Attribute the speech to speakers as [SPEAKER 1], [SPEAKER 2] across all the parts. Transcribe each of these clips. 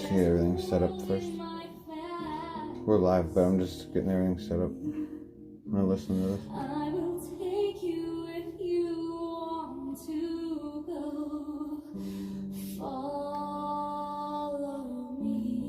[SPEAKER 1] to get everything set up first. We're live, but I'm just getting everything set up. I'm gonna listen to this.
[SPEAKER 2] I will take you if you want to go. Follow me.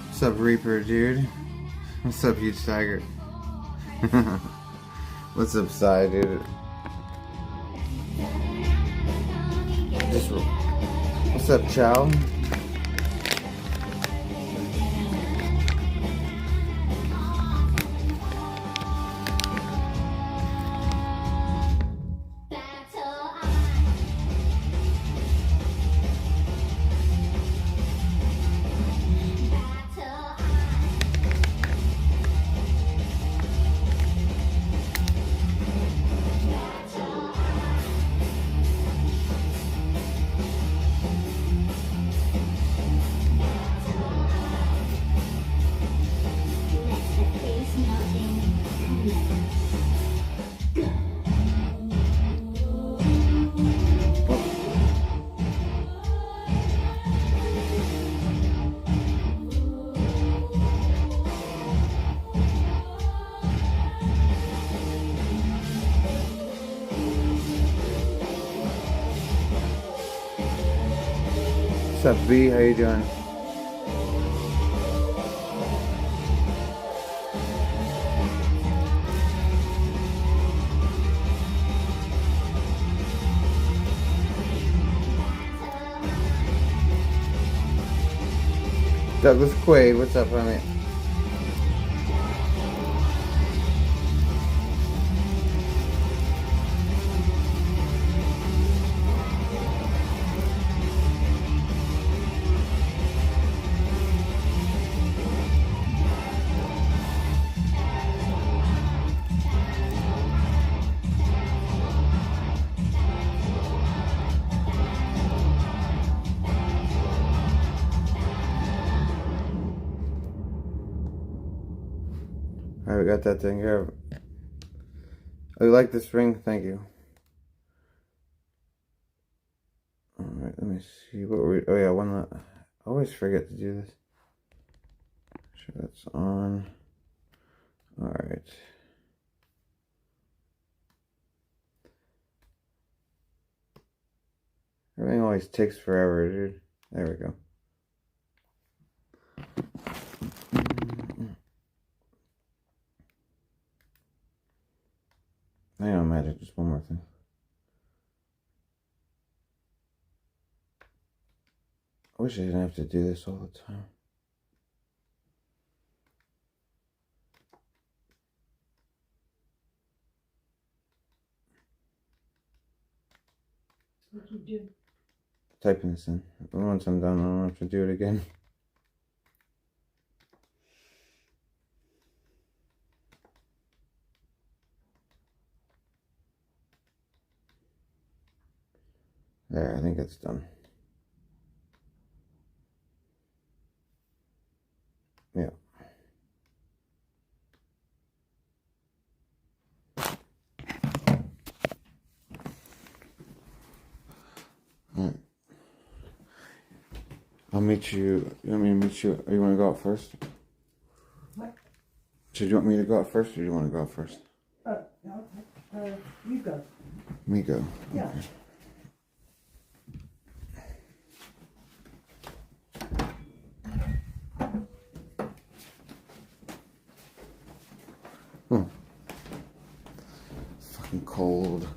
[SPEAKER 1] What's up, Reaper, dude? What's up, Huge Tiger? What's up, Psy, dude? What's up, Chow? What's up, B? How you doing? Douglas Quaid, what's up, honey? Alright, we got that thing here. Oh, you like this ring? Thank you. Alright, let me see what we... Oh yeah, one that... I always forget to do this. Make sure that's on. Alright. Everything always takes forever, dude. There we go. Hang on, Magic, just one more thing. I wish I didn't have to do this all the time.
[SPEAKER 2] What you do?
[SPEAKER 1] Typing this in. Once I'm done, I don't have to do it again. There, I think it's done. Yeah. I'll meet you. You want me to meet you? Or you want to go out first?
[SPEAKER 3] What?
[SPEAKER 1] So do you want me to go out first, or do you want to go out first?
[SPEAKER 3] No, you go.
[SPEAKER 1] Me go.
[SPEAKER 3] Yeah.
[SPEAKER 1] Okay. Fucking cold.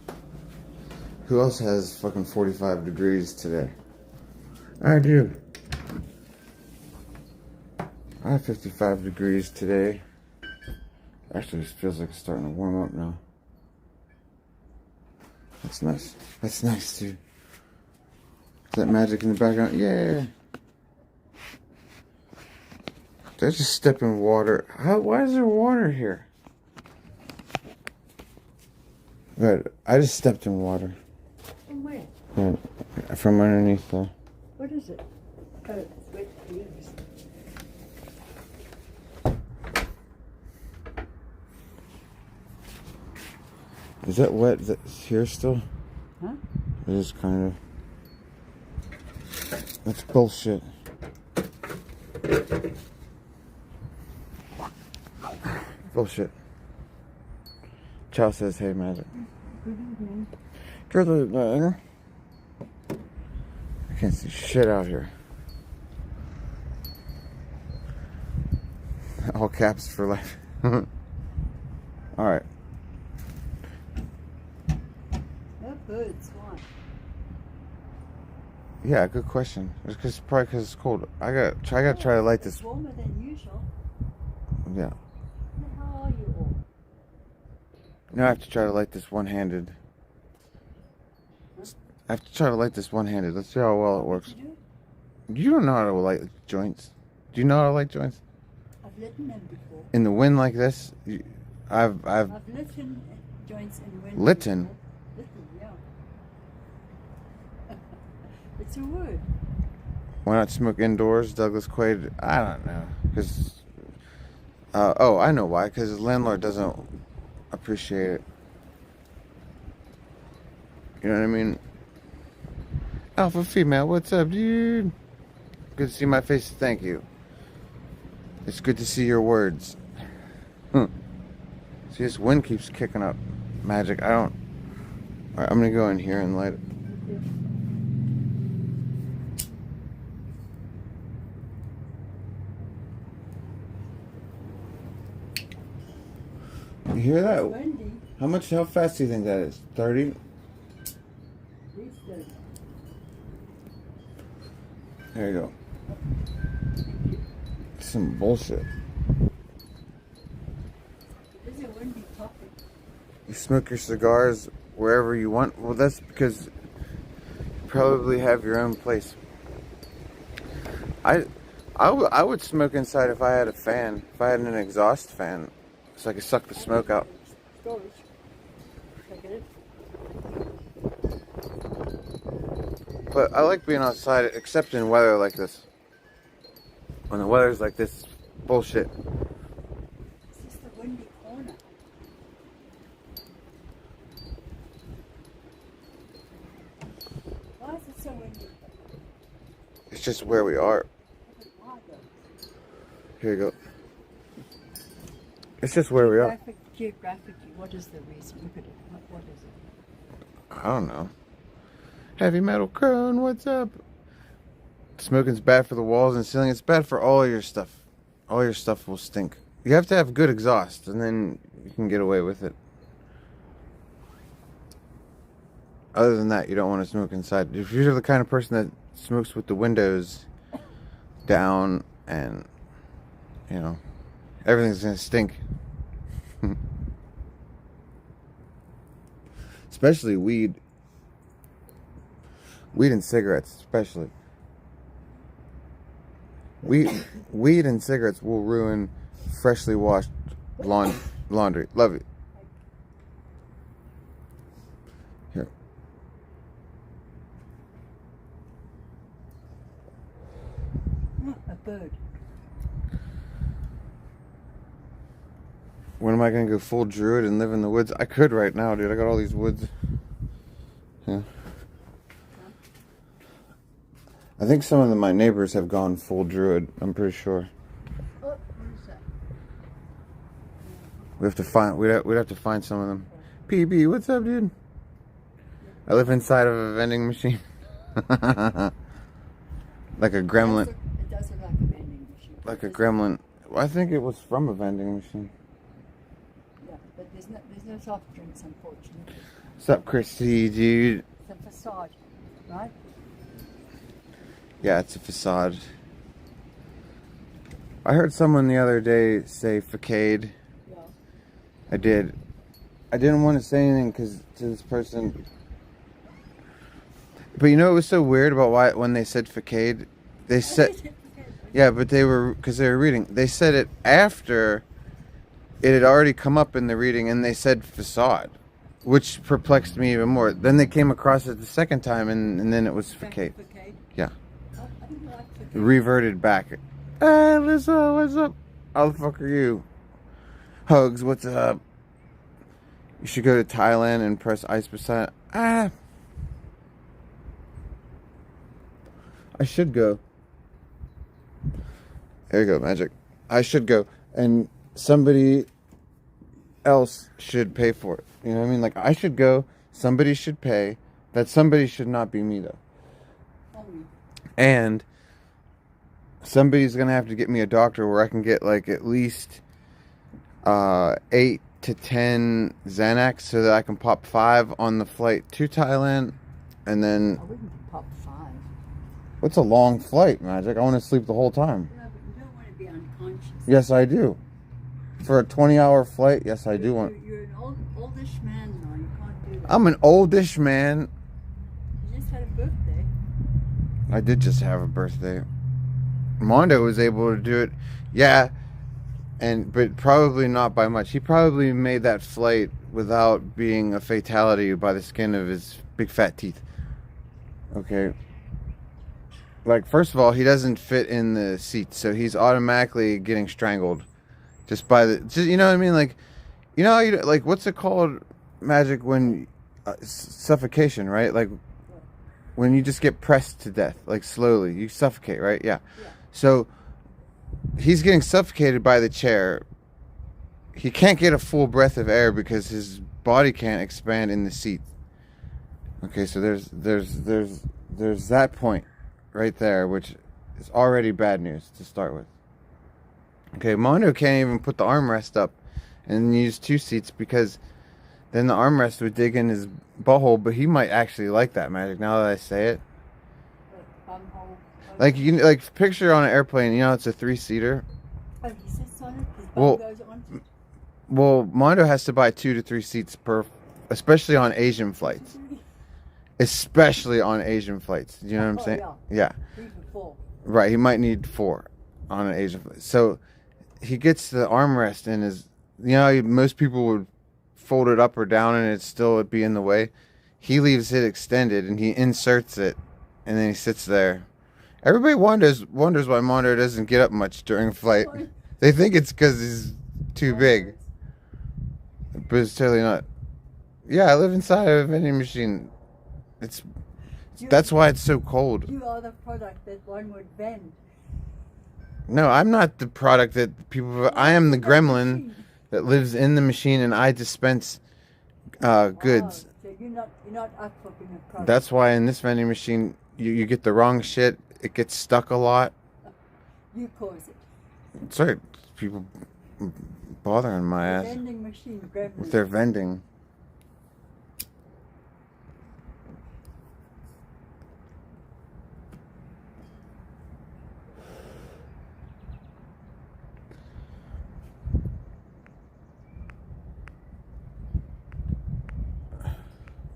[SPEAKER 1] Who else has fucking 45 degrees today? I do. I have 55 degrees today. Actually, it feels like it's starting to warm up now. That's nice. That's nice, too. Is that magic in the background? Yeah. Did I just step in water? Why is there water here? But I just stepped in water.
[SPEAKER 3] From where?
[SPEAKER 1] From underneath there.
[SPEAKER 3] What is it? Wait, yes.
[SPEAKER 1] Is that wet that's here still?
[SPEAKER 3] Huh?
[SPEAKER 1] It is kind of. That's bullshit. Bullshit. Chow says, hey, Magic.
[SPEAKER 3] Good evening.
[SPEAKER 1] Good evening. I can't see shit out here. All caps for life. Alright.
[SPEAKER 3] That bird's gone.
[SPEAKER 1] Yeah, good question. It's probably because it's cold. I gotta try to light this.
[SPEAKER 3] It's warmer than usual.
[SPEAKER 1] Yeah.
[SPEAKER 3] How are you all?
[SPEAKER 1] Now I have to try to light this one-handed. I have to try to light this one-handed. Let's see how well it works. You don't know how to light joints. Do you know how to light joints?
[SPEAKER 3] I've lit them before.
[SPEAKER 1] In the wind like this, I've
[SPEAKER 3] I've lit joints in wind.
[SPEAKER 1] Litten?
[SPEAKER 3] Litten, yeah. It's a word.
[SPEAKER 1] Why not smoke indoors, Douglas Quaid? I don't know. Because, oh, I know why. Because the landlord doesn't appreciate it. You know what I mean? Alpha female, what's up, dude? Good to see my face. Thank you. It's good to see your words. See, this wind keeps kicking up. Magic. I don't. Alright, I'm gonna go in here and light it. You hear that?
[SPEAKER 3] It's windy.
[SPEAKER 1] How fast do you think that is? 30?
[SPEAKER 3] At least 30.
[SPEAKER 1] There you go. Some bullshit.
[SPEAKER 3] It is a windy topic.
[SPEAKER 1] You smoke your cigars wherever you want. Well, that's because you probably have your own place. I would smoke inside if I had a fan. If I had an exhaust fan, so I could suck the smoke out.
[SPEAKER 3] Storage. Look at it.
[SPEAKER 1] But I like being outside, except in weather like this. When the weather's like this, it's bullshit.
[SPEAKER 3] It's just a windy corner. Why is it so windy?
[SPEAKER 1] It's just where we are.
[SPEAKER 3] Why though?
[SPEAKER 1] Here you go. It's just where we are.
[SPEAKER 3] Geographically, what is the reason? Look at it. What is it?
[SPEAKER 1] I don't know. Heavy Metal Crone, what's up? Smoking's bad for the walls and ceiling. It's bad for all your stuff. All your stuff will stink. You have to have good exhaust, and then you can get away with it. Other than that, you don't want to smoke inside. If you're the kind of person that smokes with the windows down and, you know, everything's going to stink. Especially weed. Weed and cigarettes, especially. Weed and cigarettes will ruin freshly washed laundry. Love it. Here.
[SPEAKER 3] A bird.
[SPEAKER 1] When am I gonna go full druid and live in the woods? I could right now, dude. I got all these woods. Yeah. I think some of my neighbors have gone full druid. I'm pretty sure.
[SPEAKER 3] Oh, what is that?
[SPEAKER 1] We have to find. We'd have to find some of them. PB, what's up, dude? I live inside of a vending machine. Like a gremlin.
[SPEAKER 3] It does look like a vending machine.
[SPEAKER 1] Like a gremlin. Well, I think it was from a vending machine.
[SPEAKER 3] Yeah, but there's no soft drinks, unfortunately.
[SPEAKER 1] What's up, Christy, dude?
[SPEAKER 3] It's a facade, right?
[SPEAKER 1] Yeah, it's a facade. I heard someone the other day say facade.
[SPEAKER 3] Yeah.
[SPEAKER 1] I did. I didn't want to say anything because to this person. But you know, it was so weird about why when they said facade, they said, yeah, but they were, because they were reading, they said it after it had already come up in the reading, and they said facade, which perplexed me even more. Then they came across it the second time, and then it was facade. Yeah.
[SPEAKER 3] Oh, I didn't like facade.
[SPEAKER 1] Reverted back. Hey, Lisa, what's up? How the fuck are you? Hugs, what's up? You should go to Thailand and press ice beside. I should go. There you go, magic. I should go. And somebody else should pay for it. You know what I mean? Like, I should go. Somebody should pay. That somebody should not be me, though. And somebody's going to have to get me a doctor where I can get, like, at least 8 to 10 Xanax so that I can pop 5 on the flight to Thailand. And then...
[SPEAKER 3] I wouldn't pop 5.
[SPEAKER 1] What's a long flight, Magic? I want to sleep the whole time.
[SPEAKER 3] No, but you don't want to be unconscious.
[SPEAKER 1] Yes, I do. For a 20-hour flight, yes, I do want...
[SPEAKER 3] You're an oldish man now. You can't do that.
[SPEAKER 1] I'm an oldish man.
[SPEAKER 3] You just had a birthday.
[SPEAKER 1] I did just have a birthday. Mondo was able to do it. Yeah, but probably not by much. He probably made that flight without being a fatality by the skin of his big fat teeth. Okay. Like, first of all, he doesn't fit in the seat, so he's automatically getting strangled just by the... Just, you know what I mean? Like, you know how you... Like, what's it called, Magic, when... suffocation, right? Like, when you just get pressed to death, like, slowly. You suffocate, right? Yeah. So, he's getting suffocated by the chair. He can't get a full breath of air because his body can't expand in the seat. Okay, so there's that point right there, which is already bad news to start with. Okay, Mondo can't even put the armrest up and use 2 seats because then the armrest would dig in his butthole, but he might actually like that, Magic, now that I say it. Like, you can, like, picture on an airplane, you know, it's a 3-seater.
[SPEAKER 3] Oh, he sits on it? His bum
[SPEAKER 1] Well,
[SPEAKER 3] goes on it?
[SPEAKER 1] Well, Mondo has to buy 2 to 3 seats per, especially on Asian flights. Especially on Asian flights. Do you know what I'm saying? Yeah.
[SPEAKER 3] 3 to 4.
[SPEAKER 1] Right, he might need 4 on an Asian flight. So he gets the armrest in his, you know, most people would fold it up or down and it'd still be in the way. He leaves it extended and he inserts it and then he sits there. Everybody wonders why Mondo doesn't get up much during flight. They think it's because he's too big. But it's totally not. Yeah, I live inside of a vending machine. That's why it's so cold.
[SPEAKER 3] You are the product that one would vend.
[SPEAKER 1] No, I'm not the product that people... I am the gremlin that lives in the machine and I dispense goods.
[SPEAKER 3] So you're not up for being a product.
[SPEAKER 1] That's why in this vending machine, you get the wrong shit. It gets stuck a lot.
[SPEAKER 3] You cause it.
[SPEAKER 1] Sorry, people bothering my ass
[SPEAKER 3] Vending machine gremlin.
[SPEAKER 1] with their vending.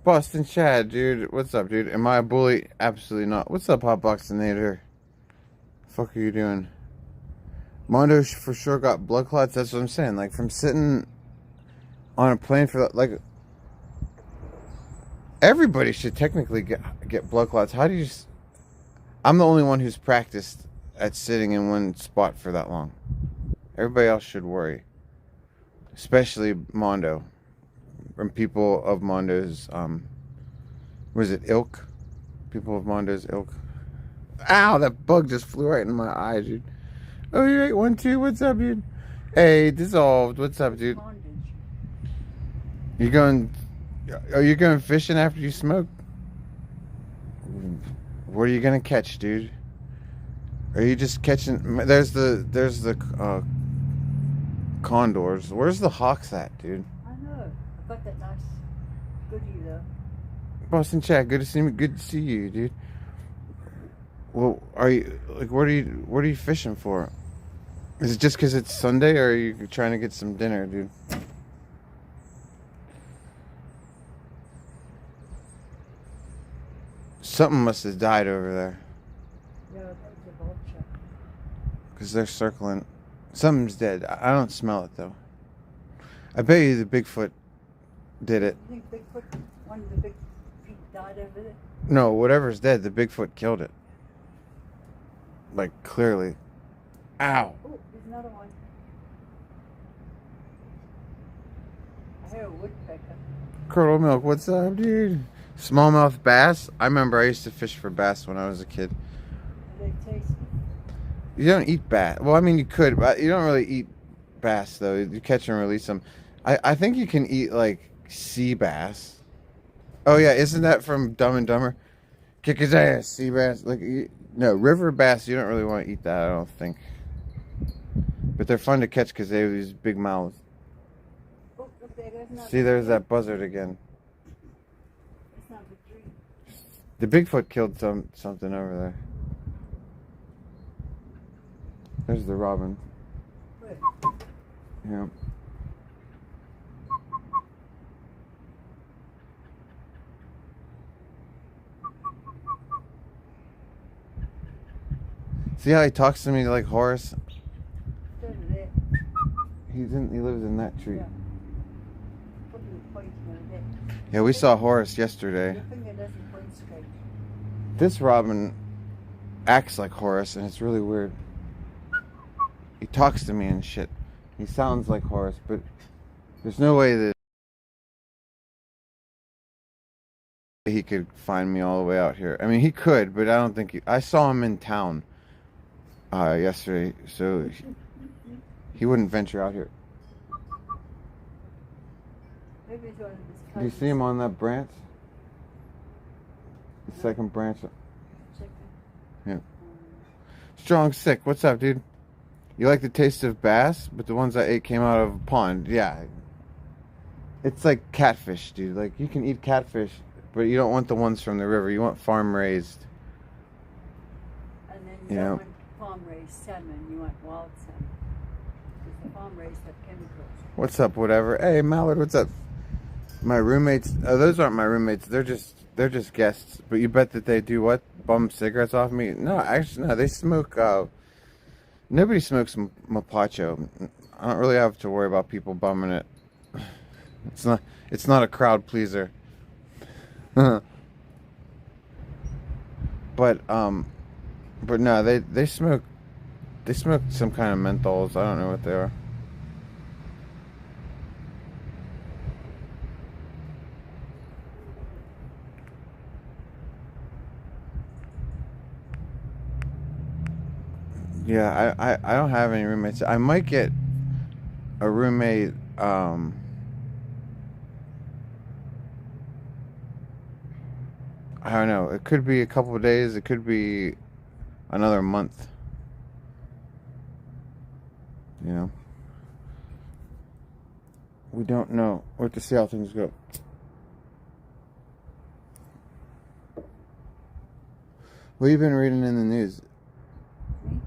[SPEAKER 1] Boston Chad, dude. What's up, dude? Am I a bully? Absolutely not. What's up, Hotboxinator? Fuck are you doing? Mondo for sure got blood clots. That's what I'm saying. Like, from sitting on a plane for that, like, everybody should technically get blood clots. How do you... I'm the only one who's practiced at sitting in one spot for that long. Everybody else should worry. Especially Mondo. From people of Mondo's, was it ilk? People of Mondo's ilk. Ow, that bug just flew right in my eye, dude. Oh, you 812, what's up, dude? Hey, dissolved, what's up, dude?
[SPEAKER 3] Bondage.
[SPEAKER 1] You going, are you going fishing after you smoke? What are you gonna catch, dude? Are you just catching, there's the condors. Where's the hawks at, dude?
[SPEAKER 3] I know. I got that nice goodie though.
[SPEAKER 1] Boston chat, good to see me, good to see you, dude. Well, are you, like, what are you fishing for? Is it just because it's Sunday, or are you trying to get some dinner, dude? Something must have died over there.
[SPEAKER 3] Yeah, that was a vulture.
[SPEAKER 1] Because they're circling. Something's dead. I don't smell it, though. I bet you the Bigfoot did it.
[SPEAKER 3] You think Bigfoot, one of the big feet died over there?
[SPEAKER 1] No, whatever's dead, the Bigfoot killed it. Like, clearly. Ow.
[SPEAKER 3] Oh, there's another one. I hear a woodpecker.
[SPEAKER 1] Curdle milk, what's up, dude? Smallmouth bass. I remember I used to fish for bass when I was a kid.
[SPEAKER 3] Do they taste?
[SPEAKER 1] You don't eat bass. Well, I mean, you could, but you don't really eat bass, though. You catch and release them. I think you can eat, like, sea bass. Oh, yeah, isn't that from Dumb and Dumber? Kick his ass, sea bass. Like, no, river bass, you don't really want to eat that, I don't think. But they're fun to catch because they have these big mouths.
[SPEAKER 3] Oh, look there, there's another.
[SPEAKER 1] See, there's that buzzard again.
[SPEAKER 3] It's number 3.
[SPEAKER 1] The Bigfoot killed something over there. There's the robin.
[SPEAKER 3] Where?
[SPEAKER 1] Yeah. See how he talks to me like Horace?
[SPEAKER 3] It's over there.
[SPEAKER 1] He lives in that tree.
[SPEAKER 3] Yeah. Put the point over there.
[SPEAKER 1] Yeah, we saw Horace yesterday.
[SPEAKER 3] Your finger doesn't point straight.
[SPEAKER 1] This robin acts like Horace, and it's really weird. He talks to me and shit. He sounds like Horace, but there's no way that he could find me all the way out here. I mean, he could, but I don't think I saw him in town yesterday, so he wouldn't venture out here.
[SPEAKER 3] Maybe it's one of his
[SPEAKER 1] Do you see him on that branch? The second branch. Yeah. Strong sick. What's up, dude? You like the taste of bass, but the ones I ate came out of a pond. Yeah. It's like catfish, dude. Like, you can eat catfish, but you don't want the ones from the river. You want farm raised.
[SPEAKER 3] And then you
[SPEAKER 1] Yeah.
[SPEAKER 3] don't want farm raised salmon, you want wild salmon. Because the farm raised have chemicals.
[SPEAKER 1] What's up, whatever? Hey, Mallard, what's up? My roommates, those aren't my roommates. They're just guests. But you bet that they do what? Bum cigarettes off me? No, actually, no. They smoke, nobody smokes mapacho. I don't really have to worry about people bumming it. It's not a crowd pleaser. But no, they smoke some kind of menthols. I don't know what they are. Yeah, I don't have any roommates. I might get a roommate. I don't know. It could be a couple of days. It could be another month. You know, we don't know. We'll have to see how things go. What have you been reading in the news?
[SPEAKER 3] Me?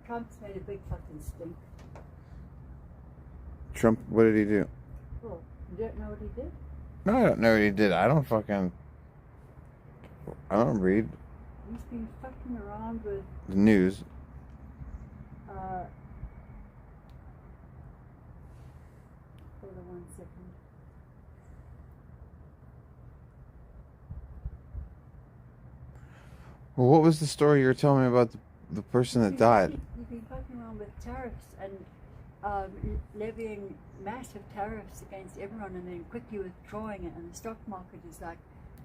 [SPEAKER 3] Trump's made a big fucking stink.
[SPEAKER 1] Trump, what did he do?
[SPEAKER 3] Oh, you don't know what he did?
[SPEAKER 1] No, I don't know what he did. I don't read
[SPEAKER 3] He's been fucking around with,
[SPEAKER 1] the news.
[SPEAKER 3] hold on 1 second.
[SPEAKER 1] Well, what was the story you were telling me about the person that died?
[SPEAKER 3] He's been fucking around with tariffs and levying massive tariffs against everyone and then quickly withdrawing it, and the stock market is like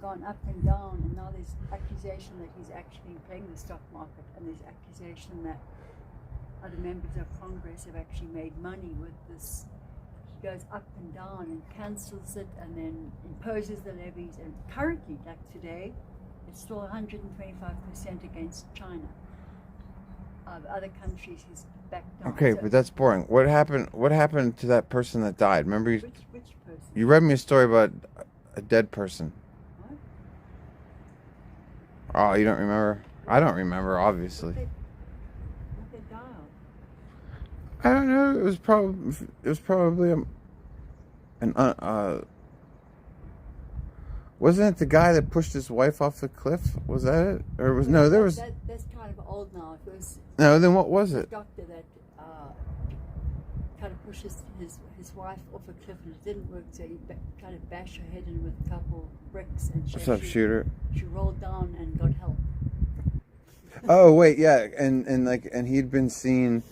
[SPEAKER 3] gone up and down, and now there's accusation that he's actually playing the stock market, and there's accusation that other members of Congress have actually made money with this. He goes up and down and cancels it and then imposes the levies, and currently, like today, it's still 125% against China. Other countries he's backed down.
[SPEAKER 1] Okay,
[SPEAKER 3] So
[SPEAKER 1] but that's boring. What happened? What happened to that person that died? Remember,
[SPEAKER 3] which person?
[SPEAKER 1] you read me a story about a dead person.
[SPEAKER 3] What?
[SPEAKER 1] Oh, you don't remember? I don't remember, obviously.
[SPEAKER 3] What they die of?
[SPEAKER 1] I don't know. It was probably wasn't it the guy that pushed his wife off the cliff? Was that it? Or was no? There was
[SPEAKER 3] That's kind of old now. It was
[SPEAKER 1] no. Then what was
[SPEAKER 3] a
[SPEAKER 1] it?
[SPEAKER 3] doctor that kind of pushes his wife off a cliff, and it didn't work. So he kind of bashed her head in with a couple bricks, and
[SPEAKER 1] What's up, shooter?
[SPEAKER 3] She rolled down and got help.
[SPEAKER 1] Oh wait, yeah, and he'd been seen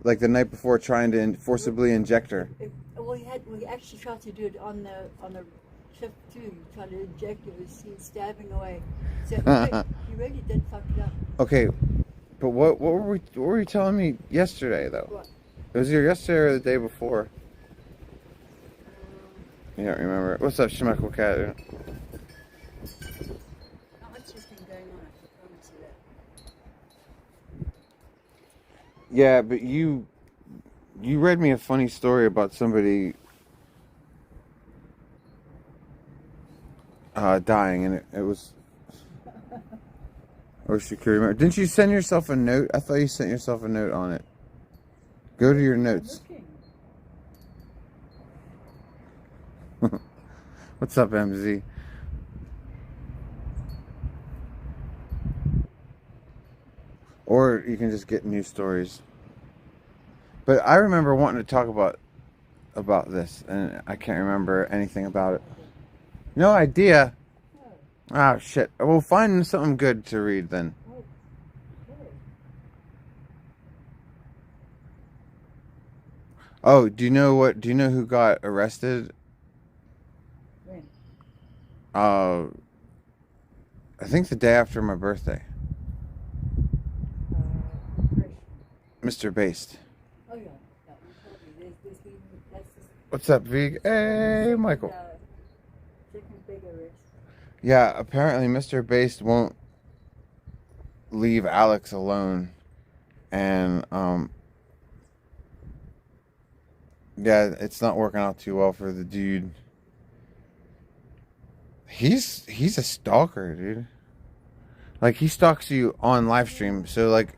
[SPEAKER 1] like the night before trying to forcibly inject her.
[SPEAKER 3] We actually tried to do it on the cliff too. He tried to inject her. He was seen stabbing away. So he really did fuck it up.
[SPEAKER 1] Okay, but what were you telling me yesterday though?
[SPEAKER 3] What?
[SPEAKER 1] It was either yesterday or the day before. You don't remember? What's up, Schmeckle Cat?
[SPEAKER 3] Not much has been going on. I can promise you that.
[SPEAKER 1] Yeah, but you read me a funny story about somebody dying, and it was. I wish you could remember. Didn't you send yourself a note? I thought you sent yourself a note on it. Go to your notes. What's up, MZ? Or you can just get news stories. But I remember wanting to talk about this, and I can't remember anything about it. No idea. Oh shit. We'll find something good to read then. Oh, do you know who got arrested?
[SPEAKER 3] When?
[SPEAKER 1] I think the day after my birthday. Mr. Based.
[SPEAKER 3] Oh yeah. You told me. There's been,
[SPEAKER 1] What's up, Vig? Hey, Michael.
[SPEAKER 3] second big arrest.
[SPEAKER 1] Yeah, apparently Mr. Based won't leave Alex alone. And, yeah, it's not working out too well for the dude. He's a stalker, dude. Like, he stalks you on live stream. So, like,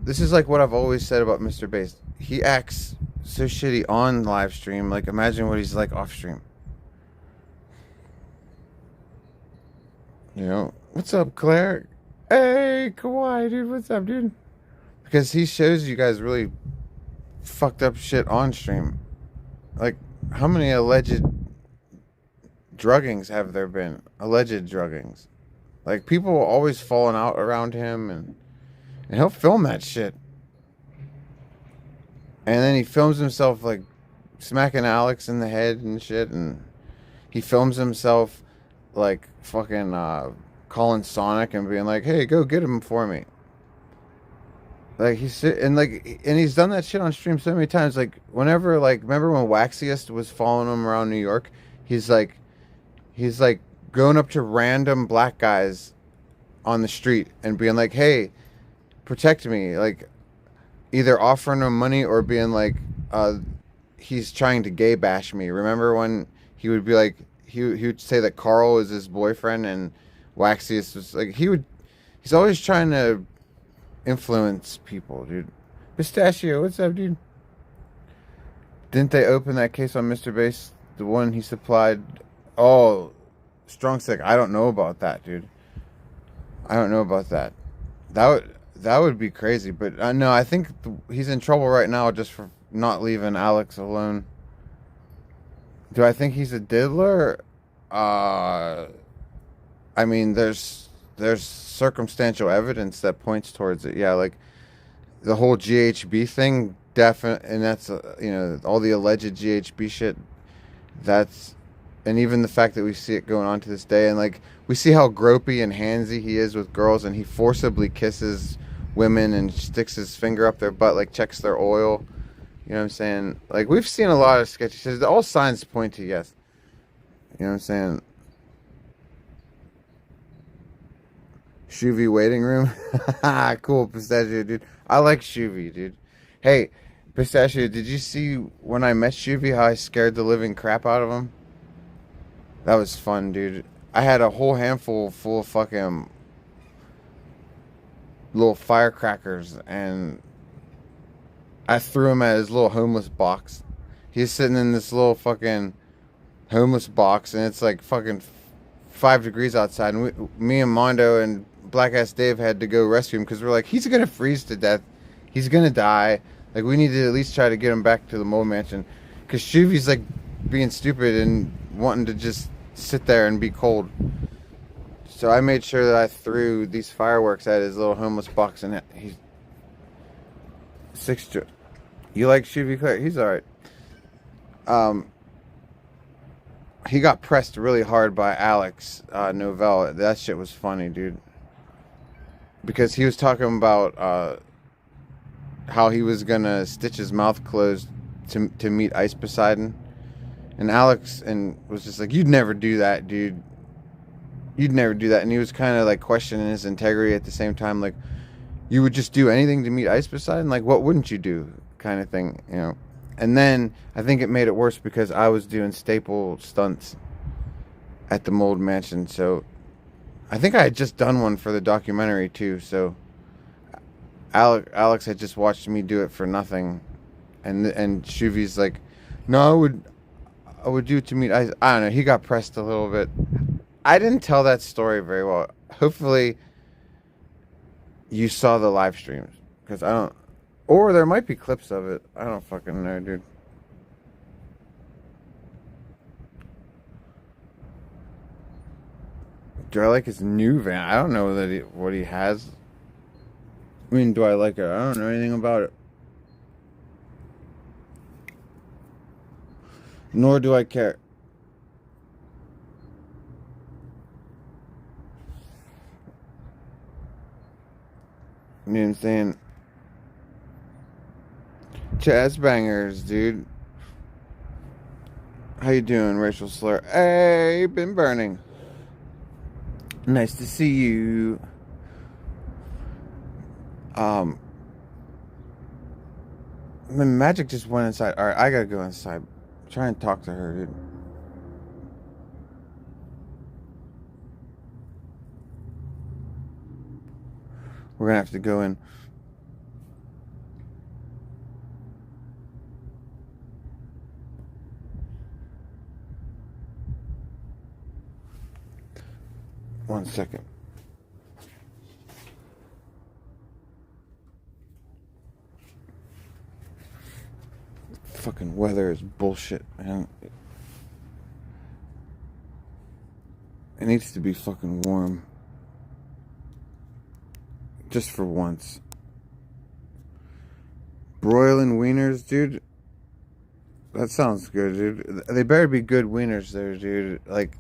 [SPEAKER 1] this is like what I've always said about Mr. Based. He acts so shitty on live stream. Like, imagine what he's like off stream. You know, what's up, Claire? Hey, Kawhi, dude, what's up, dude? Because he shows you guys really fucked up shit on stream. Like, how many alleged druggings have there been? Alleged druggings. Like, people always falling out around him, and he'll film that shit. And then he films himself, like, smacking Alex in the head and shit, and he films himself, like, fucking calling Sonic and being like, hey, go get him for me. Like, he's done that shit on stream so many times. Like, whenever, like, remember when Waxiest was following him around New York? He's like going up to random black guys on the street and being like, hey, protect me. Like, either offering them money or being like, he's trying to gay bash me. Remember when he would be like, he would say that Carl was his boyfriend, and Waxiest was like, he's always trying to influence people, dude. Pistachio, what's up, dude? Didn't they open that case on Mr. Bass? The one he supplied? Oh, Strong Sick. I don't know about that, dude. I don't know about that. That would be crazy. But no, I think he's in trouble right now just for not leaving Alex alone. Do I think he's a diddler? I mean, there's circumstantial evidence that points towards it. Yeah, like the whole GHB thing, definitely, and that's all the alleged GHB shit. That's and even the fact that we see it going on to this day, and like we see how gropey and handsy he is with girls, and he forcibly kisses women and sticks his finger up their butt, like checks their oil. You know what I'm saying? Like we've seen a lot of sketchy shit. All signs point to yes. You know what I'm saying? Shuvi waiting room. Cool, Pistachio, dude. I like Shuvi, dude. Hey, Pistachio, did you see when I met Shuvi how I scared the living crap out of him? That was fun, dude. I had a whole handful full of fucking little firecrackers, and I threw him at his little homeless box. He's sitting in this little fucking homeless box, and it's like fucking 5 degrees outside. And me and Mondo and Black Ass Dave had to go rescue him because we're like, he's gonna freeze to death. He's gonna die. Like we need to at least try to get him back to the mole mansion, because Shuvi's like being stupid and wanting to just sit there and be cold. So I made sure that I threw these fireworks at his little homeless box, and he's six. You like Shuvi Claire? He's all right. He got pressed really hard by Alex Novell. That shit was funny, dude. Because he was talking about how he was gonna stitch his mouth closed to meet Ice Poseidon, and Alex was just like, "You'd never do that, dude. You'd never do that." And he was kind of like questioning his integrity at the same time, like, "You would just do anything to meet Ice Poseidon? Like, what wouldn't you do?" Kind of thing, you know. And then I think it made it worse because I was doing staple stunts at the Mold Mansion. So I think I had just done one for the documentary too. So Alex had just watched me do it for nothing, and Shuvi's like, "No, I would do it to meet." I don't know. He got pressed a little bit. I didn't tell that story very well. Hopefully, you saw the live streams, because I don't. Or there might be clips of it. I don't fucking know, dude. Do I like his new van? I don't know what he has. I mean, do I like it? I don't know anything about it. Nor do I care. You know what I'm saying? Jazz bangers, dude. How you doing, racial slur? Hey, been burning. Nice to see you. Magic just went inside. Alright, I gotta go inside. Try and talk to her, dude. We're gonna have to go in. One second. Fucking weather is bullshit, man. It needs to be fucking warm. Just for once. Broiling wieners, dude. That sounds good, dude. They better be good wieners there, dude. Like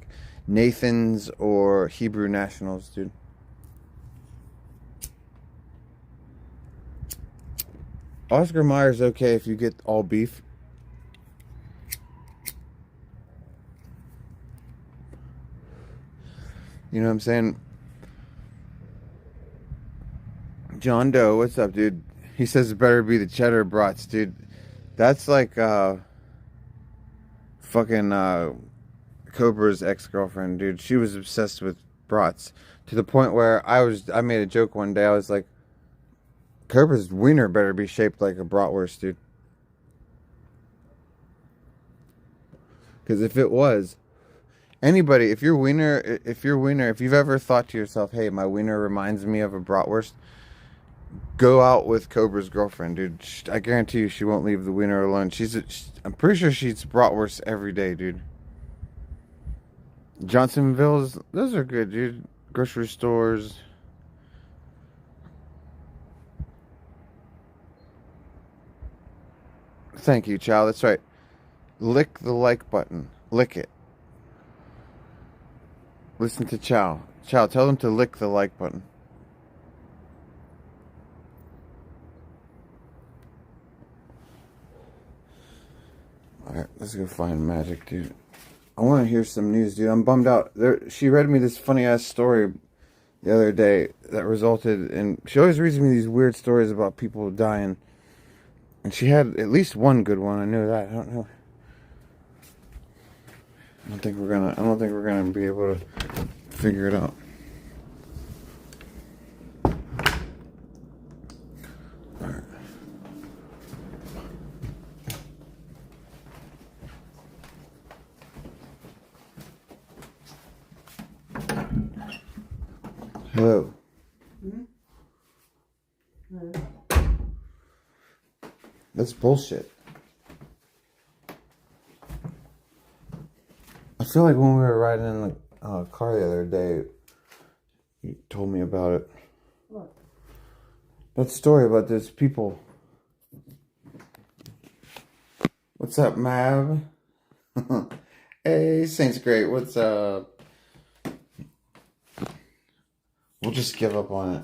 [SPEAKER 1] Nathan's or Hebrew Nationals, dude. Oscar Mayer's okay if you get all beef. You know what I'm saying? John Doe, what's up, dude? He says it better be the cheddar brats, dude. That's like fucking Cobra's ex-girlfriend, dude. She was obsessed with brats to the point where I made a joke one day. I was like, Cobra's wiener better be shaped like a bratwurst, dude. Because if it was, anybody, if you've ever thought to yourself, hey, my wiener reminds me of a bratwurst, go out with Cobra's girlfriend, dude. I guarantee you she won't leave the wiener alone. I'm pretty sure she eats bratwurst every day, dude. Johnsonville's, those are good, dude. Grocery stores. Thank you, child. That's right. Lick the like button. Lick it. Listen to Chow. Chow, tell them to lick the like button. Alright, let's go find Magic, dude. I want to hear some news, dude. I'm bummed out. She read me this funny ass story the other day that resulted in. She always reads me these weird stories about people dying, and she had at least one good one. I know that. I don't know. I don't think we're gonna be able to figure it out. All right. Hello. That's bullshit. I feel like when we were riding in the car the other day, you told me about it.
[SPEAKER 3] What?
[SPEAKER 1] That story about those people. What's up, Mav? Hey, Saint's great. What's up? We'll just give up on it.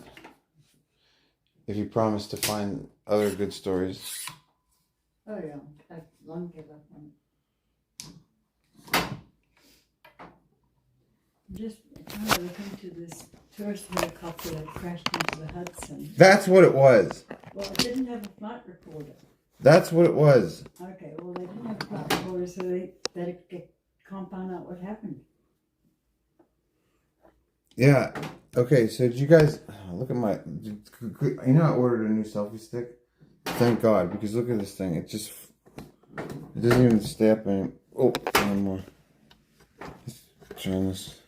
[SPEAKER 1] If you promise to find other good stories.
[SPEAKER 3] Oh yeah, I've long given up on it. Just trying to look into this tourist helicopter that crashed into the Hudson.
[SPEAKER 1] That's what it was.
[SPEAKER 3] Well, it didn't have a flight recorder.
[SPEAKER 1] That's what it was.
[SPEAKER 3] Okay, well they didn't have a flight recorder, so they can't find out what happened.
[SPEAKER 1] Yeah. Okay, so did you guys look at my? You know, I ordered a new selfie stick. Thank God, because look at this thing. It doesn't even stay up anymore. Oh, one more. Let's turn this.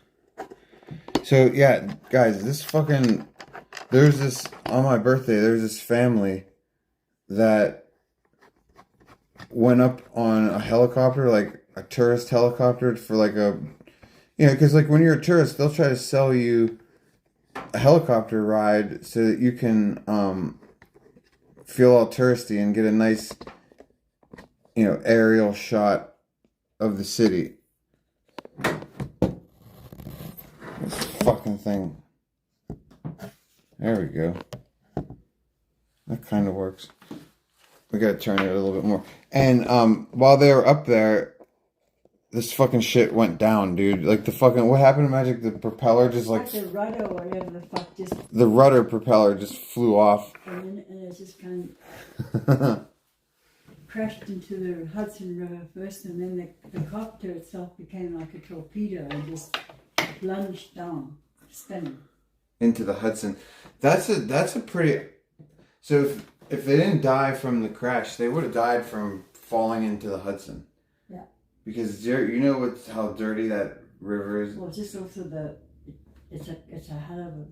[SPEAKER 1] So yeah, guys, there's this on my birthday. There's this family that went up on a helicopter, like a tourist helicopter, for like because like when you're a tourist, they'll try to sell you a helicopter ride so that you can feel all touristy and get a nice, aerial shot of the city. This fucking thing. There we go. That kind of works. We gotta turn it a little bit more. And while they were up there, this fucking shit went down, dude. Like what happened to Magic? The propeller just like
[SPEAKER 3] the rudder or whatever the fuck just.
[SPEAKER 1] The rudder propeller just flew off.
[SPEAKER 3] And it just kind of crashed into the Hudson River first, and then the copter itself became like a torpedo and just plunged down, spinning
[SPEAKER 1] into the Hudson. That's a pretty. So if they didn't die from the crash, they would have died from falling into the Hudson.
[SPEAKER 3] Yeah.
[SPEAKER 1] Because you know how dirty that river is.
[SPEAKER 3] Well, just also it's a hell of a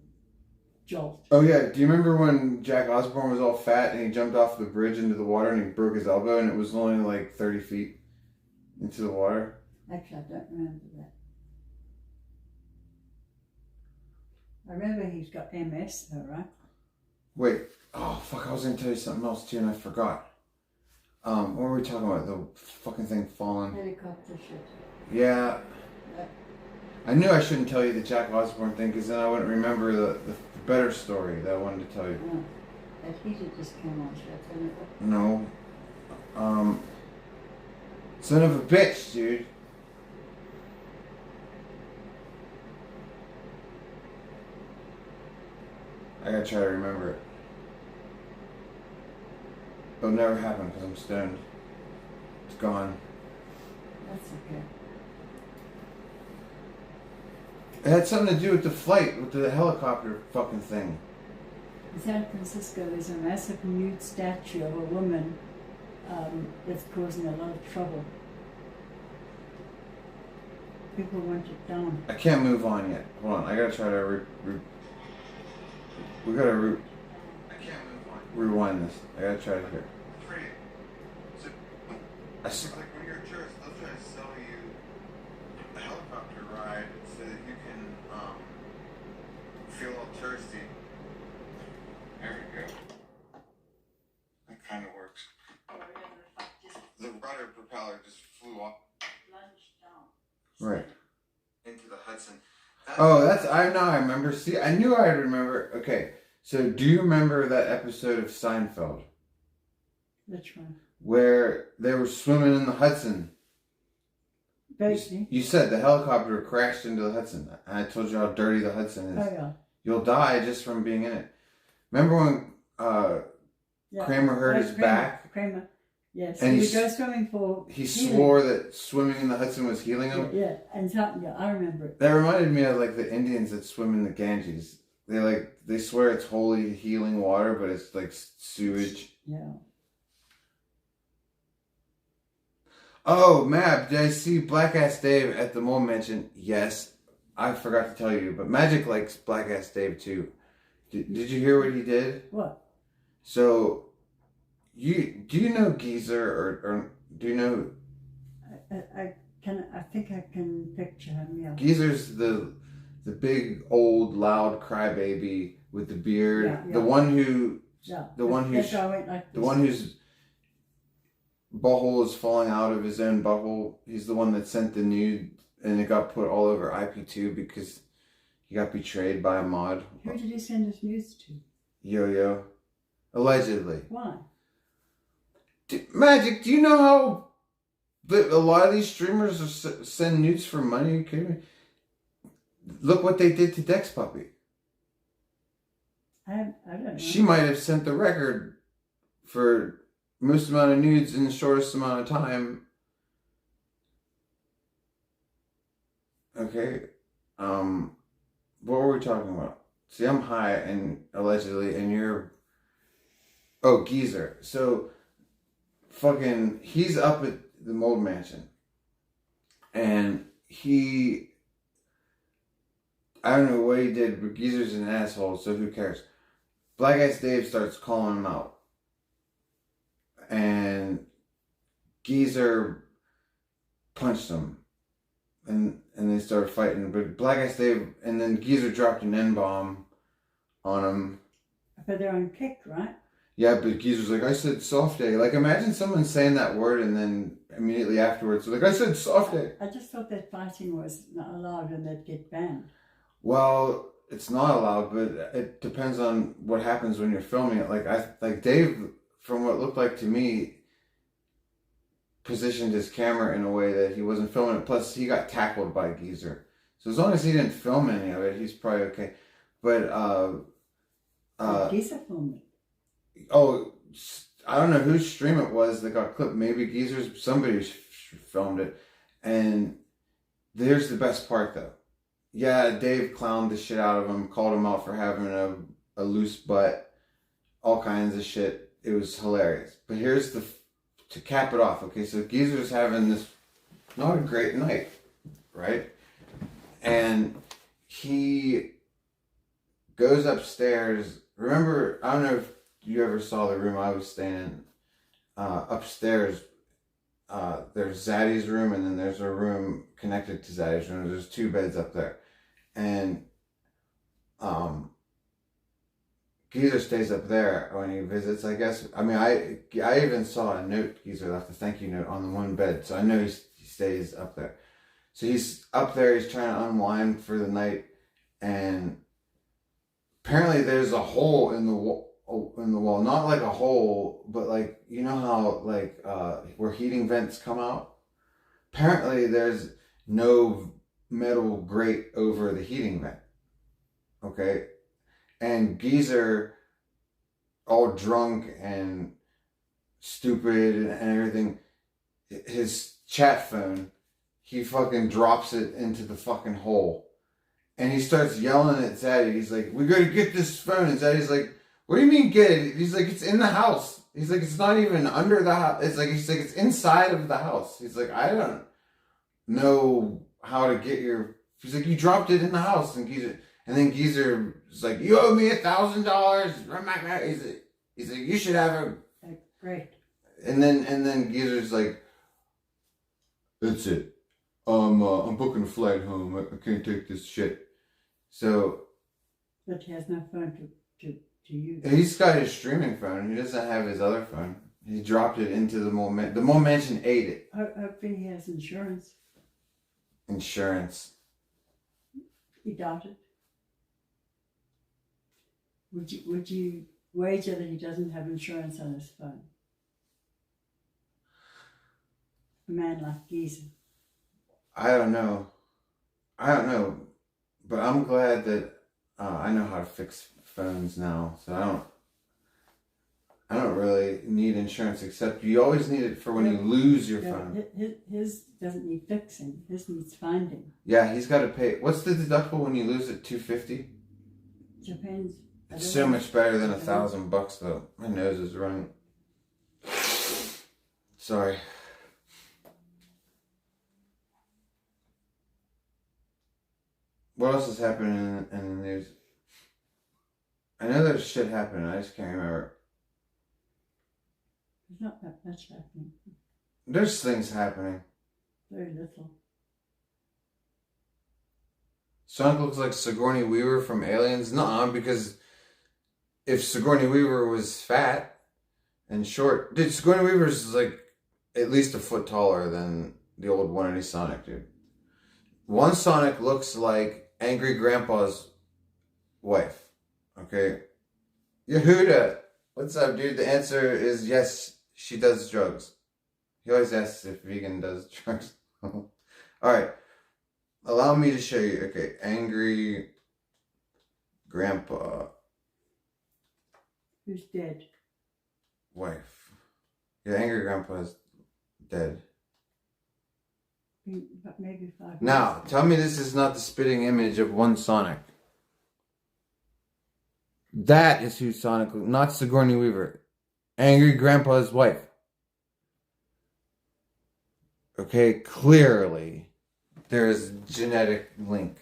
[SPEAKER 3] jolt.
[SPEAKER 1] Oh yeah, do you remember when Jack Osborne was all fat and he jumped off the bridge into the water and he broke his elbow and it was only like 30 feet into the water?
[SPEAKER 3] Actually, I don't remember that. I remember he's got MS though, right?
[SPEAKER 1] Wait, oh fuck, I was gonna tell you something else too and I forgot. What were we talking about? The fucking thing falling.
[SPEAKER 3] Helicopter shit.
[SPEAKER 1] Yeah. I knew I shouldn't tell you the Jack Osborne thing because then I wouldn't remember the better story that I wanted to tell you.
[SPEAKER 3] Oh, that heater just came on, should I turn it up?
[SPEAKER 1] No. Son of a bitch, dude. I gotta try to remember it. It'll never happen because I'm stoned. It's gone.
[SPEAKER 3] That's okay.
[SPEAKER 1] It had something to do with the flight, with the helicopter fucking thing.
[SPEAKER 3] In San Francisco, there's a massive nude statue of a woman that's causing a lot of trouble. People want it down.
[SPEAKER 1] I can't move on yet. Hold on, I gotta try to we gotta I can't move on. Rewind this. I gotta try to hear. So, like when you're a tourist, they'll try to sell you a helicopter ride so that you can feel all touristy. There we go. That kind of works. The rudder propeller just flew off.
[SPEAKER 3] Plunged down.
[SPEAKER 1] Right. Into the Hudson. Oh, I remember. See, I knew I'd remember. Okay, so do you remember that episode of Seinfeld
[SPEAKER 3] Which one?
[SPEAKER 1] where they were swimming in the Hudson?
[SPEAKER 3] Vaguely.
[SPEAKER 1] You said the helicopter crashed into the Hudson. And I told you how dirty the Hudson is.
[SPEAKER 3] Oh, yeah.
[SPEAKER 1] You'll die just from being in it. Remember when
[SPEAKER 3] Yeah.
[SPEAKER 1] Kramer hurt his back?
[SPEAKER 3] Kramer. Yes.
[SPEAKER 1] And
[SPEAKER 3] he
[SPEAKER 1] he
[SPEAKER 3] would go swimming for
[SPEAKER 1] He
[SPEAKER 3] healing.
[SPEAKER 1] swore that swimming in the Hudson was healing him.
[SPEAKER 3] Yeah. And so, yeah, I remember it.
[SPEAKER 1] That reminded me of like the Indians that swim in the Ganges. They swear it's holy healing water, but it's like sewage.
[SPEAKER 3] Yeah.
[SPEAKER 1] Oh, Mab, did I see Black Ass Dave at the Mole Mansion? Yes. I forgot to tell you, but Magic likes Black Ass Dave too. Did you hear what he did?
[SPEAKER 3] What?
[SPEAKER 1] So, do you know Geezer or do you know?
[SPEAKER 3] I think I can picture him. Yeah.
[SPEAKER 1] Geezer's the big old loud crybaby with the beard.
[SPEAKER 3] Yeah, yeah.
[SPEAKER 1] The one who.
[SPEAKER 3] Yeah.
[SPEAKER 1] The one who's.
[SPEAKER 3] That's how I went like
[SPEAKER 1] The
[SPEAKER 3] this.
[SPEAKER 1] one whose butthole is falling out of his own butthole. He's the one that sent the nude, and it got put all over IP2 because he got betrayed by a mod.
[SPEAKER 3] Who did he send his news to?
[SPEAKER 1] Yo-Yo. Allegedly.
[SPEAKER 3] Why?
[SPEAKER 1] Magic, do you know how a lot of these streamers send nudes for money? Are you kidding me? Look what they did to Dex Puppy.
[SPEAKER 3] I don't know.
[SPEAKER 1] She might have sent the record for most amount of nudes in the shortest amount of time. Okay. What were we talking about? See, I'm high and allegedly, and you're... Oh, Geezer. So, fucking, he's up at the Mold Mansion. And I don't know what he did, but Geezer's an asshole, so who cares? Black Ass Dave starts calling him out. And Geezer punched him. And they started fighting. But Black Ass Dave, and then Geezer dropped an N-bomb on him.
[SPEAKER 3] But they're on kick, right?
[SPEAKER 1] Yeah, but Geezer's like, I said soft day. Like, imagine someone saying that word and then immediately afterwards, like, I said soft day.
[SPEAKER 3] I just thought that fighting was not allowed and they'd get banned.
[SPEAKER 1] Well, it's not allowed, but it depends on what happens when you're filming it. Like Dave, from what looked like to me, positioned his camera in a way that he wasn't filming it. Plus, he got tackled by Geezer. So as long as he didn't film any of it, he's probably okay. But,
[SPEAKER 3] Geezer filmed it.
[SPEAKER 1] oh, I don't know whose stream it was that got clipped. Maybe Geezer's, somebody filmed it. And here's the best part, though. Yeah, Dave clowned the shit out of him, called him out for having a loose butt, all kinds of shit. It was hilarious. But here's to cap it off, okay? So Geezer's having this not a great night, right? And he goes upstairs. Remember, I don't know if you ever saw the room I was staying in. Upstairs, there's Zaddy's room, and then there's a room connected to Zaddy's room. There's 2 beds up there. And Geezer stays up there when he visits, I guess. I mean, I even saw a note Geezer left, a thank you note on the one bed, so I know he stays up there. So he's up there, he's trying to unwind for the night, and apparently there's a hole in the wall, not like a hole, but like, you know how like where heating vents come out? Apparently there's no metal grate over the heating vent. Okay? And Geezer, all drunk and stupid and everything, his chat phone, he fucking drops it into the fucking hole. And he starts yelling at Zaddy. He's like, we gotta get this phone. And Zaddy's like, what do you mean get it? He's like, it's in the house. He's like, it's not even under the house. He's like, it's inside of the house. He's like, I don't know how to get your... He's like, you dropped it in the house. And then Geezer is like, you owe me $1,000. He's like, you should have a...
[SPEAKER 3] Great.
[SPEAKER 1] And then Geezer's like, that's it. I'm booking a flight home. I can't take this shit. So...
[SPEAKER 3] But he has no phone to use.
[SPEAKER 1] He's got his streaming phone. He doesn't have his other phone. He dropped it into the Mole Mansion. The Mole Mansion ate it.
[SPEAKER 3] Hopefully he has insurance.
[SPEAKER 1] Insurance.
[SPEAKER 3] You doubt it? Would you wager that he doesn't have insurance on his phone? A man like Geezer.
[SPEAKER 1] I don't know. But I'm glad that I know how to fix phones now, so I don't really need insurance, except you always need it for when you lose your phone.
[SPEAKER 3] His doesn't need fixing. His needs finding.
[SPEAKER 1] Yeah, he's got to pay. What's the deductible when you lose it? $250.
[SPEAKER 3] Depends.
[SPEAKER 1] It's so much better than $1,000 though. My nose is running. Sorry. What else is happening in the news? I know there's shit happening. I just can't remember.
[SPEAKER 3] There's not that much happening.
[SPEAKER 1] There's things happening.
[SPEAKER 3] Very little.
[SPEAKER 1] Sonic looks like Sigourney Weaver from Aliens. Nuh-uh, because if Sigourney Weaver was fat and short... Dude, Sigourney Weaver's like at least a foot taller than the old 180 Sonic, dude. One Sonic looks like Angry Grandpa's wife. Okay? Yehuda, what's up, dude? The answer is yes, she does drugs. He always asks if vegan does drugs. Alright. Allow me to show you. Okay, Angry Grandpa.
[SPEAKER 3] Who's dead?
[SPEAKER 1] Wife. Yeah, Angry Grandpa's dead.
[SPEAKER 3] Maybe 5
[SPEAKER 1] Now, tell me this is not the spitting image of one Sonic. That is who Sonic, not Sigourney Weaver. Angry Grandpa's wife. Okay, clearly there is a genetic link.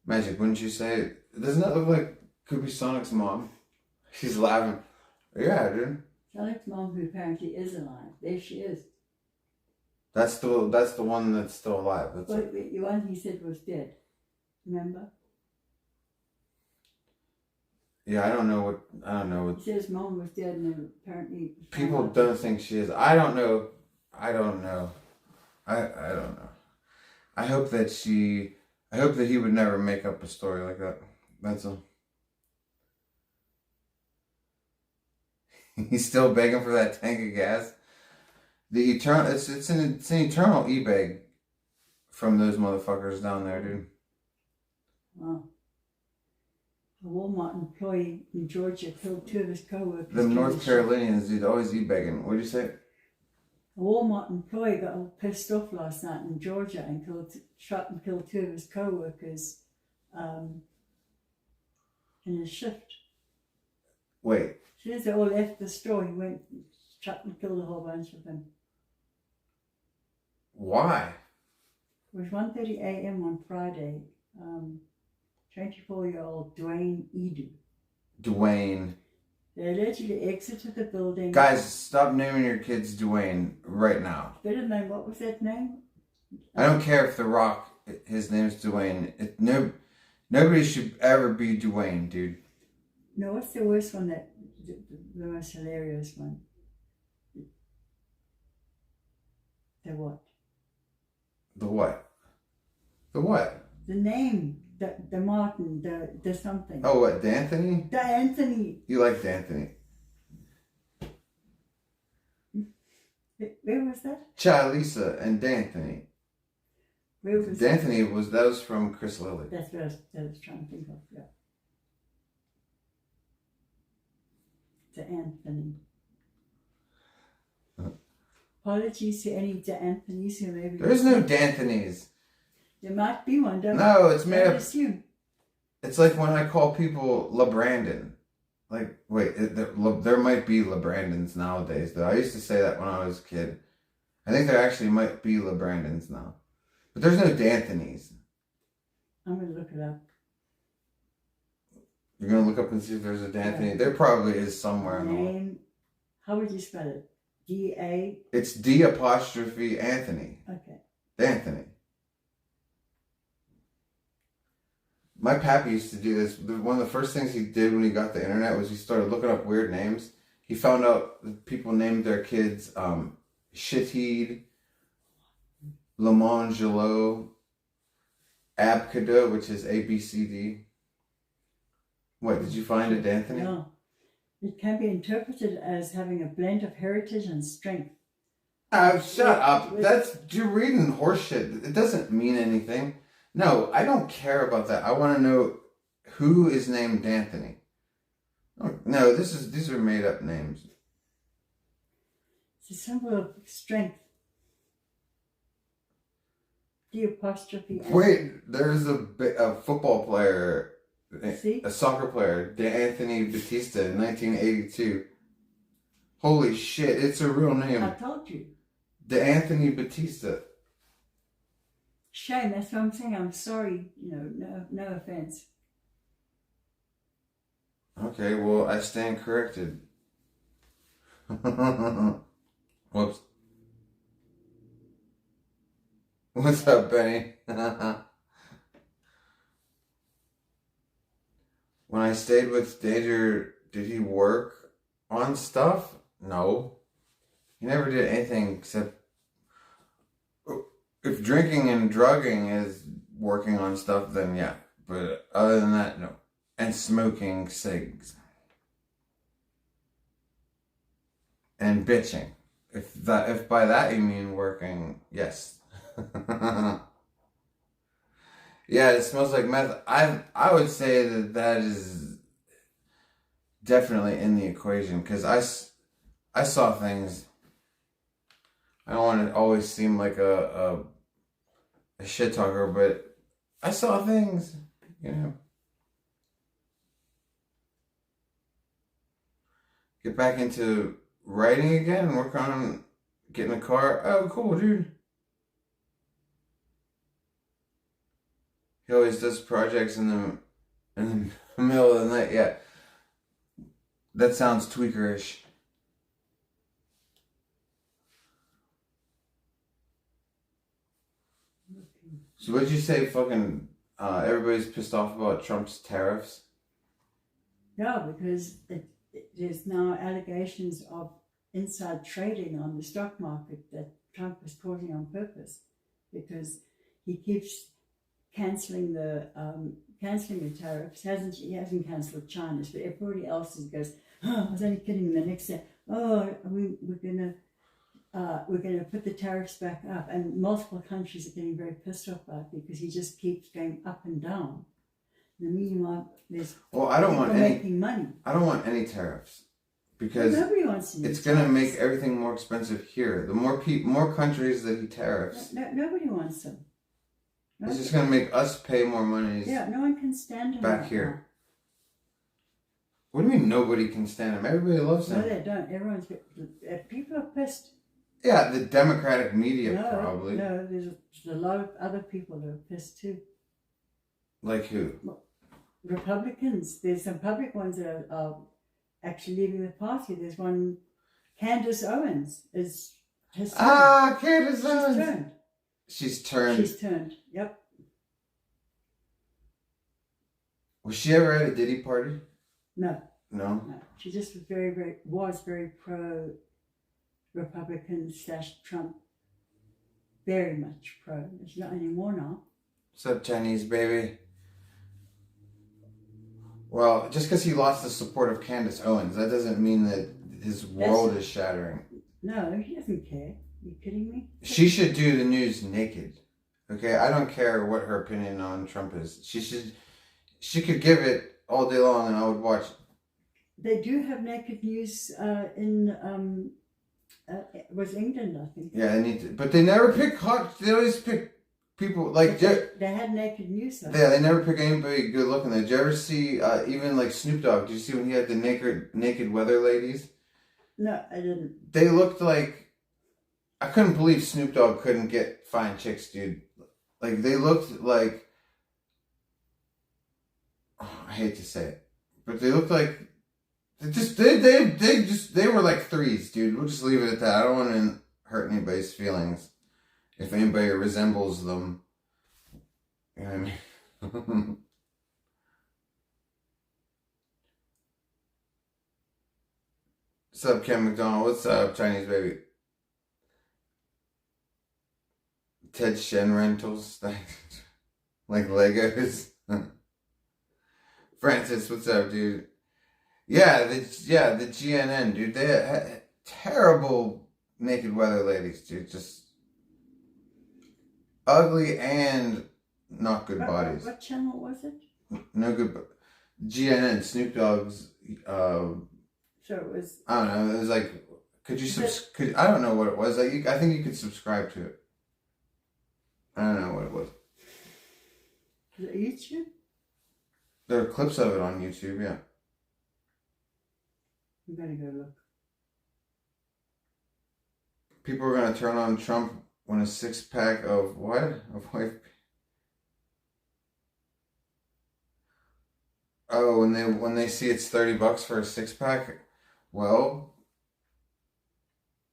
[SPEAKER 1] Magic, wouldn't you say? Doesn't that look like could be Sonic's mom? She's laughing. Yeah, dude.
[SPEAKER 3] Sonic's mom, who apparently is alive. There she is.
[SPEAKER 1] That's the one that's still alive. That's
[SPEAKER 3] The one he said was dead. Remember?
[SPEAKER 1] Yeah, I don't know what.
[SPEAKER 3] He said his mom was dead, and then apparently
[SPEAKER 1] People don't think she is. I don't know. I don't know. I hope that he would never make up a story like that. That's all. He's still begging for that tank of gas. It's an eternal e-bag from those motherfuckers down there, dude.
[SPEAKER 3] Wow. A Walmart employee in Georgia killed 2 of his co-workers.
[SPEAKER 1] Them North Carolinians, dude, always e-bagging. What'd you say?
[SPEAKER 3] A Walmart employee got all pissed off last night in Georgia and shot and killed 2 of his co-workers in his shift.
[SPEAKER 1] Wait.
[SPEAKER 3] As soon as they all left the store, he went, shot and killed a whole bunch of them.
[SPEAKER 1] Why?
[SPEAKER 3] It was 1:30 a.m. on Friday. 24-year-old Dwayne Edu.
[SPEAKER 1] Dwayne.
[SPEAKER 3] They allegedly exited the building.
[SPEAKER 1] Guys, stop naming your kids Dwayne right now.
[SPEAKER 3] Better name, what was that name?
[SPEAKER 1] I don't care if The Rock, his name's Dwayne. Nobody should ever be Dwayne, dude.
[SPEAKER 3] No, what's the worst one the most hilarious one? The what?
[SPEAKER 1] The what? The what?
[SPEAKER 3] The name, the Martin, the something.
[SPEAKER 1] Oh, what, D'Anthony?
[SPEAKER 3] D'Anthony.
[SPEAKER 1] You like D'Anthony.
[SPEAKER 3] Where was that?
[SPEAKER 1] Chalisa and D'Anthony.
[SPEAKER 3] Where was
[SPEAKER 1] D'Anthony that was from Chris Lilly.
[SPEAKER 3] That's what I was trying to think of, yeah. D'Anthony. Apologies to any D'Anthonys who maybe...
[SPEAKER 1] There is no D'Anthony's.
[SPEAKER 3] There might be one, don't
[SPEAKER 1] No, it's made
[SPEAKER 3] up.
[SPEAKER 1] up. It's like when I call people LeBrandon. Like, wait, there might be LeBrandons nowadays, though. I used to say that when I was a kid. I think there actually might be LeBrandons now. But there's no D'Anthony's.
[SPEAKER 3] I'm going to look it up.
[SPEAKER 1] You're going to look up and see if there's a D'Anthony? Yeah. There probably is somewhere.
[SPEAKER 3] Name, how would you spell it? D-A?
[SPEAKER 1] It's D' Anthony.
[SPEAKER 3] Okay.
[SPEAKER 1] D'Anthony. My pappy used to do this. One of the first things he did when he got the internet was he started looking up weird names. He found out that people named their kids Shitteed, Lamangelo Abcado, which is ABCD. What, did you find it, Anthony?
[SPEAKER 3] No. It can be interpreted as having a blend of heritage and strength.
[SPEAKER 1] Shut up. You're reading horseshit. It doesn't mean anything. No, I don't care about that. I want to know who is named Anthony. No, these are made up names.
[SPEAKER 3] It's a symbol of strength. D apostrophe.
[SPEAKER 1] Wait, there's a football player,
[SPEAKER 3] See?
[SPEAKER 1] a soccer player, Anthony Batista in 1982. Holy shit, it's a real name.
[SPEAKER 3] I told you.
[SPEAKER 1] Anthony Batista.
[SPEAKER 3] Shame, that's what I'm saying. I'm sorry. No offense.
[SPEAKER 1] Okay, well, I stand corrected. Whoops. What's up, Benny? When I stayed with Danger, did he work on stuff? No. He never did anything except... If drinking and drugging is working on stuff, then yeah. But other than that, no. And smoking cigs. And bitching. If by that you mean working, yes. Yeah, it smells like meth. I would say that is definitely in the equation, because I saw things. I don't want to always seem like a shit talker, but I saw things, Get back into writing again and work on getting a car. Oh, cool, dude. He always does projects in the middle of the night. Yeah, that sounds tweakerish. So what did you say? Fucking everybody's pissed off about Trump's tariffs.
[SPEAKER 3] No, because there's now allegations of inside trading on the stock market that Trump is causing on purpose, because he keeps cancelling the tariffs. He hasn't cancelled China's, but everybody else's goes, oh, I was only kidding. The next day, oh, we're gonna put the tariffs back up, and multiple countries are getting very pissed off about it because he just keeps going up and down. In the meanwhile, there's making money.
[SPEAKER 1] I don't want any tariffs, because
[SPEAKER 3] nobody wants any
[SPEAKER 1] it's going to make everything more expensive here. The more countries that he tariffs,
[SPEAKER 3] nobody wants them.
[SPEAKER 1] It's just going to make us pay more money.
[SPEAKER 3] Yeah, no one can stand him
[SPEAKER 1] back
[SPEAKER 3] right
[SPEAKER 1] here.
[SPEAKER 3] now.
[SPEAKER 1] What do you mean nobody can stand him? Everybody loves him.
[SPEAKER 3] No, they don't. People are pissed.
[SPEAKER 1] Yeah, the Democratic media probably.
[SPEAKER 3] No, there's a lot of other people that are pissed too.
[SPEAKER 1] Like who?
[SPEAKER 3] Republicans. There's some public ones that are actually leaving the party. There's one, Candace Owens has turned.
[SPEAKER 1] Candace Owens. She's turned.
[SPEAKER 3] Yep.
[SPEAKER 1] Was she ever at a Diddy party?
[SPEAKER 3] No.
[SPEAKER 1] No.
[SPEAKER 3] She just was very pro Republican / Trump. Very much pro. She's not anymore now.
[SPEAKER 1] What's up, Chinese baby? Well, just because he lost the support of Candace Owens, that doesn't mean that his world is shattering.
[SPEAKER 3] No, he doesn't care. Are you kidding me?
[SPEAKER 1] She should do the news naked. Okay, I don't care what her opinion on Trump is. She could give it all day long, and I would watch.
[SPEAKER 3] They do have naked news in was England, I think.
[SPEAKER 1] Yeah, they need to, but they never pick hot. They always pick people like.
[SPEAKER 3] They had naked news. Though.
[SPEAKER 1] Yeah, they never pick anybody good looking. Did you ever see even like Snoop Dogg? Did you see when he had the naked weather ladies?
[SPEAKER 3] No, I didn't.
[SPEAKER 1] They looked like. I couldn't believe Snoop Dogg couldn't get fine chicks, dude. Like, they looked like... Oh, I hate to say it. But they looked like... They were like threes, dude. We'll just leave it at that. I don't want to hurt anybody's feelings. If anybody resembles them. You know what I mean? What's up, Ken McDonald? What's up, Chinese baby? Ted Shen rentals, like Legos. Francis, what's up, dude? The GNN, dude. They had terrible naked weather ladies, dude. Just ugly and not good bodies.
[SPEAKER 3] What channel was it?
[SPEAKER 1] No good. GNN, Snoop Dogg's.
[SPEAKER 3] So it was.
[SPEAKER 1] I don't know. It was like, I don't know what it was. Like, I think you could subscribe to it. I don't know what it was.
[SPEAKER 3] Is it YouTube?
[SPEAKER 1] There are clips of it on YouTube. Yeah.
[SPEAKER 3] You gotta go look.
[SPEAKER 1] People are gonna turn on Trump when a 6-pack of what? Of white. Oh, when they see it's $30 for a 6-pack. Well,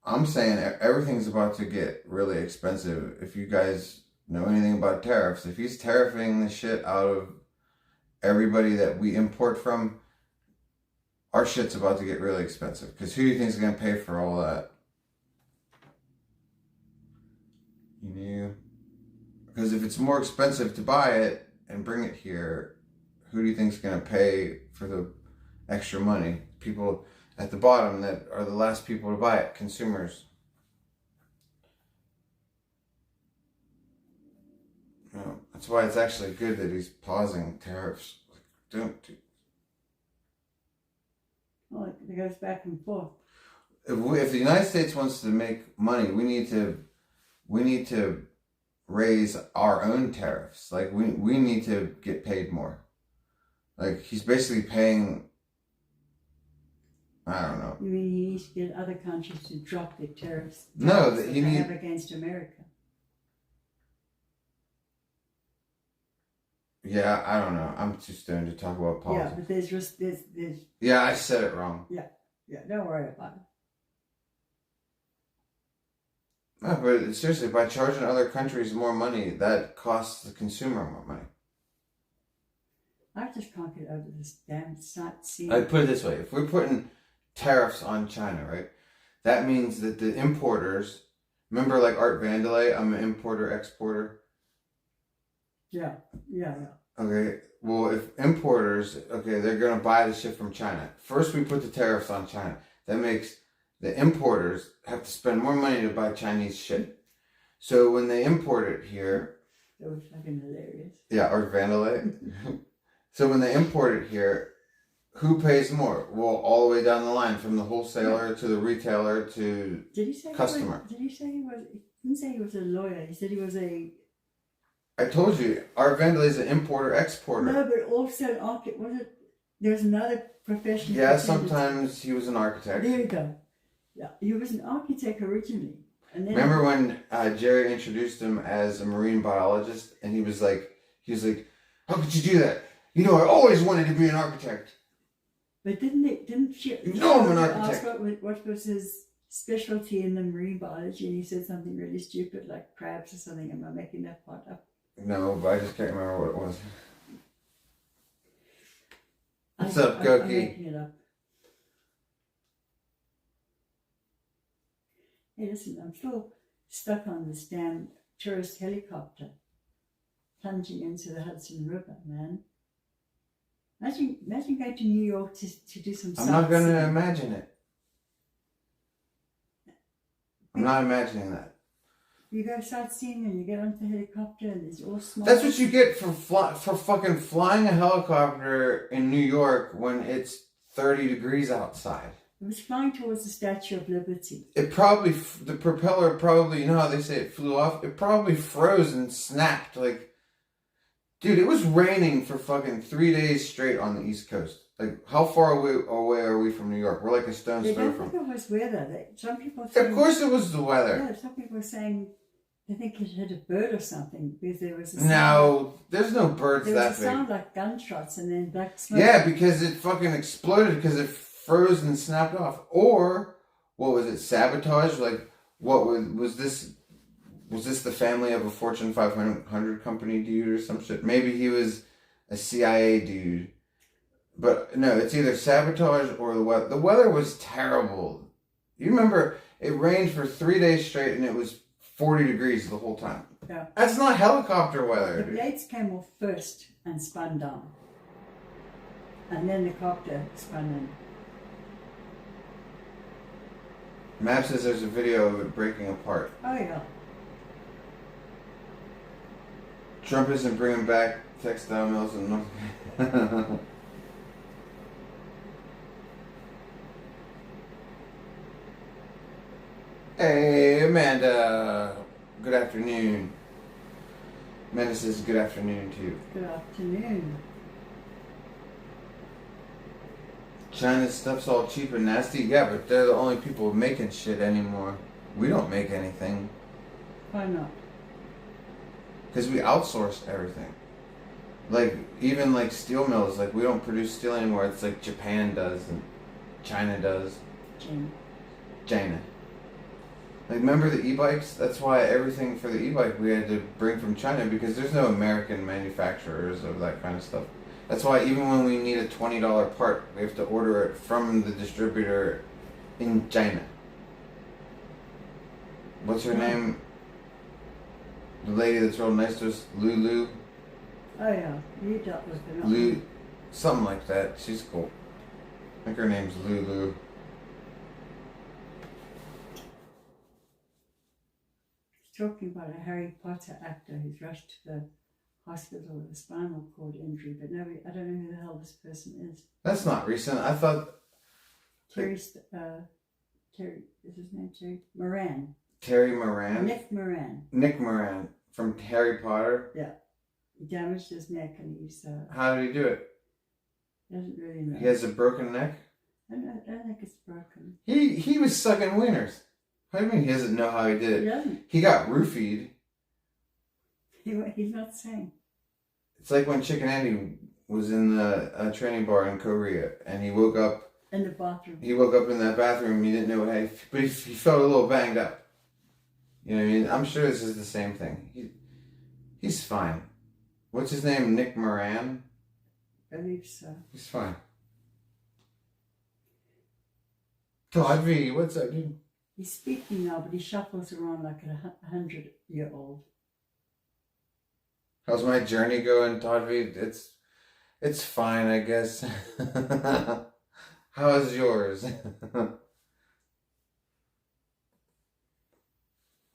[SPEAKER 1] I'm saying everything's about to get really expensive. If you guys know anything about tariffs, if he's tariffing the shit out of everybody that we import from, our shit's about to get really expensive. Because who do you think is going to pay for all that? You. Because if it's more expensive to buy it and bring it here, who do you think is going to pay for the extra money? People at the bottom that are the last people to buy it, consumers. That's why it's actually good that he's pausing tariffs. Don't do.
[SPEAKER 3] Well, it goes back and forth.
[SPEAKER 1] If the United States wants to make money, we need to raise our own tariffs. Like we need to get paid more. Like he's basically paying. I don't know.
[SPEAKER 3] You mean he needs to get other countries to drop their tariffs?
[SPEAKER 1] No,
[SPEAKER 3] that
[SPEAKER 1] he
[SPEAKER 3] they
[SPEAKER 1] needs
[SPEAKER 3] have against America.
[SPEAKER 1] Yeah, I don't know. I'm too stoned to talk about politics.
[SPEAKER 3] Yeah, but there's just there's.
[SPEAKER 1] Yeah, I said it wrong.
[SPEAKER 3] Yeah, don't worry about it.
[SPEAKER 1] No, but seriously, by charging other countries more money, that costs the consumer more money.
[SPEAKER 3] I just can't get over this damn sightseeing.
[SPEAKER 1] I put it this way: if we're putting tariffs on China, right, that means that the importers. Remember, like Art Vandelay, I'm an importer exporter.
[SPEAKER 3] Yeah.
[SPEAKER 1] Okay, well, if importers, they're going to buy the shit from China. First, we put the tariffs on China. That makes the importers have to spend more money to buy Chinese shit. So when they import it here...
[SPEAKER 3] That was fucking hilarious.
[SPEAKER 1] Yeah, Art Vandelay. So when they import it here, who pays more? Well, all the way down the line, from the wholesaler to the retailer to customer.
[SPEAKER 3] He didn't say he was a lawyer. He said he was a...
[SPEAKER 1] I told you, Art Vandelay is an importer-exporter.
[SPEAKER 3] No, but also an architect. Was it? There's another profession.
[SPEAKER 1] Yeah, sometimes he was an architect.
[SPEAKER 3] There you go. Yeah, he was an architect originally. And then
[SPEAKER 1] remember when Jerry introduced him as a marine biologist, and he was like, how could you do that? You know, I always wanted to be an architect.
[SPEAKER 3] But didn't she?
[SPEAKER 1] You know I'm an architect.
[SPEAKER 3] Asked what was his specialty in the marine biology, and he said something really stupid like crabs or something. Am I making that part up?
[SPEAKER 1] No, but I just can't remember what it was. What's up,
[SPEAKER 3] I'm
[SPEAKER 1] Goki?
[SPEAKER 3] making it up. Hey, listen, I'm still stuck on this damn tourist helicopter plunging into the Hudson River, man. Imagine going to New York to do some
[SPEAKER 1] I'm not going to
[SPEAKER 3] sightseeing.
[SPEAKER 1] imagine it. I'm not imagining that.
[SPEAKER 3] You go sightseeing and you get onto the helicopter and it's all small.
[SPEAKER 1] That's what you get for fucking flying a helicopter in New York when it's 30 degrees outside.
[SPEAKER 3] It was flying towards the Statue of Liberty.
[SPEAKER 1] It probably, the propeller probably, you know how they say it flew off? It probably froze and snapped. Like, dude, it was raining for fucking 3 days straight on the East Coast. Like, how far away are we from New York? We're like a stone's throw from.
[SPEAKER 3] I think it was weather. Some people
[SPEAKER 1] Of course it was the weather.
[SPEAKER 3] Yeah, some people were saying they think it hit a bird or something because there was a
[SPEAKER 1] sound. No, there's no birds that big.
[SPEAKER 3] There was a sound like gunshots and then black smoke.
[SPEAKER 1] Yeah, because it fucking exploded because it froze and snapped off. Or, what was it, sabotage? Like, what was this? Was this the family of a Fortune 500 company dude or some shit? Maybe he was a CIA dude. But no, it's either sabotage or the weather. The weather was terrible. You remember, it rained for 3 days straight and it was 40 degrees the whole time.
[SPEAKER 3] Yeah.
[SPEAKER 1] That's not helicopter weather.
[SPEAKER 3] The
[SPEAKER 1] dude.
[SPEAKER 3] blades came off first and spun down. And then the copter spun in.
[SPEAKER 1] Map says there's a video of it breaking apart.
[SPEAKER 3] Oh, yeah.
[SPEAKER 1] Trump isn't bringing back textile mills and North. Hey, Amanda. Good afternoon. Amanda says good afternoon to you.
[SPEAKER 3] Good afternoon.
[SPEAKER 1] China's stuff's all cheap and nasty. Yeah, but they're the only people making shit anymore. We don't make anything.
[SPEAKER 3] Why not?
[SPEAKER 1] Because we outsource everything. Like, even like steel mills, like we don't produce steel anymore. It's like Japan does and China does. China. Like, remember the e-bikes? That's why everything for the e-bike we had to bring from China, because there's no American manufacturers of that kind of stuff. That's why even when we need a $20 part, we have to order it from the distributor in China. What's her name? The lady that's real nice to us, Lulu.
[SPEAKER 3] Oh, yeah. You dealt with it.
[SPEAKER 1] Lulu, something like that. She's cool. I think her name's Lulu.
[SPEAKER 3] Talking about a Harry Potter actor who's rushed to the hospital with a spinal cord injury, but nobody, I don't know who the hell this person is.
[SPEAKER 1] That's not recent. I thought
[SPEAKER 3] Terry, is his name Terry? Moran.
[SPEAKER 1] Terry Moran.
[SPEAKER 3] Nick Moran.
[SPEAKER 1] Nick Moran from Harry Potter.
[SPEAKER 3] Yeah. He damaged his neck and he's,
[SPEAKER 1] How did he do it?
[SPEAKER 3] doesn't really know.
[SPEAKER 1] He has a broken neck?
[SPEAKER 3] I don't think it's broken.
[SPEAKER 1] He was sucking wieners. What do you mean he doesn't know how he did it?
[SPEAKER 3] He doesn't.
[SPEAKER 1] He got roofied.
[SPEAKER 3] He's not saying.
[SPEAKER 1] It's like when Chicken Andy was in the training bar in Korea and he woke up.
[SPEAKER 3] In the bathroom.
[SPEAKER 1] He woke up in that bathroom. He didn't know how, but he felt a little banged up. You know what I mean? I'm sure this is the same thing. He's fine. What's his name? Nick Moran?
[SPEAKER 3] I believe so.
[SPEAKER 1] He's fine. Todd V, what's up, dude?
[SPEAKER 3] He's speaking now, but he shuffles around like a 100-year-old.
[SPEAKER 1] How's my journey going, Todd V? It's fine, I guess. How's yours?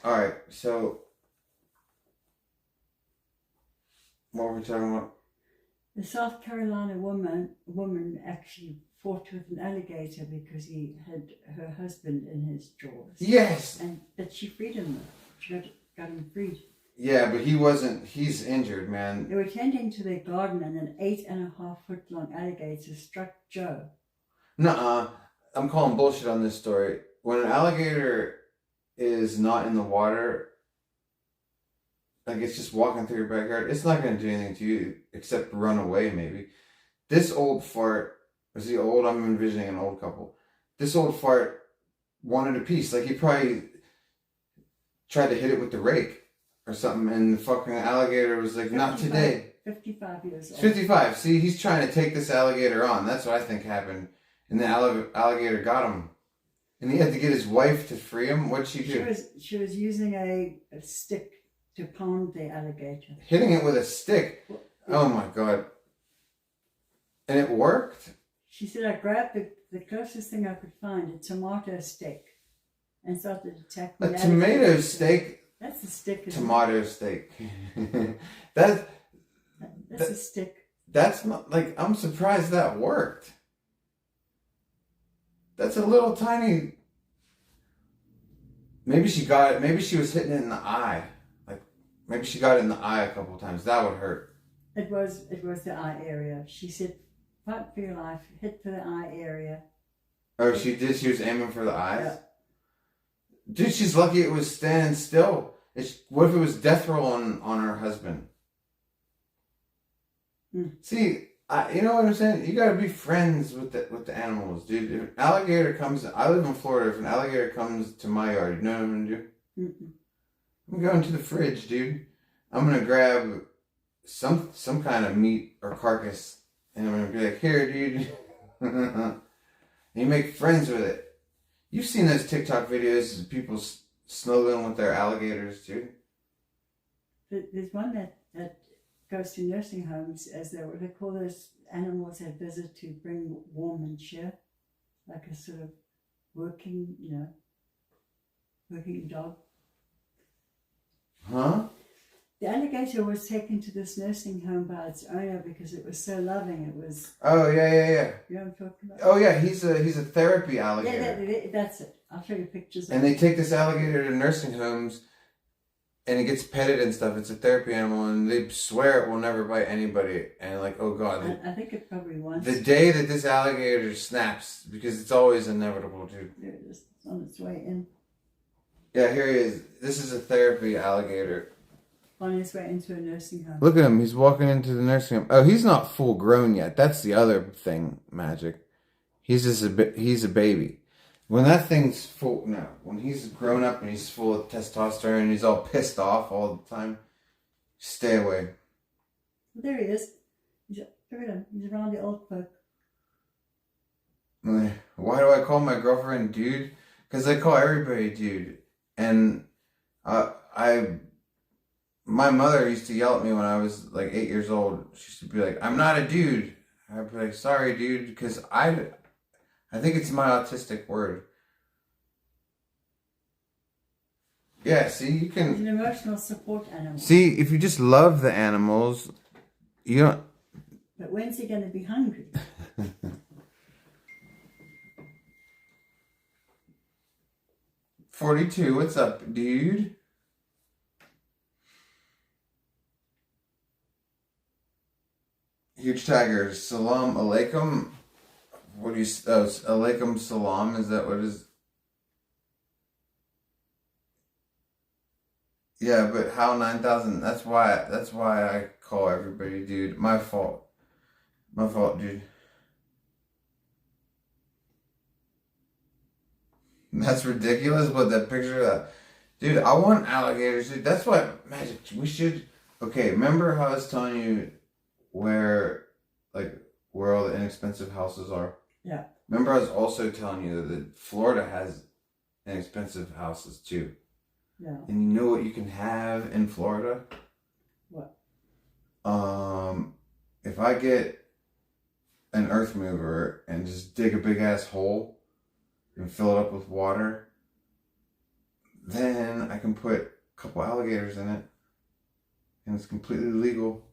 [SPEAKER 1] Alright, so what were we talking about?
[SPEAKER 3] The South Carolina woman actually fought with an alligator because he had her husband in his jaws.
[SPEAKER 1] Yes!
[SPEAKER 3] But she freed him though. She got him freed.
[SPEAKER 1] Yeah, but he's injured, man.
[SPEAKER 3] They were tending to their garden and an 8.5-foot long alligator struck Joe.
[SPEAKER 1] Nuh-uh. I'm calling bullshit on this story. When an alligator is not in the water, like it's just walking through your backyard, it's not going to do anything to you except run away maybe. This old fart, is he old? I'm envisioning an old couple. This old fart wanted a piece. Like he probably tried to hit it with the rake or something, and the fucking alligator was like, not today.
[SPEAKER 3] 55 years old.
[SPEAKER 1] 55. See, he's trying to take this alligator on. That's what I think happened. And the alligator got him. And he had to get his wife to free him. What'd she do?
[SPEAKER 3] She was using a stick to pound the alligator.
[SPEAKER 1] Hitting it with a stick. Oh my God. And it worked?
[SPEAKER 3] She said, I grabbed the closest thing I could find, a tomato stick, and started attacking the alligator.
[SPEAKER 1] Tomato steak?
[SPEAKER 3] That's a stick.
[SPEAKER 1] Tomato steak. That's
[SPEAKER 3] a stick.
[SPEAKER 1] That's not, like, I'm surprised that worked. That's a little tiny. Maybe she got it. Maybe she was hitting it in the eye. Like, maybe she got it in the eye a couple of times. That would hurt.
[SPEAKER 3] It was the eye area. She said, fight for your life, hit for the eye area.
[SPEAKER 1] Oh, she did? She was aiming for the eyes?
[SPEAKER 3] Yeah.
[SPEAKER 1] Dude, she's lucky it was standing still. What if it was death roll on her husband? See, you know what I'm saying? You gotta be friends with the animals, dude. If an alligator comes, I live in Florida. If an alligator comes to my yard, you know what I'm gonna do?
[SPEAKER 3] Mm-mm. I'm
[SPEAKER 1] going to the fridge, dude. I'm gonna grab some kind of meat or carcass, and I'm gonna be like, here, dude. And you make friends with it. You've seen those TikTok videos of people snuggling with their alligators, dude.
[SPEAKER 3] There's one that goes to nursing homes as they call those animals that visit to bring warm and cheer, like a sort of working, working dog.
[SPEAKER 1] Huh?
[SPEAKER 3] The alligator was taken to this nursing home by its owner because it was so loving. It was.
[SPEAKER 1] Oh yeah.
[SPEAKER 3] You know what I'm talking about?
[SPEAKER 1] Oh yeah, he's a therapy alligator.
[SPEAKER 3] Yeah, that's it. I'll show you pictures.
[SPEAKER 1] And they take this alligator to nursing homes, and it gets petted and stuff. It's a therapy animal, and they swear it will never bite anybody. And like, oh god,
[SPEAKER 3] I think it probably wants.
[SPEAKER 1] the day that this alligator snaps, because it's always inevitable, dude.
[SPEAKER 3] There it is. It's on its way in.
[SPEAKER 1] Yeah, here he is. This is a therapy alligator.
[SPEAKER 3] On his way into a nursing home.
[SPEAKER 1] Look at him. He's walking into the nursing home. Oh, he's not full grown yet. That's the other thing, Magic. He's just he's a baby. When that thing's full, no. When he's grown up and he's full of testosterone and he's all pissed off all the time, stay away.
[SPEAKER 3] There he is. Look at him. He's around the old folk.
[SPEAKER 1] Why do I call my girlfriend dude? Because I call everybody dude. And my mother used to yell at me when I was like 8 years old. She used to be like, I'm not a dude. I'd be like, sorry, dude, because I think it's my autistic word. Yeah, see, you can...
[SPEAKER 3] He's an emotional support animal.
[SPEAKER 1] See, if you just love the animals, you don't...
[SPEAKER 3] But when's he going to be hungry?
[SPEAKER 1] 42, what's up, dude? Huge Tiger, salam alaikum. What do you... Oh, alaikum salam, is that what it is? Yeah, but how 9,000? That's why I call everybody dude. My fault. My fault, dude. That's ridiculous, but that picture of that... Dude, I want alligators, dude. That's why, Magic, we should... Okay, remember how I was telling you where all the inexpensive houses are?
[SPEAKER 3] Yeah.
[SPEAKER 1] Remember I was also telling you that Florida has inexpensive houses too.
[SPEAKER 3] Yeah.
[SPEAKER 1] And you know what you can have in Florida?
[SPEAKER 3] What?
[SPEAKER 1] If I get an earth mover and just dig a big ass hole and fill it up with water, then I can put a couple alligators in it. And it's completely legal.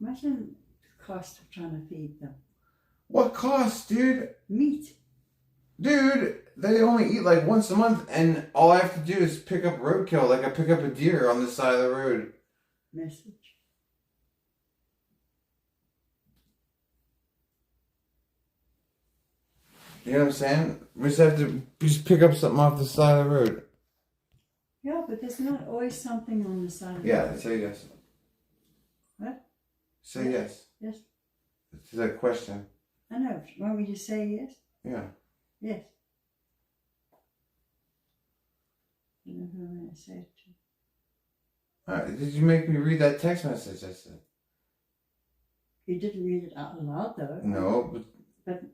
[SPEAKER 3] Imagine the cost of trying to feed them.
[SPEAKER 1] What cost, dude?
[SPEAKER 3] Meat.
[SPEAKER 1] Dude, they only eat like once a month, and all I have to do is pick up roadkill, like I pick up a deer on the side of the road.
[SPEAKER 3] Message.
[SPEAKER 1] You know what I'm saying? We just have to pick up something off the side of the road.
[SPEAKER 3] Yeah, but there's not always something on the side of the
[SPEAKER 1] Yeah,
[SPEAKER 3] road.
[SPEAKER 1] say yes.
[SPEAKER 3] What?
[SPEAKER 1] Say yes.
[SPEAKER 3] Yes.
[SPEAKER 1] It's a question.
[SPEAKER 3] I know. Want me to say yes?
[SPEAKER 1] Yeah.
[SPEAKER 3] Yes. I don't know who I'm going to say it to.
[SPEAKER 1] Alright, did you make me read that text message I said?
[SPEAKER 3] You didn't read it out loud, though.
[SPEAKER 1] No,
[SPEAKER 3] But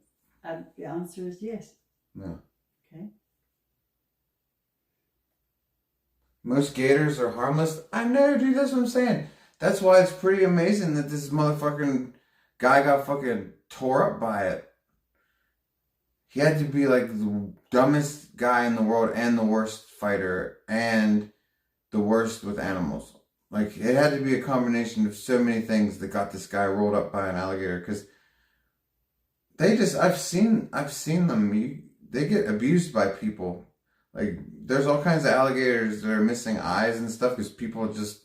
[SPEAKER 3] the answer is yes.
[SPEAKER 1] no.
[SPEAKER 3] Okay.
[SPEAKER 1] Most gators are harmless. I know, dude, that's what I'm saying. That's why it's pretty amazing that this motherfucking guy got fucking tore up by it. He had to be like the dumbest guy in the world and the worst fighter and the worst with animals. Like, it had to be a combination of so many things that got this guy rolled up by an alligator. Because they just, I've seen them. They get abused by people. Like, there's all kinds of alligators that are missing eyes and stuff because people just...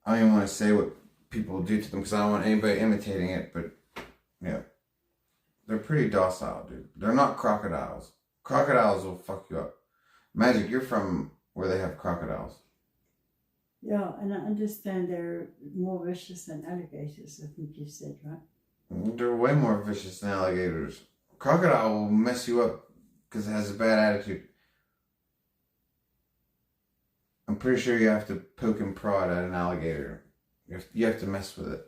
[SPEAKER 1] I don't even want to say what people do to them because I don't want anybody imitating it, but, yeah. They're pretty docile, dude. They're not crocodiles. Crocodiles will fuck you up. Magic, you're from where they have crocodiles.
[SPEAKER 3] Yeah, and I understand they're more vicious than alligators, I think you said, right?
[SPEAKER 1] They're way more vicious than alligators. Crocodile will mess you up because it has a bad attitude. I'm pretty sure you have to poke and prod at an alligator. You have to mess with it.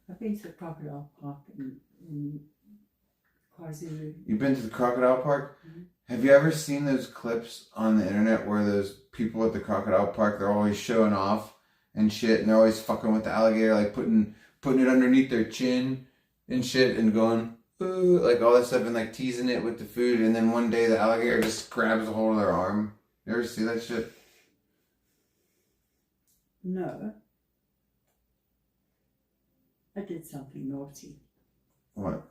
[SPEAKER 3] I've been to the crocodile park in KwaZulu Zulu.
[SPEAKER 1] You've been to the crocodile park?
[SPEAKER 3] Mm-hmm.
[SPEAKER 1] Have you ever seen those clips on the internet where those people at the crocodile park, they're always showing off and shit, and they're always fucking with the alligator, like putting it underneath their chin and shit and going, ooh, like all that stuff, and like teasing it with the food, and then one day the alligator just grabs a hold of their arm. You ever see that shit?
[SPEAKER 3] No. I did something naughty.
[SPEAKER 1] What?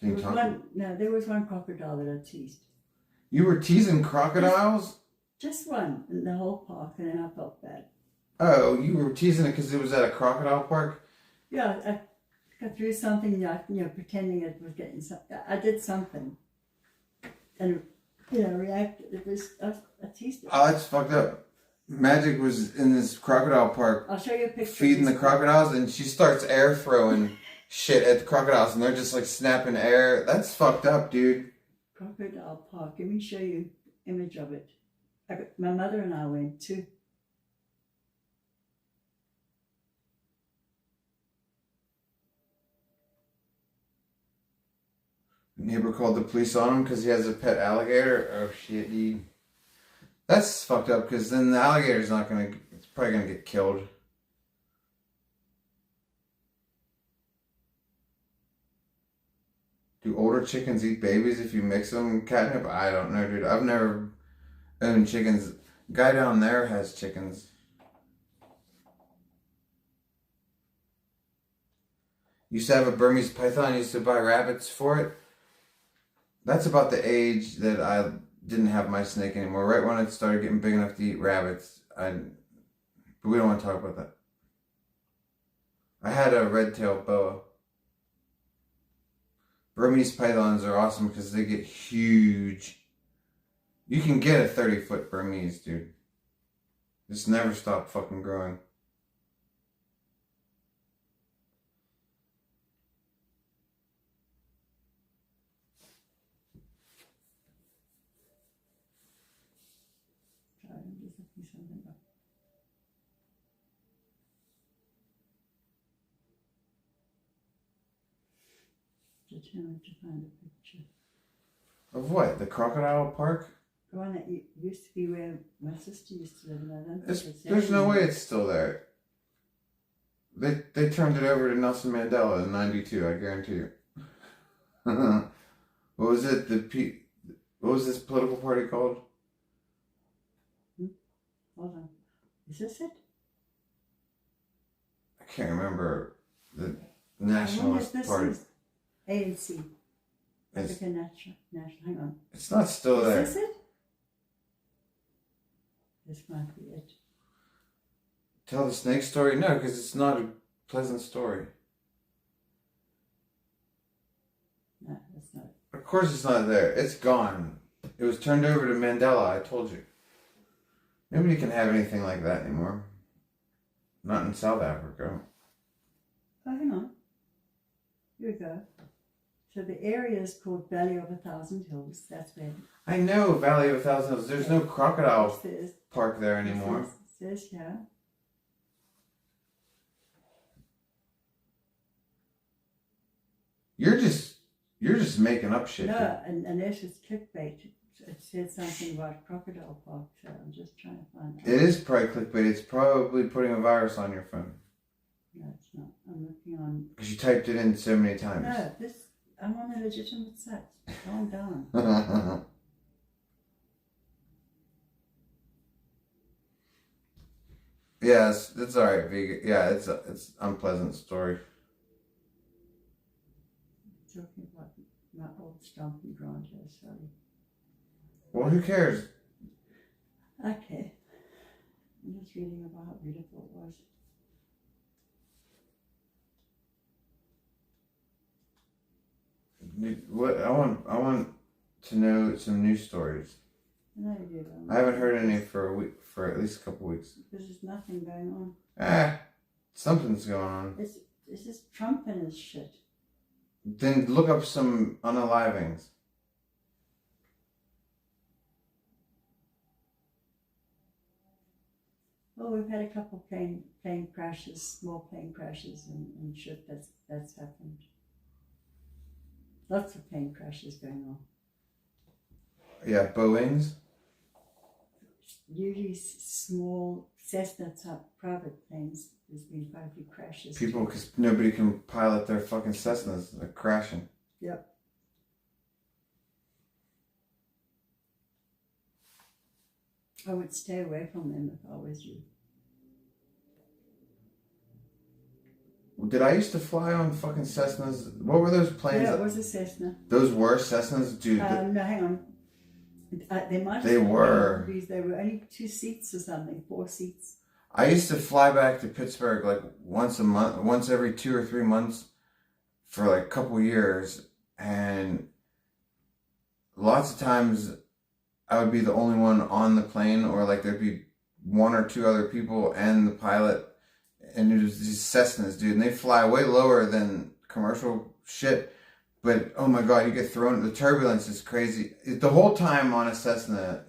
[SPEAKER 1] Can you talk?
[SPEAKER 3] There was one crocodile that I teased.
[SPEAKER 1] You were teasing crocodiles?
[SPEAKER 3] Just one in the whole park, and then I felt bad.
[SPEAKER 1] Oh, you were teasing it because it was at a crocodile park?
[SPEAKER 3] Yeah, I threw something, pretending it was getting something. I did something. And, reacted. It was, I teased it.
[SPEAKER 1] Oh, that's fucked up. Magic was in this crocodile park.
[SPEAKER 3] I'll show you a picture.
[SPEAKER 1] Feeding the crocodiles, and she starts air throwing shit at the crocodiles, and they're just like snapping air. That's fucked up, dude.
[SPEAKER 3] Crocodile Park. Let me show you an image of it. My mother and I went too.
[SPEAKER 1] Neighbor called the police on him because he has a pet alligator. Oh shit, dude. That's fucked up because then the alligator's not gonna. It's probably gonna get killed. Do older chickens eat babies if you mix them catnip? I don't know, dude. I've never owned chickens. Guy down there has chickens. Used to have a Burmese python. Used to buy rabbits for it. That's about the age that I didn't have my snake anymore. Right when it started getting big enough to eat rabbits. But we don't want to talk about that. I had a red-tailed boa. Burmese pythons are awesome because they get huge. You can get a 30-foot Burmese, dude. Just never stop fucking growing.
[SPEAKER 3] Sorry, I'm just looking something up. Just trying to find a picture.
[SPEAKER 1] Of what? The crocodile park?
[SPEAKER 3] The one that used to be where my sister used to live, and I don't think it's there
[SPEAKER 1] There's no
[SPEAKER 3] anymore.
[SPEAKER 1] way it's still there. They turned it over to Nelson Mandela in '92. I guarantee you. What was it? What was this political party called?
[SPEAKER 3] Hold on. Is this it?
[SPEAKER 1] I can't remember the
[SPEAKER 3] I wonder if
[SPEAKER 1] nationalist
[SPEAKER 3] this
[SPEAKER 1] party.
[SPEAKER 3] is ANC.
[SPEAKER 1] It's-
[SPEAKER 3] African National. Hang on.
[SPEAKER 1] It's not still there.
[SPEAKER 3] Is this it? This might be it.
[SPEAKER 1] Tell the snake story? No, because it's not a pleasant story.
[SPEAKER 3] No, that's not it.
[SPEAKER 1] Of course it's not there. It's gone. It was turned over to Mandela, I told you. Nobody can have anything like that anymore. Not in South Africa.
[SPEAKER 3] Oh, hang on. Here we go. So the area is called Valley of a Thousand Hills. That's where
[SPEAKER 1] I know Valley of a Thousand Hills. There's no crocodile
[SPEAKER 3] it says.
[SPEAKER 1] park there anymore.
[SPEAKER 3] It says here.
[SPEAKER 1] You're just making up shit.
[SPEAKER 3] No, unless it's clickbait. It said something about Crocodile Park, so I'm just trying to find out.
[SPEAKER 1] It is probably clickbait. It's probably putting a virus on your phone.
[SPEAKER 3] No, it's not. I'm looking on.
[SPEAKER 1] Because you typed it in so many times.
[SPEAKER 3] No, I'm on a legitimate site. Calm down.
[SPEAKER 1] Yes, it's alright, vegan. Yeah, it's unpleasant story.
[SPEAKER 3] Talking about my old stomping ground here, sorry.
[SPEAKER 1] Well, who cares?
[SPEAKER 3] Okay. I'm just reading about how beautiful it was.
[SPEAKER 1] What I want to know some news stories.
[SPEAKER 3] No, you do.
[SPEAKER 1] I haven't heard any for a week, for at least a couple weeks.
[SPEAKER 3] Because there's nothing going on.
[SPEAKER 1] Something's going on.
[SPEAKER 3] It's just Trump and his shit.
[SPEAKER 1] Then look up some unalivings.
[SPEAKER 3] Well, we've had a couple plane crashes, small plane crashes and shit that's happened. Lots of plane crashes going on.
[SPEAKER 1] Yeah, Boeings.
[SPEAKER 3] Usually small Cessna type private planes. There's been quite a few crashes.
[SPEAKER 1] People, because nobody can pilot their fucking Cessnas. They're crashing.
[SPEAKER 3] Yep. I would stay away from them if I was you.
[SPEAKER 1] Did I used to fly on fucking Cessnas? What were those planes?
[SPEAKER 3] Yeah, it was a Cessna.
[SPEAKER 1] Those were Cessnas? Dude.
[SPEAKER 3] No, hang on.
[SPEAKER 1] They were.
[SPEAKER 3] They were only 2 seats or something, 4 seats.
[SPEAKER 1] I used to fly back to Pittsburgh like once a month, once every 2 or 3 months for like a couple years. And lots of times I would be the only one on the plane, or like there'd be 1 or 2 other people and the pilot. And it was these Cessnas, dude, and they fly way lower than commercial shit. But oh my god, you get thrown. The turbulence is crazy. The whole time on a Cessna,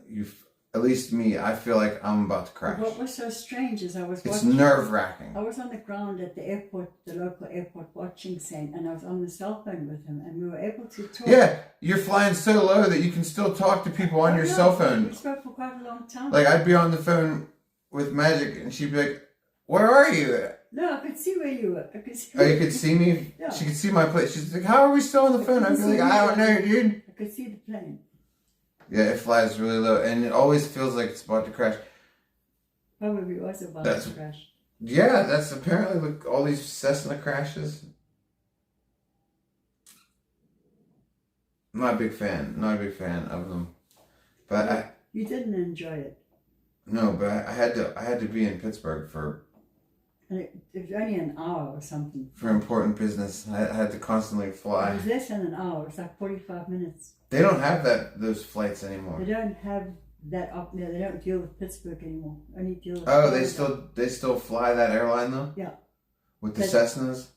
[SPEAKER 1] at least me, I feel like I'm about to crash.
[SPEAKER 3] What was so strange is
[SPEAKER 1] It's nerve wracking.
[SPEAKER 3] I was on the ground at the airport, the local airport, watching Saint, and I was on the cell phone with him, and we were able to talk.
[SPEAKER 1] Yeah, you're flying so low that you can still talk to people on your cell phone.
[SPEAKER 3] We spoke for quite a long time.
[SPEAKER 1] Like I'd be on the phone with Magic, and she'd be like, "Where are you?"
[SPEAKER 3] No, I could see where you were. I could see.
[SPEAKER 1] Oh, you could see me?
[SPEAKER 3] Yeah.
[SPEAKER 1] She could see my place. She's like, "How are we still on the phone?" I'd be like, "I don't know, dude."
[SPEAKER 3] I could see the plane.
[SPEAKER 1] Yeah, it flies really low, and it always feels like it's about to crash.
[SPEAKER 3] Probably was about to crash.
[SPEAKER 1] Yeah, that's apparently like all these Cessna crashes. Not a big fan. Not a big fan of them. But
[SPEAKER 3] You didn't enjoy it.
[SPEAKER 1] No, but I had to be in Pittsburgh for.
[SPEAKER 3] And it was only an hour or something.
[SPEAKER 1] For important business, I had to constantly fly.
[SPEAKER 3] It was less than an hour. It was like 45 minutes.
[SPEAKER 1] They don't have those flights anymore.
[SPEAKER 3] They don't have that up there. They don't deal with Pittsburgh anymore. Only deal with.
[SPEAKER 1] Oh,
[SPEAKER 3] Florida.
[SPEAKER 1] they still fly that airline though?
[SPEAKER 3] Yeah.
[SPEAKER 1] With the Cessnas?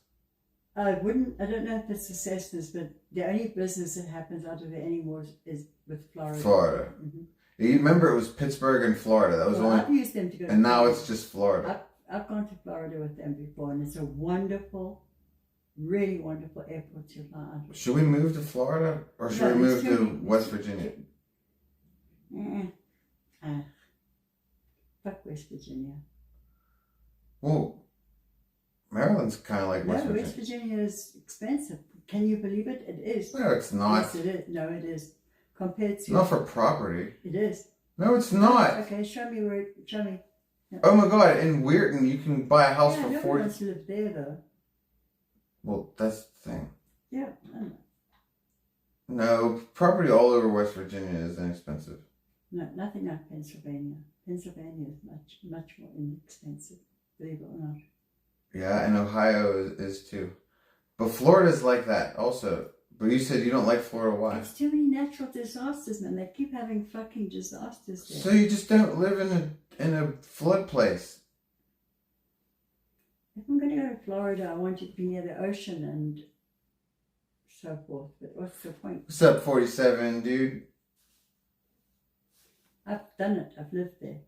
[SPEAKER 3] I don't know if it's the Cessnas, but the only business that happens out of there anymore is with Florida.
[SPEAKER 1] Florida.
[SPEAKER 3] Mm-hmm.
[SPEAKER 1] You remember it was Pittsburgh and Florida. That was only.
[SPEAKER 3] I've used them to go.
[SPEAKER 1] And now it's just Florida.
[SPEAKER 3] I've gone to Florida with them before, and it's a wonderful, really wonderful airport to fly out of.
[SPEAKER 1] Should we move to Florida, or should we move to West Virginia?
[SPEAKER 3] Fuck West Virginia.
[SPEAKER 1] Well, Maryland's kind of like West Virginia.
[SPEAKER 3] West Virginia is expensive. Can you believe it? It is.
[SPEAKER 1] No, it's not.
[SPEAKER 3] Yes, it is. No, it is. Compared to.
[SPEAKER 1] Not for property.
[SPEAKER 3] It is.
[SPEAKER 1] No, it's not.
[SPEAKER 3] Okay, show me. Yeah.
[SPEAKER 1] Oh my god, in Weirton you can buy a house for
[SPEAKER 3] $40.
[SPEAKER 1] 40.
[SPEAKER 3] Wants to live there though.
[SPEAKER 1] Well, that's the thing.
[SPEAKER 3] Yeah. I don't know.
[SPEAKER 1] No, property all over West Virginia is inexpensive.
[SPEAKER 3] No, nothing like Pennsylvania. Pennsylvania is much more inexpensive, believe it or not.
[SPEAKER 1] Yeah, and Ohio is too. But Florida's like that also. But you said you don't like Florida. Why?
[SPEAKER 3] There's too many natural disasters, man. They keep having fucking disasters there.
[SPEAKER 1] So you just don't live in a flood place.
[SPEAKER 3] If I'm going to go to Florida, I want it to be near the ocean and so forth. But what's the point?
[SPEAKER 1] What's up, 47, dude?
[SPEAKER 3] I've done it. I've lived there.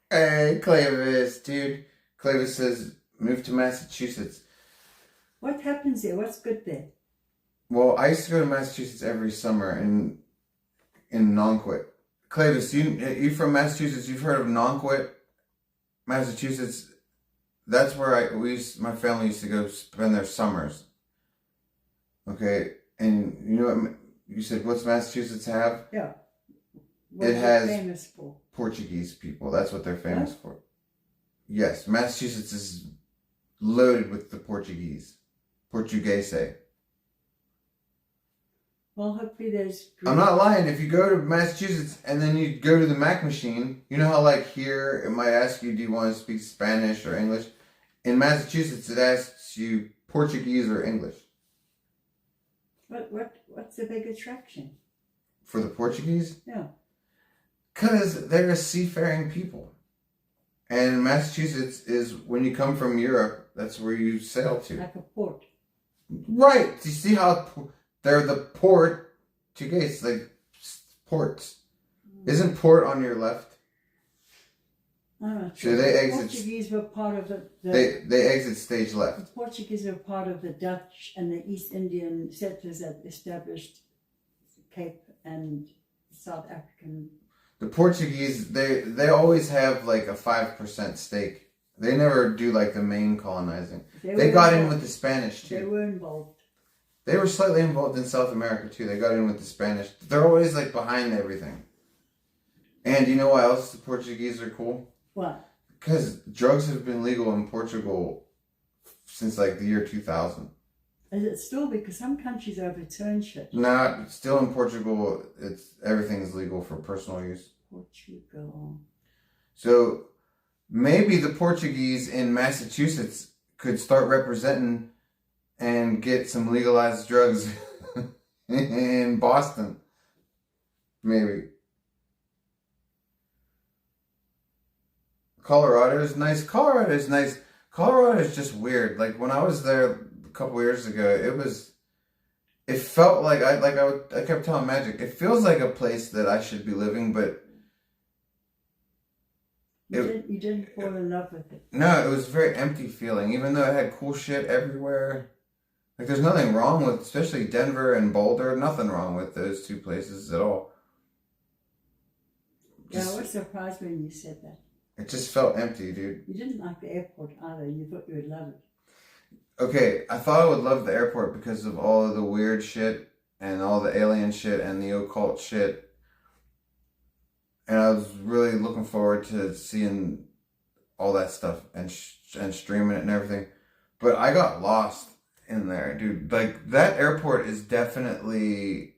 [SPEAKER 1] Hey, Clavis, dude. Clavis says, move to Massachusetts.
[SPEAKER 3] What happens there? What's good there?
[SPEAKER 1] Well, I used to go to Massachusetts every summer in Nonquit. Clavis, you from Massachusetts? You've heard of Nonquit, Massachusetts? That's where my family used to go spend their summers. Okay, and you know what you said? What's Massachusetts have?
[SPEAKER 3] Yeah.
[SPEAKER 1] It has
[SPEAKER 3] famous for?
[SPEAKER 1] Portuguese people. That's what they're famous for. Yes, Massachusetts is loaded with the Portuguese. Portuguese.
[SPEAKER 3] Well, hopefully there's...
[SPEAKER 1] I'm not lying. If you go to Massachusetts and then you go to the Mac machine, you know how like here it might ask you, do you want to speak Spanish or English? In Massachusetts, it asks you Portuguese or English.
[SPEAKER 3] What's the big attraction?
[SPEAKER 1] For the Portuguese?
[SPEAKER 3] Yeah.
[SPEAKER 1] Because they're a seafaring people. And Massachusetts is, when you come from Europe, that's where you sail to.
[SPEAKER 3] Like a port.
[SPEAKER 1] Right. Do you see how they're the Portuguese, like ports? Isn't port on your left? So they
[SPEAKER 3] the
[SPEAKER 1] exit.
[SPEAKER 3] Portuguese were part of
[SPEAKER 1] They exit stage
[SPEAKER 3] the
[SPEAKER 1] left.
[SPEAKER 3] Portuguese were part of the Dutch and the East Indian settlers that established Cape and South African.
[SPEAKER 1] The Portuguese, they always have like a 5% stake. They never do like the main colonizing. They got in with the Spanish
[SPEAKER 3] They
[SPEAKER 1] too.
[SPEAKER 3] were involved.
[SPEAKER 1] They were slightly involved in South America too. They got in with the Spanish. They're always like behind everything. And you know why else the Portuguese are cool?
[SPEAKER 3] What?
[SPEAKER 1] Because drugs have been legal in Portugal since like the year 2000.
[SPEAKER 3] Is it still? Because some countries overturn shit.
[SPEAKER 1] Nah, still in Portugal, everything's legal for personal use.
[SPEAKER 3] Portugal.
[SPEAKER 1] So maybe the Portuguese in Massachusetts could start representing and get some legalized drugs in Boston. Maybe. Colorado is nice. Colorado is nice. Colorado is just weird. Like when I was there a couple years ago, it felt like I kept telling Magic, it feels like a place that I should be living, but
[SPEAKER 3] You didn't fall in love with it.
[SPEAKER 1] no, it was a very empty feeling, even though it had cool shit everywhere. Like there's nothing wrong with, especially Denver and Boulder, nothing wrong with those two places at all.
[SPEAKER 3] Yeah, I was surprised when you said that.
[SPEAKER 1] It just felt empty, dude.
[SPEAKER 3] You didn't like the airport either. You thought you would love it.
[SPEAKER 1] Okay, I thought I would love the airport because of all of the weird shit and all the alien shit and the occult shit. And I was really looking forward to seeing all that stuff and streaming it and everything. But I got lost in there, dude. Like, that airport is definitely...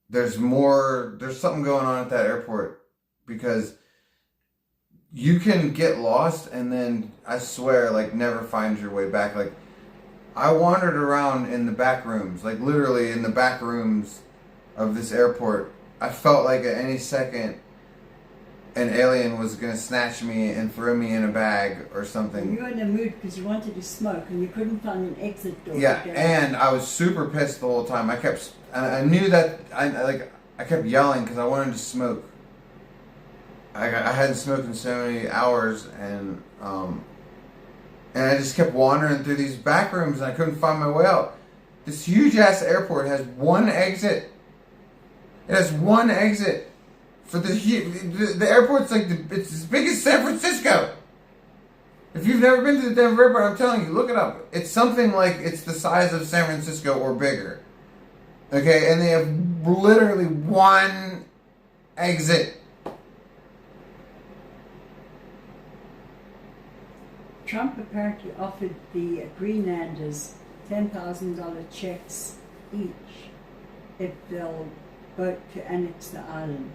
[SPEAKER 1] There's something going on at that airport because you can get lost and then, I swear, like, never find your way back. Like, I wandered around in the back rooms, like, literally in the back rooms of this airport. I felt like at any second an alien was going to snatch me and throw me in a bag or something.
[SPEAKER 3] You were in a mood because you wanted to smoke and you couldn't find an exit door.
[SPEAKER 1] Yeah, and I was super pissed the whole time. I knew that, I kept yelling because I wanted to smoke. I hadn't smoked in so many hours, and I just kept wandering through these back rooms and I couldn't find my way out. This huge ass airport has one exit. It has one exit. For the airport's like it's as big as San Francisco. If you've never been to the Denver airport, I'm telling you, look it up. It's something like it's the size of San Francisco or bigger. Okay, and they have literally one exit.
[SPEAKER 3] Trump apparently offered the Greenlanders $10,000 checks each if they'll vote to annex the island.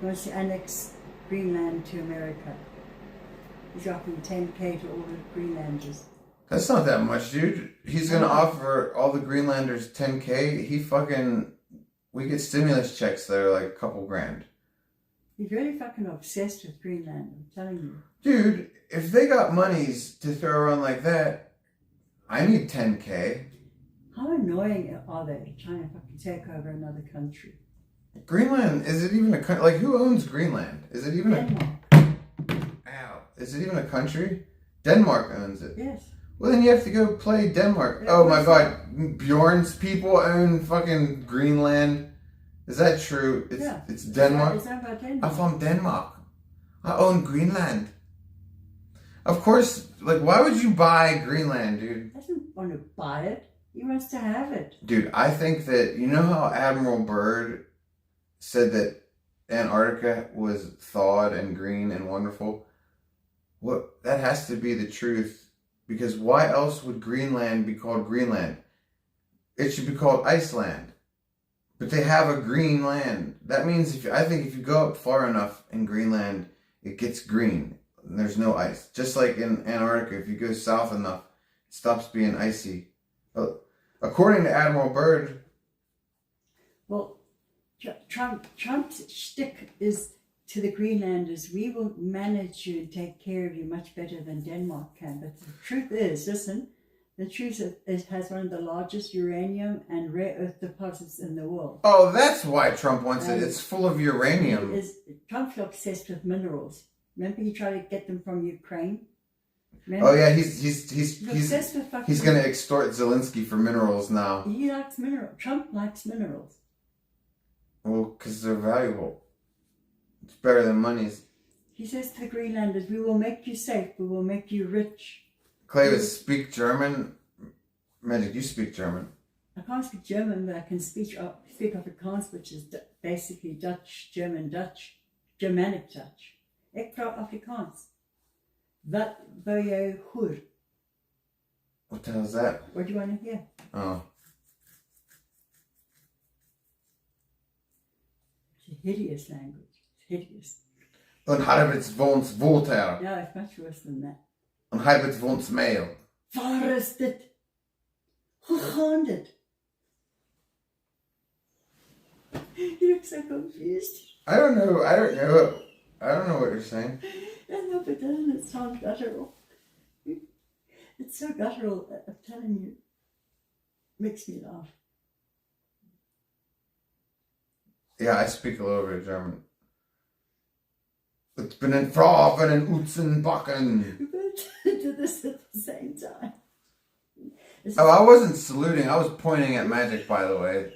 [SPEAKER 3] He wants to annex Greenland to America. He's offering $10K to all the Greenlanders.
[SPEAKER 1] That's not that much, dude. He's gonna offer all the Greenlanders $10K. We get stimulus checks that are like a couple grand.
[SPEAKER 3] He's really fucking obsessed with Greenland, I'm telling you.
[SPEAKER 1] Dude, if they got monies to throw around like that, I need $10K.
[SPEAKER 3] How annoying are they trying to fucking take over another country?
[SPEAKER 1] Greenland, is it even a country? Like, who owns Greenland? Is it even
[SPEAKER 3] Denmark.
[SPEAKER 1] Ow. Is it even a country? Denmark owns it.
[SPEAKER 3] Yes.
[SPEAKER 1] Well, then you have to go play Denmark.
[SPEAKER 3] Yeah,
[SPEAKER 1] Oh my god. Bjorn's people own fucking Greenland. Is that true? It's Denmark?
[SPEAKER 3] It's owned by Denmark.
[SPEAKER 1] I'm from Denmark. I own Greenland. Of course, like, why would you buy Greenland, dude?
[SPEAKER 3] He doesn't want to buy it. He wants to have it.
[SPEAKER 1] Dude, I think that, you know how Admiral Byrd said that Antarctica was thawed and green and wonderful? That has to be the truth, because why else would Greenland be called Greenland? It should be called Iceland. But they have a green land. That means I think if you go up far enough in Greenland, it gets green and there's no ice. Just like in Antarctica, if you go south enough, it stops being icy. According to Admiral Byrd.
[SPEAKER 3] Well, Trump's shtick is to the Greenlanders, we will manage you and take care of you much better than Denmark can. But the truth is, listen, The truth is it has one of the largest uranium and rare earth deposits in the world.
[SPEAKER 1] Oh, that's why Trump wants it. It's full of uranium.
[SPEAKER 3] Trump's obsessed with minerals. Remember he tried to get them from Ukraine?
[SPEAKER 1] Oh yeah, he's
[SPEAKER 3] obsessed with fucking.
[SPEAKER 1] He's gonna extort Zelensky for minerals now.
[SPEAKER 3] He likes minerals. Trump likes minerals.
[SPEAKER 1] Well, because they're valuable. It's better than money.
[SPEAKER 3] He says to the Greenlanders, "We will make you safe. We will make you rich."
[SPEAKER 1] Clavis, speak German. Magic, you speak German.
[SPEAKER 3] I can't speak German, but I can speak Afrikaans, which is basically Dutch, German Dutch, Germanic Dutch. Ik praat Afrikaans. Wat wil jij horen?
[SPEAKER 1] What the hell is that?
[SPEAKER 3] What do you want to hear?
[SPEAKER 1] Oh.
[SPEAKER 3] It's a hideous language. It's hideous.
[SPEAKER 1] Een Harbits woont Voltaire.
[SPEAKER 3] No, it's much worse than that.
[SPEAKER 1] Een Harbits woont Mail.
[SPEAKER 3] Waar is dit? Hoe gaan dit? You look so confused.
[SPEAKER 1] I don't know what you're saying.
[SPEAKER 3] No, but doesn't it sound guttural? It's so guttural, I'm telling you. Makes me laugh.
[SPEAKER 1] Yeah, I speak a little bit of German. Ich bin ein Frauen in Utzenbacken.
[SPEAKER 3] We both did this at the same time.
[SPEAKER 1] Oh, I wasn't saluting. I was pointing at Magic, by the way.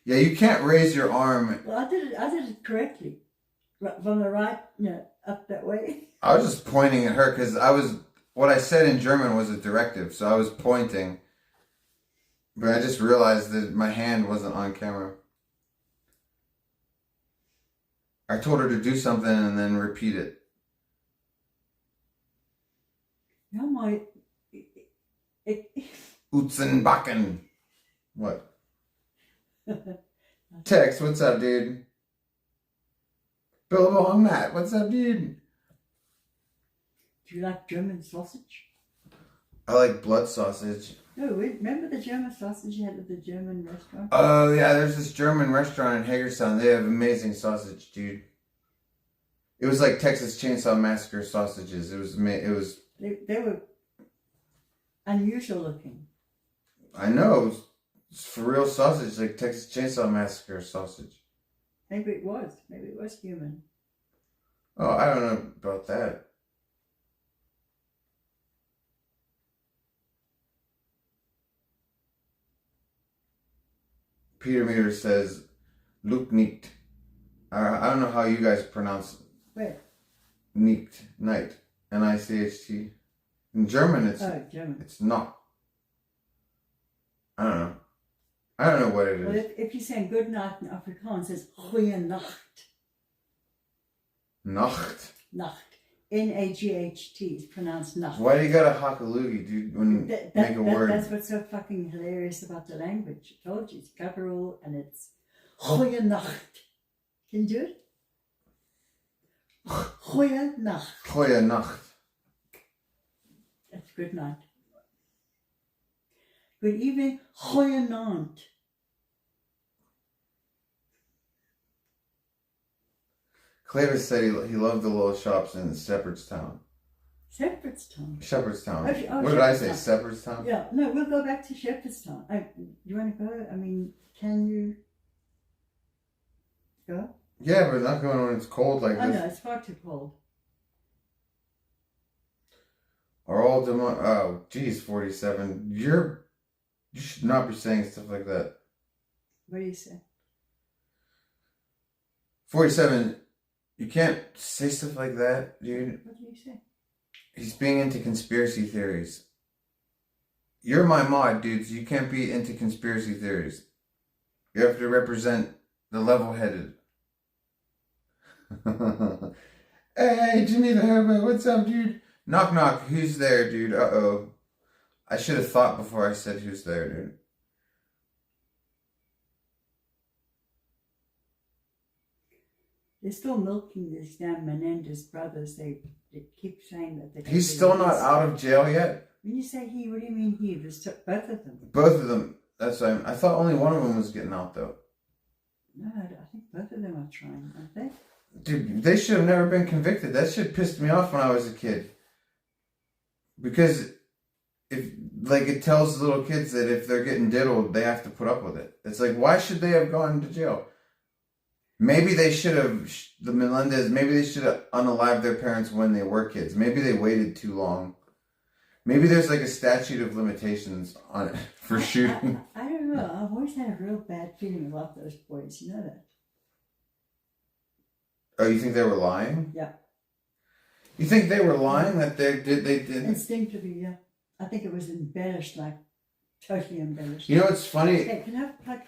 [SPEAKER 1] Yeah, you can't raise your arm.
[SPEAKER 3] Well, I did it correctly. From the right, up that way.
[SPEAKER 1] I was just pointing at her because what I said in German was a directive, so I was pointing. But I just realized that my hand wasn't on camera. I told her to do something and then repeat it.
[SPEAKER 3] Ja, maar...
[SPEAKER 1] Utzenbacken. What? Tex, what's up, dude? Billabong Matt, what's up, dude?
[SPEAKER 3] Do you like German sausage?
[SPEAKER 1] I like blood sausage.
[SPEAKER 3] No, remember the German sausage you had at the German restaurant?
[SPEAKER 1] Oh, yeah, there's this German restaurant in Hagerstown. They have amazing sausage, dude. It was like Texas Chainsaw Massacre sausages. It was.
[SPEAKER 3] They were unusual looking.
[SPEAKER 1] I know. It's for real sausage, like Texas Chainsaw Massacre sausage.
[SPEAKER 3] Maybe it was. Maybe it was human.
[SPEAKER 1] Oh, I don't know about that. Peter Meter says, Luke nicht. I don't know how you guys pronounce
[SPEAKER 3] Where?
[SPEAKER 1] nicht, night. N-I-C-H-T. In German,
[SPEAKER 3] German.
[SPEAKER 1] It's not. I don't know. I don't know what it is.
[SPEAKER 3] Well, if you're saying good night in Afrikaans, it's goeie nacht.
[SPEAKER 1] Nacht.
[SPEAKER 3] Nacht. N-A-G-H-T. It's pronounced nacht.
[SPEAKER 1] Why do you got a hakalugi, dude, when you make a word?
[SPEAKER 3] That's what's so fucking hilarious about the language. I told you, it's guttural and it's goeie nacht. Can you do it? Goeie nacht.
[SPEAKER 1] Goeie nacht.
[SPEAKER 3] That's good night. Good evening. Goeie nacht.
[SPEAKER 1] Clavis said he loved the little shops in Shepherdstown.
[SPEAKER 3] Shepherdstown.
[SPEAKER 1] Shepherdstown.
[SPEAKER 3] Oh,
[SPEAKER 1] what did I say? Shepherdstown?
[SPEAKER 3] Yeah, no, we'll go back to Shepherdstown. You want to go? I mean, can you go?
[SPEAKER 1] Yeah, but not going when it's cold like
[SPEAKER 3] I
[SPEAKER 1] this.
[SPEAKER 3] know, it's far too cold.
[SPEAKER 1] Are all oh, geez, 47. You should not be saying stuff like that.
[SPEAKER 3] What do you say?
[SPEAKER 1] 47. You can't say stuff like that, dude.
[SPEAKER 3] What do you say?
[SPEAKER 1] He's being into conspiracy theories. You're my mod, dude, so you can't be into conspiracy theories. You have to represent the level-headed. Hey, Jimmy the Herbert, what's up, dude? Knock, knock. Who's there, dude? Uh-oh. I should have thought before I said who's there, dude.
[SPEAKER 3] They're still milking these damn Menendez brothers. They keep saying that
[SPEAKER 1] He's still not out of jail yet?
[SPEAKER 3] When you say he, what do you mean he? There's both of them.
[SPEAKER 1] Both of them. That's what I thought only one of them was getting out, though.
[SPEAKER 3] No, I think both of them are trying, aren't they?
[SPEAKER 1] Dude, they should have never been convicted. That shit pissed me off when I was a kid. Because if like it tells little kids that if they're getting diddled, they have to put up with it. It's like, why should they have gone to jail? Maybe they should have, the Melendez, maybe they should have unalived their parents when they were kids. Maybe they waited too long. Maybe there's like a statute of limitations on it for shooting.
[SPEAKER 3] I don't know. I've always had a real bad feeling about those boys. You know that?
[SPEAKER 1] Oh, you think they were lying?
[SPEAKER 3] Yeah.
[SPEAKER 1] You think they were lying that they did?
[SPEAKER 3] Instinctively, yeah. I think it was embellished, like totally embellished.
[SPEAKER 1] You know what's funny?
[SPEAKER 3] Okay, can I plug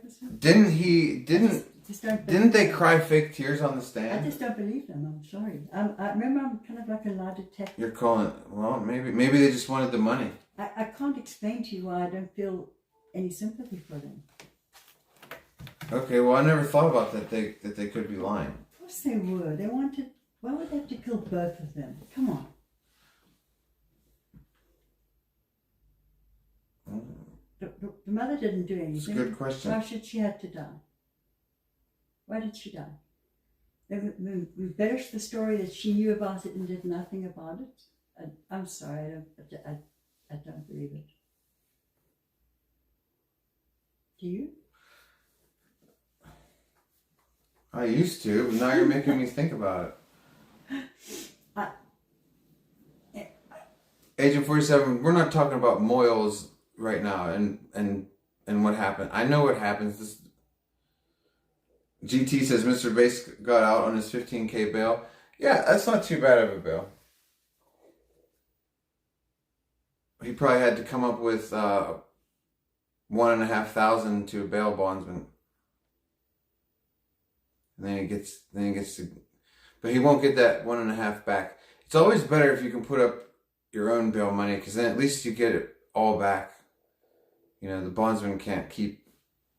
[SPEAKER 3] this one?
[SPEAKER 1] Didn't they cry fake tears on the stand?
[SPEAKER 3] I just don't believe them. I'm sorry. I remember I'm kind of like a lie detector.
[SPEAKER 1] You're calling, well, maybe they just wanted the money.
[SPEAKER 3] I can't explain to you why I don't feel any sympathy for them.
[SPEAKER 1] Okay, well, I never thought about that they could be lying.
[SPEAKER 3] Of course they were. They wanted. Why would they have to kill both of them? Come on. The mother didn't do anything.
[SPEAKER 1] It's a good question.
[SPEAKER 3] Why should she have to die? Why did she die? We embellished the story that she knew about it and did nothing about it. I'm sorry, I don't believe it. Do you?
[SPEAKER 1] I used to, but now you're making me think about it. Agent 47, we're not talking about Moyles right now and what happened. I know what happens. GT says Mr. Bass got out on his $15K bail. Yeah, that's not too bad of a bail. He probably had to come up with $1,500 to a bail bondsman. And then he gets to, but he won't get that 1.5 back. It's always better if you can put up your own bail money, because then at least you get it all back. You know, the bondsman can't keep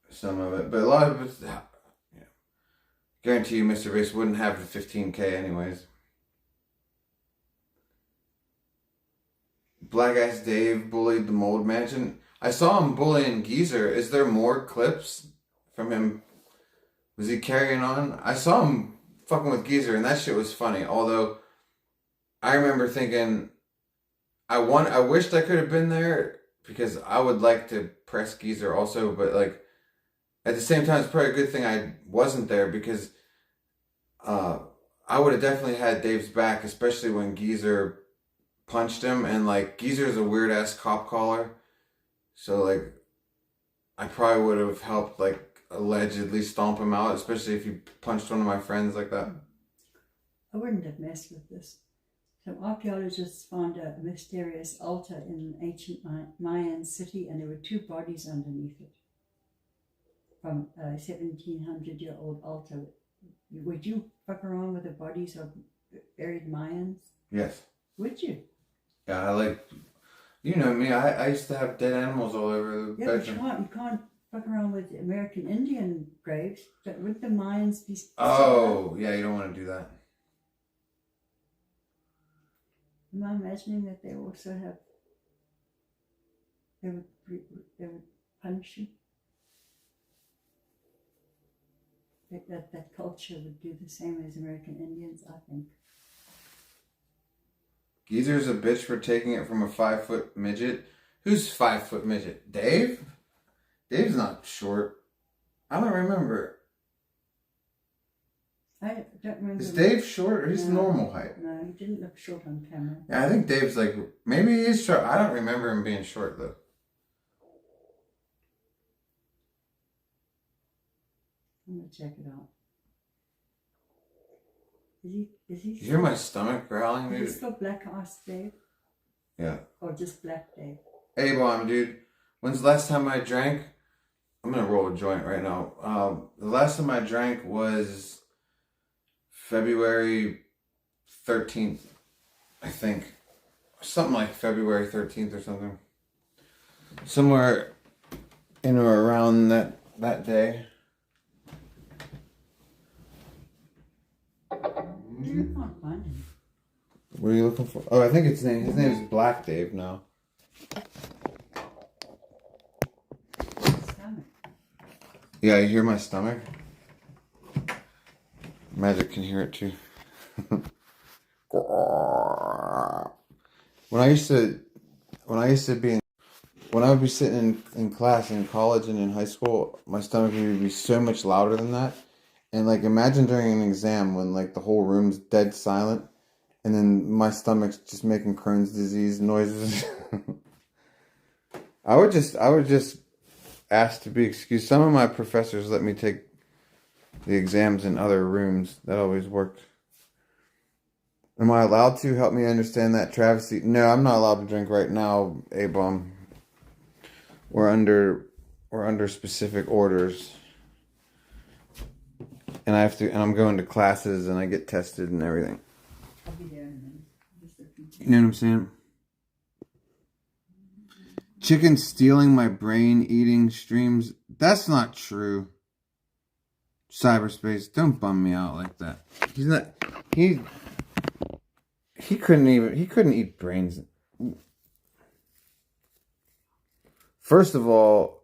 [SPEAKER 1] some of it, but a lot of it's, guarantee you Mr. Bass wouldn't have the 15K anyways. Black Ass Dave bullied the Mold Mansion. I saw him bullying Geezer. Is there more clips from him? Was he carrying on? I saw him fucking with Geezer, and that shit was funny. Although, I remember thinking, I wished I could have been there, because I would like to press Geezer also, but like, at the same time, it's probably a good thing I wasn't there, because I would have definitely had Dave's back, especially when Geezer punched him, and like, Geezer's a weird ass cop caller, so like, I probably would have helped like allegedly stomp him out, especially if he punched one of my friends like that.
[SPEAKER 3] I wouldn't have messed with this. Some archaeologists found a mysterious altar in an ancient Mayan city, and there were 2 bodies underneath it from a 1700-year-old altar. Would you fuck around with the bodies of buried Mayans?
[SPEAKER 1] Yes.
[SPEAKER 3] Would you?
[SPEAKER 1] Yeah, I like, you know me, I used to have dead animals all over the bedroom.
[SPEAKER 3] But you can't fuck around with American Indian graves. Wouldn't the Mayans be...
[SPEAKER 1] Oh, yeah, you don't want to do that.
[SPEAKER 3] Am I imagining that they also have... They would punish you? That culture would do the same as American Indians, I think.
[SPEAKER 1] Geezer's a bitch for taking it from a 5-foot midget. Who's 5-foot midget? Dave? Dave's not short. I don't remember.
[SPEAKER 3] I don't remember.
[SPEAKER 1] Is Dave short, or he's normal height?
[SPEAKER 3] No, he didn't look short on camera.
[SPEAKER 1] Yeah, I think Dave's like, maybe he is short. I don't remember him being short though.
[SPEAKER 3] I'm gonna check it out. Is he
[SPEAKER 1] You hear my stomach growling, dude?
[SPEAKER 3] Is he still Black Ice Dave?
[SPEAKER 1] Yeah.
[SPEAKER 3] Or just Black Dave?
[SPEAKER 1] A-bomb, dude. When's the last time I drank? I'm gonna roll a joint right now. The last time I drank was February 13th, I think. Something like February 13th or something. Somewhere in or around that day.
[SPEAKER 3] I can't find him.
[SPEAKER 1] What are you looking for? Oh, I think his name is Black Dave now.
[SPEAKER 3] Stomach.
[SPEAKER 1] Yeah, you hear my stomach? Magic can hear it too. When when I used to be in, when I would be sitting in class in college and in high school, my stomach would be so much louder than that. And like imagine during an exam when like the whole room's dead silent and then my stomach's just making Crohn's disease noises. I would just ask to be excused. Some of my professors let me take the exams in other rooms. That always worked. Am I allowed to help me understand that travesty? No, I'm not allowed to drink right now, A-bomb. We're under specific orders. And I'm going to classes and I get tested and everything.
[SPEAKER 3] I'll be there in a minute. Just looking.
[SPEAKER 1] You know what I'm saying? Chicken stealing my brain eating streams. That's not true. Cyberspace, don't bum me out like that. He's not he couldn't eat brains. First of all,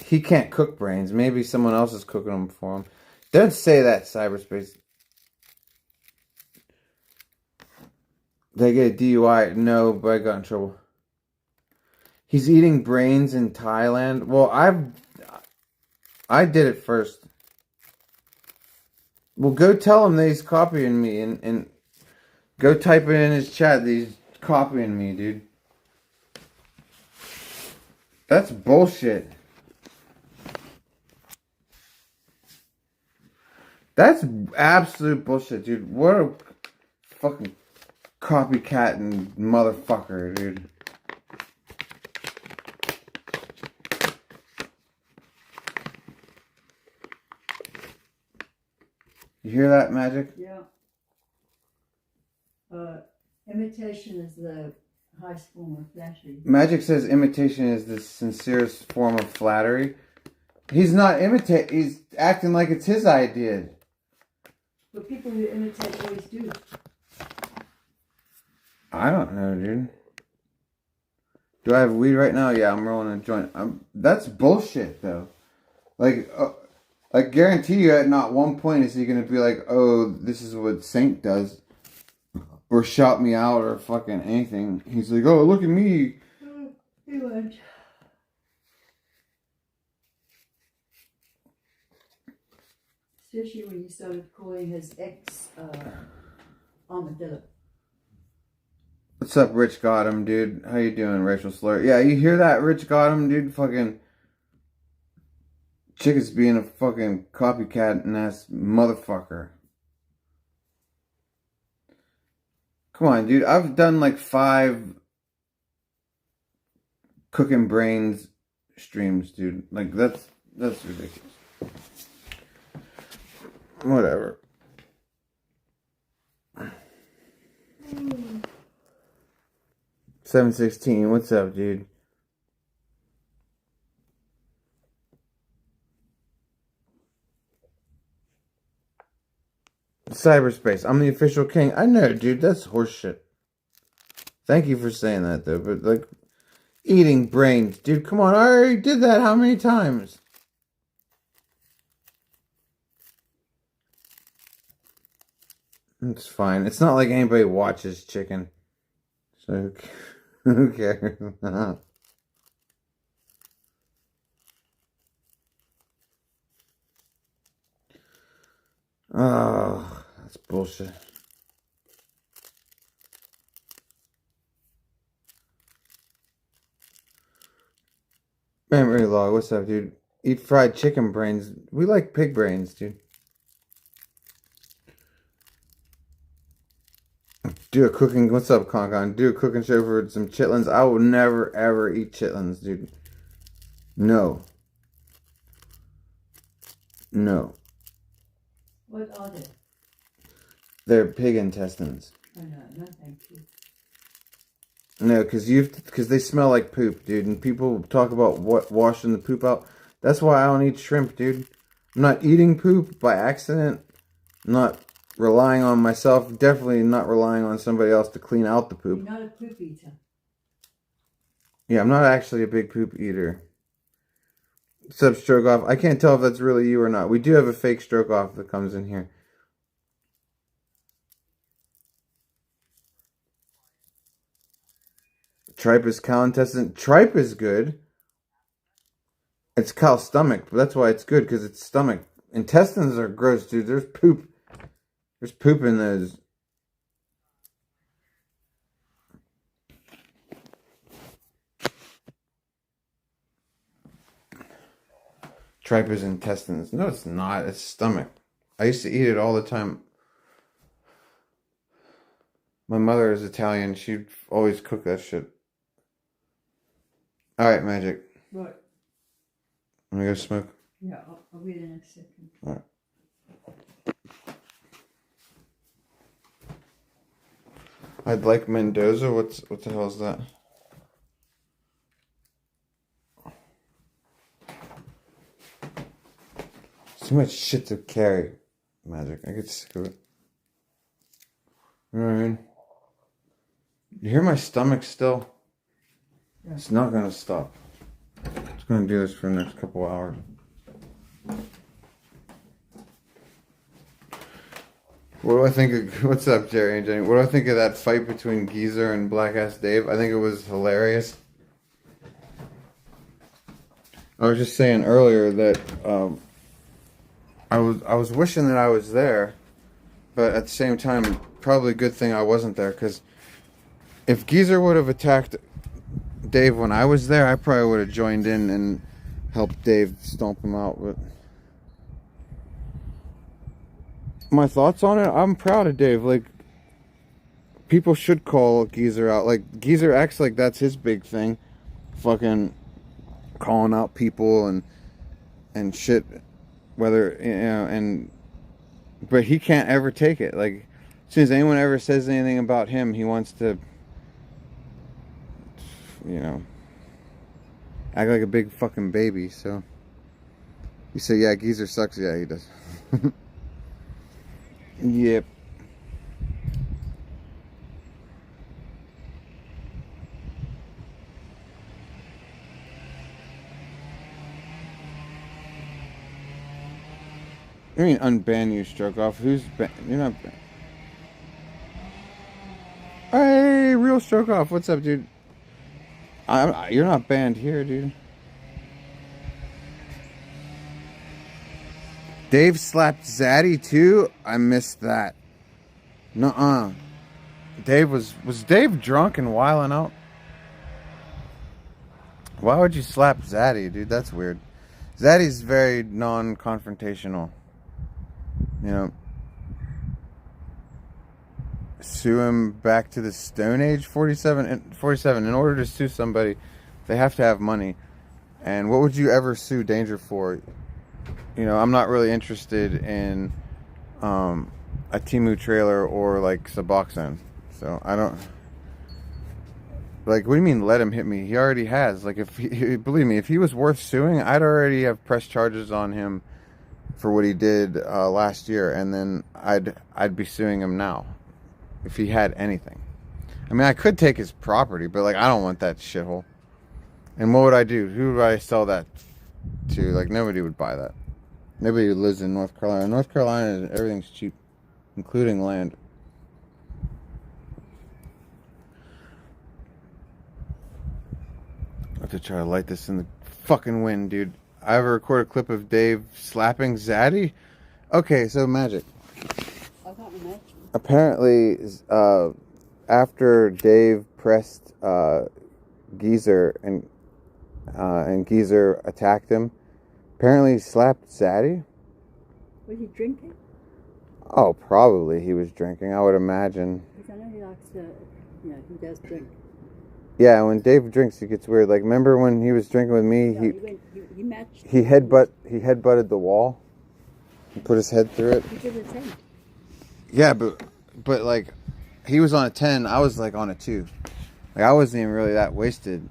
[SPEAKER 1] he can't cook brains. Maybe someone else is cooking them for him. Don't say that, cyberspace. Did I get a DUI? No, but I got in trouble. He's eating brains in Thailand. Well, I did it first. Well, go tell him that he's copying me and go type it in his chat that he's copying me, dude. That's bullshit. That's absolute bullshit, dude. What a fucking copycat and motherfucker, dude. You hear that, Magic?
[SPEAKER 3] Yeah. Imitation is the highest form of flattery.
[SPEAKER 1] Magic says imitation is the sincerest form of flattery. He's not imitating. He's acting like it's his idea.
[SPEAKER 3] But people who imitate always do.
[SPEAKER 1] I don't know, dude. Do I have weed right now? Yeah, I'm rolling a joint. That's bullshit, though. Like, I guarantee you at not one point is he going to be like, oh, this is what Saint does. Or shout me out or fucking anything. He's like, oh, look at me.
[SPEAKER 3] He won't. Especially when you started calling his ex armadillo.
[SPEAKER 1] What's up, Rich Gotham, dude? How you doing, Rachel Slur? Yeah, you hear that, Rich Gotham, dude? Fucking Chicken's being a fucking copycat and ass motherfucker. Come on, dude. I've done like 5 cooking brains streams, dude. Like that's ridiculous. Whatever.
[SPEAKER 3] Mm.
[SPEAKER 1] 716, what's up, dude? Cyberspace. I'm the official king. I know, dude. That's horseshit. Thank you for saying that, though. But, like, eating brains. Dude, come on. I already did that how many times? It's fine. It's not like anybody watches chicken. So, who cares? Oh, that's bullshit. Memory log, what's up, dude? Eat fried chicken brains. We like pig brains, dude. Do a cooking, what's up, Concon? Do a cooking show for some chitlins. I will never, ever eat chitlins, dude. No. No.
[SPEAKER 3] What are they?
[SPEAKER 1] They're pig intestines.
[SPEAKER 3] Oh no, no thank you.
[SPEAKER 1] No, because they smell like poop, dude. And people talk about washing the poop out. That's why I don't eat shrimp, dude. I'm not eating poop by accident. I'm not relying on myself. Definitely not relying on somebody else to clean out the poop.
[SPEAKER 3] You're not a poop eater.
[SPEAKER 1] Yeah, I'm not actually a big poop eater. What's up, Stroke Off? I can't tell if that's really you or not. We do have a fake Stroke Off that comes in here. Tripe is cow intestine. Tripe is good. It's cow stomach, but that's why it's good, because it's stomach. Intestines are gross, dude. There's poop. There's poop in those. Tripe is intestines. No, it's not. It's stomach. I used to eat it all the time. My mother is Italian. She'd always cook that shit. All right, Magic.
[SPEAKER 3] What?
[SPEAKER 1] I'm gonna go smoke.
[SPEAKER 3] Yeah, I'll be there in a second.
[SPEAKER 1] All right. I'd like Mendoza. What the hell is that? Too much shit to carry, Magic. I get sick of it. You know what I mean? You hear my stomach still?
[SPEAKER 3] Yeah.
[SPEAKER 1] It's not gonna stop. It's gonna do this for the next couple hours. What do I think of, what's up, Jerry and Jenny? What do I think of that fight between Geezer and Black Ass Dave? I think it was hilarious. I was just saying earlier that I was wishing that I was there, but at the same time, probably a good thing I wasn't there, because if Geezer would have attacked Dave when I was there, I probably would have joined in and helped Dave stomp him out. But my thoughts on it, I'm proud of Dave. Like, people should call Geezer out. Like, Geezer acts like that's his big thing, fucking calling out people and shit, whether, you know, and but he can't ever take it. Like, as soon as anyone ever says anything about him, he wants to, you know, act like a big fucking baby. So you say, yeah, Geezer sucks. Yeah, he does. Yep. I mean, unban you, stroke off. Who's you're not banned. Hey, real stroke off. What's up, dude? You're not banned here, dude. Dave slapped Zaddy too. I missed that. Nuh-uh. Dave was Dave drunk and wiling out? Why would you slap Zaddy, dude? That's weird. Zaddy's very non-confrontational. You know, sue him back to the Stone Age. 47. In order to sue somebody, they have to have money. And what would you ever sue Danger for? You know, I'm not really interested in a Temu trailer or like Suboxone. So I don't. Like, what do you mean let him hit me? He already has. Like, if he, believe me, if he was worth suing, I'd already have pressed charges on him for what he did last year, and then I'd be suing him now if he had anything. I mean, I could take his property, but like, I don't want that shithole. And what would I do? Who would I sell that to? Like, nobody would buy that. Nobody who lives in North Carolina. North Carolina, everything's cheap, including land. I have to try to light this in the fucking wind, dude. I ever record a clip of Dave slapping Zaddy? Okay, so Magic.
[SPEAKER 3] I can't imagine.
[SPEAKER 1] Apparently, after Dave pressed Geezer and Geezer attacked him, apparently he slapped Zaddy.
[SPEAKER 3] Was he drinking?
[SPEAKER 1] Oh, probably he was drinking, I would imagine.
[SPEAKER 3] Because I know he likes to, he does drink.
[SPEAKER 1] Yeah, when Dave drinks, he gets weird. Like, remember when he was drinking with me?
[SPEAKER 3] He matched.
[SPEAKER 1] He headbutted the wall and put his head through it.
[SPEAKER 3] He did a 10.
[SPEAKER 1] Yeah, but like, he was on a 10. I was like on a 2. Like, I wasn't even really that wasted.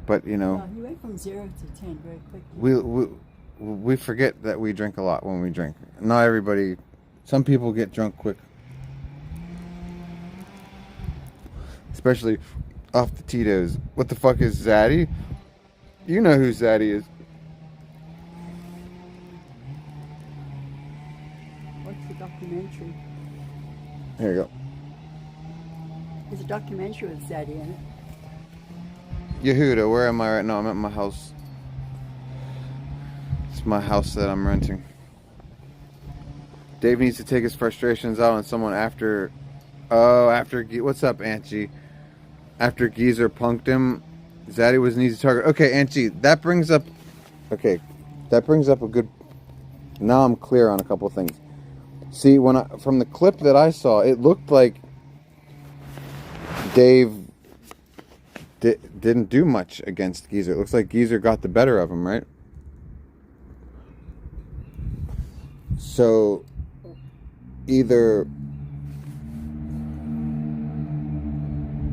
[SPEAKER 1] But you know,
[SPEAKER 3] No, he went from 0 to 10 very quickly.
[SPEAKER 1] we forget that we drink a lot when we drink. Not everybody. Some people get drunk quick. Especially off the Tito's. What the fuck is Zaddy? You know who Zaddy is.
[SPEAKER 3] What's the documentary?
[SPEAKER 1] Here you go.
[SPEAKER 3] There's a documentary with Zaddy in it.
[SPEAKER 1] Yehuda, where am I right now? I'm at my house. It's my house that I'm renting. Dave needs to take his frustrations out on someone after... Oh, after... What's up, Aunt G? After Geezer punked him, Zaddy was an easy target. Okay, Aunt G, that brings up... Okay, that brings up a good... Now I'm clear on a couple of things. See, from the clip that I saw, it looked like Dave didn't do much against Geezer. It looks like Geezer got the better of him, right? So, either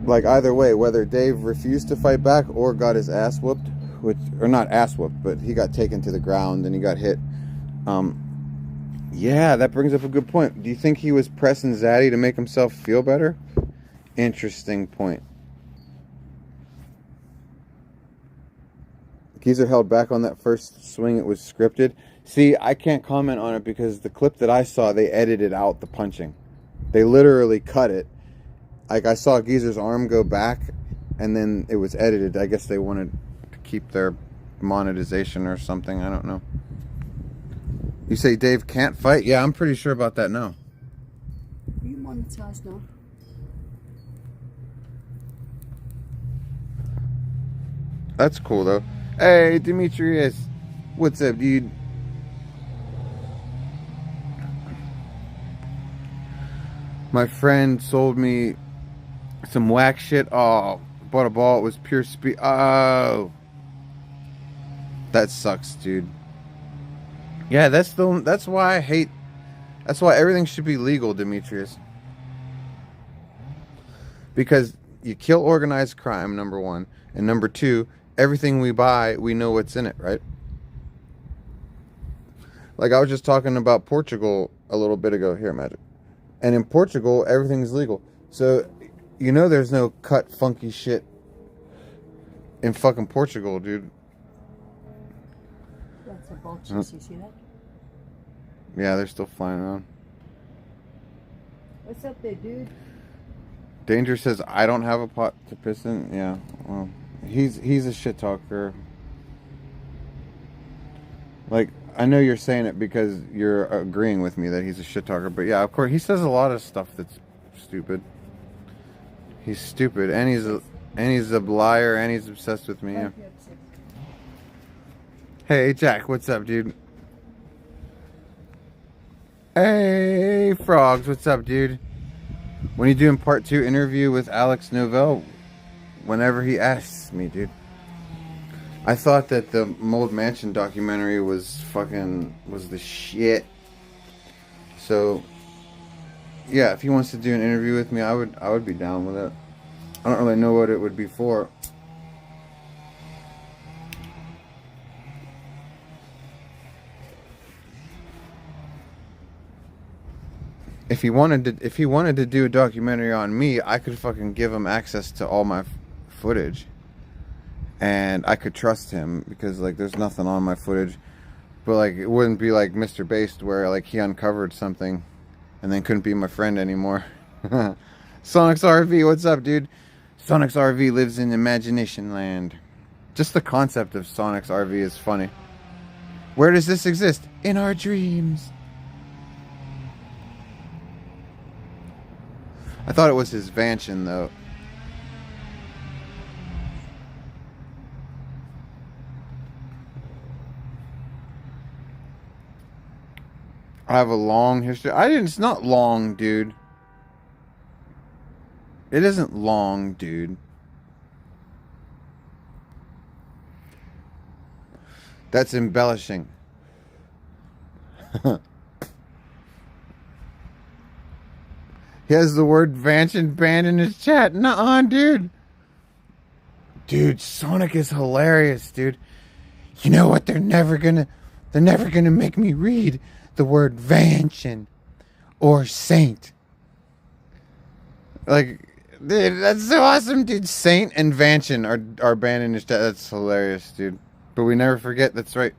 [SPEAKER 1] way, whether Dave refused to fight back or got his ass whooped, or not ass whooped, but he got taken to the ground and he got hit. Yeah, that brings up a good point. Do you think he was pressing Zaddy to make himself feel better? Interesting point. Geezer held back on that first swing. It was scripted. See, I can't comment on it because the clip that I saw, they edited out the punching. They literally cut it. Like, I saw Geezer's arm go back, and then it was edited. I guess they wanted to keep their monetization or something. I don't know. You say Dave can't fight? Yeah, I'm pretty sure about that now.
[SPEAKER 3] Are you monetized now?
[SPEAKER 1] That's cool, though. Hey, Demetrius. What's up, dude? My friend sold me some whack shit. Oh, bought a ball. It was pure speed. Oh. That sucks, dude. Yeah, that's why I hate... That's why everything should be legal, Demetrius. Because you kill organized crime, number one. And number two, everything we buy, we know what's in it, right? Like, I was just talking about Portugal a little bit ago. Here, Magic. And in Portugal, everything's legal. So, you know there's no cut funky shit in fucking Portugal, dude.
[SPEAKER 3] That's a vultures, you see that?
[SPEAKER 1] Yeah, they're still flying around.
[SPEAKER 3] What's up there, dude?
[SPEAKER 1] Danger says, I don't have a pot to piss in. Yeah, well, he's a shit talker. Like, I know you're saying it because you're agreeing with me that he's a shit talker, but yeah, of course, he says a lot of stuff that's stupid. He's stupid, and he's a liar, and he's obsessed with me. Yeah. Hey, Jack, what's up, dude? Hey, Frogs, what's up, dude? When are you doing part 2 interview with Alex Novell? Whenever he asks me, dude. I thought that the Mold Mansion documentary was the shit. So, yeah, if he wants to do an interview with me, I would be down with it. I don't really know what it would be for. If he wanted to do a documentary on me, I could fucking give him access to all my footage, and I could trust him because like there's nothing on my footage. But like it wouldn't be like Mr. Based where like he uncovered something and then couldn't be my friend anymore. Sonic's RV, what's up, dude? Sonic's RV lives in imagination land. Just the concept of Sonic's RV is funny. Where does this exist? In our dreams. I thought it was his mansion, though. I have a long history. It's not long, dude. It isn't long, dude. That's embellishing. He has the word Vantion banned in his chat. Nuh-uh, dude. Dude, Sonic is hilarious, dude. You know what? They're never gonna make me read the word Vantion or Saint. Like, dude, that's so awesome, dude. Saint and Vantion are banned in his chat. That's hilarious, dude. But we never forget. That's right.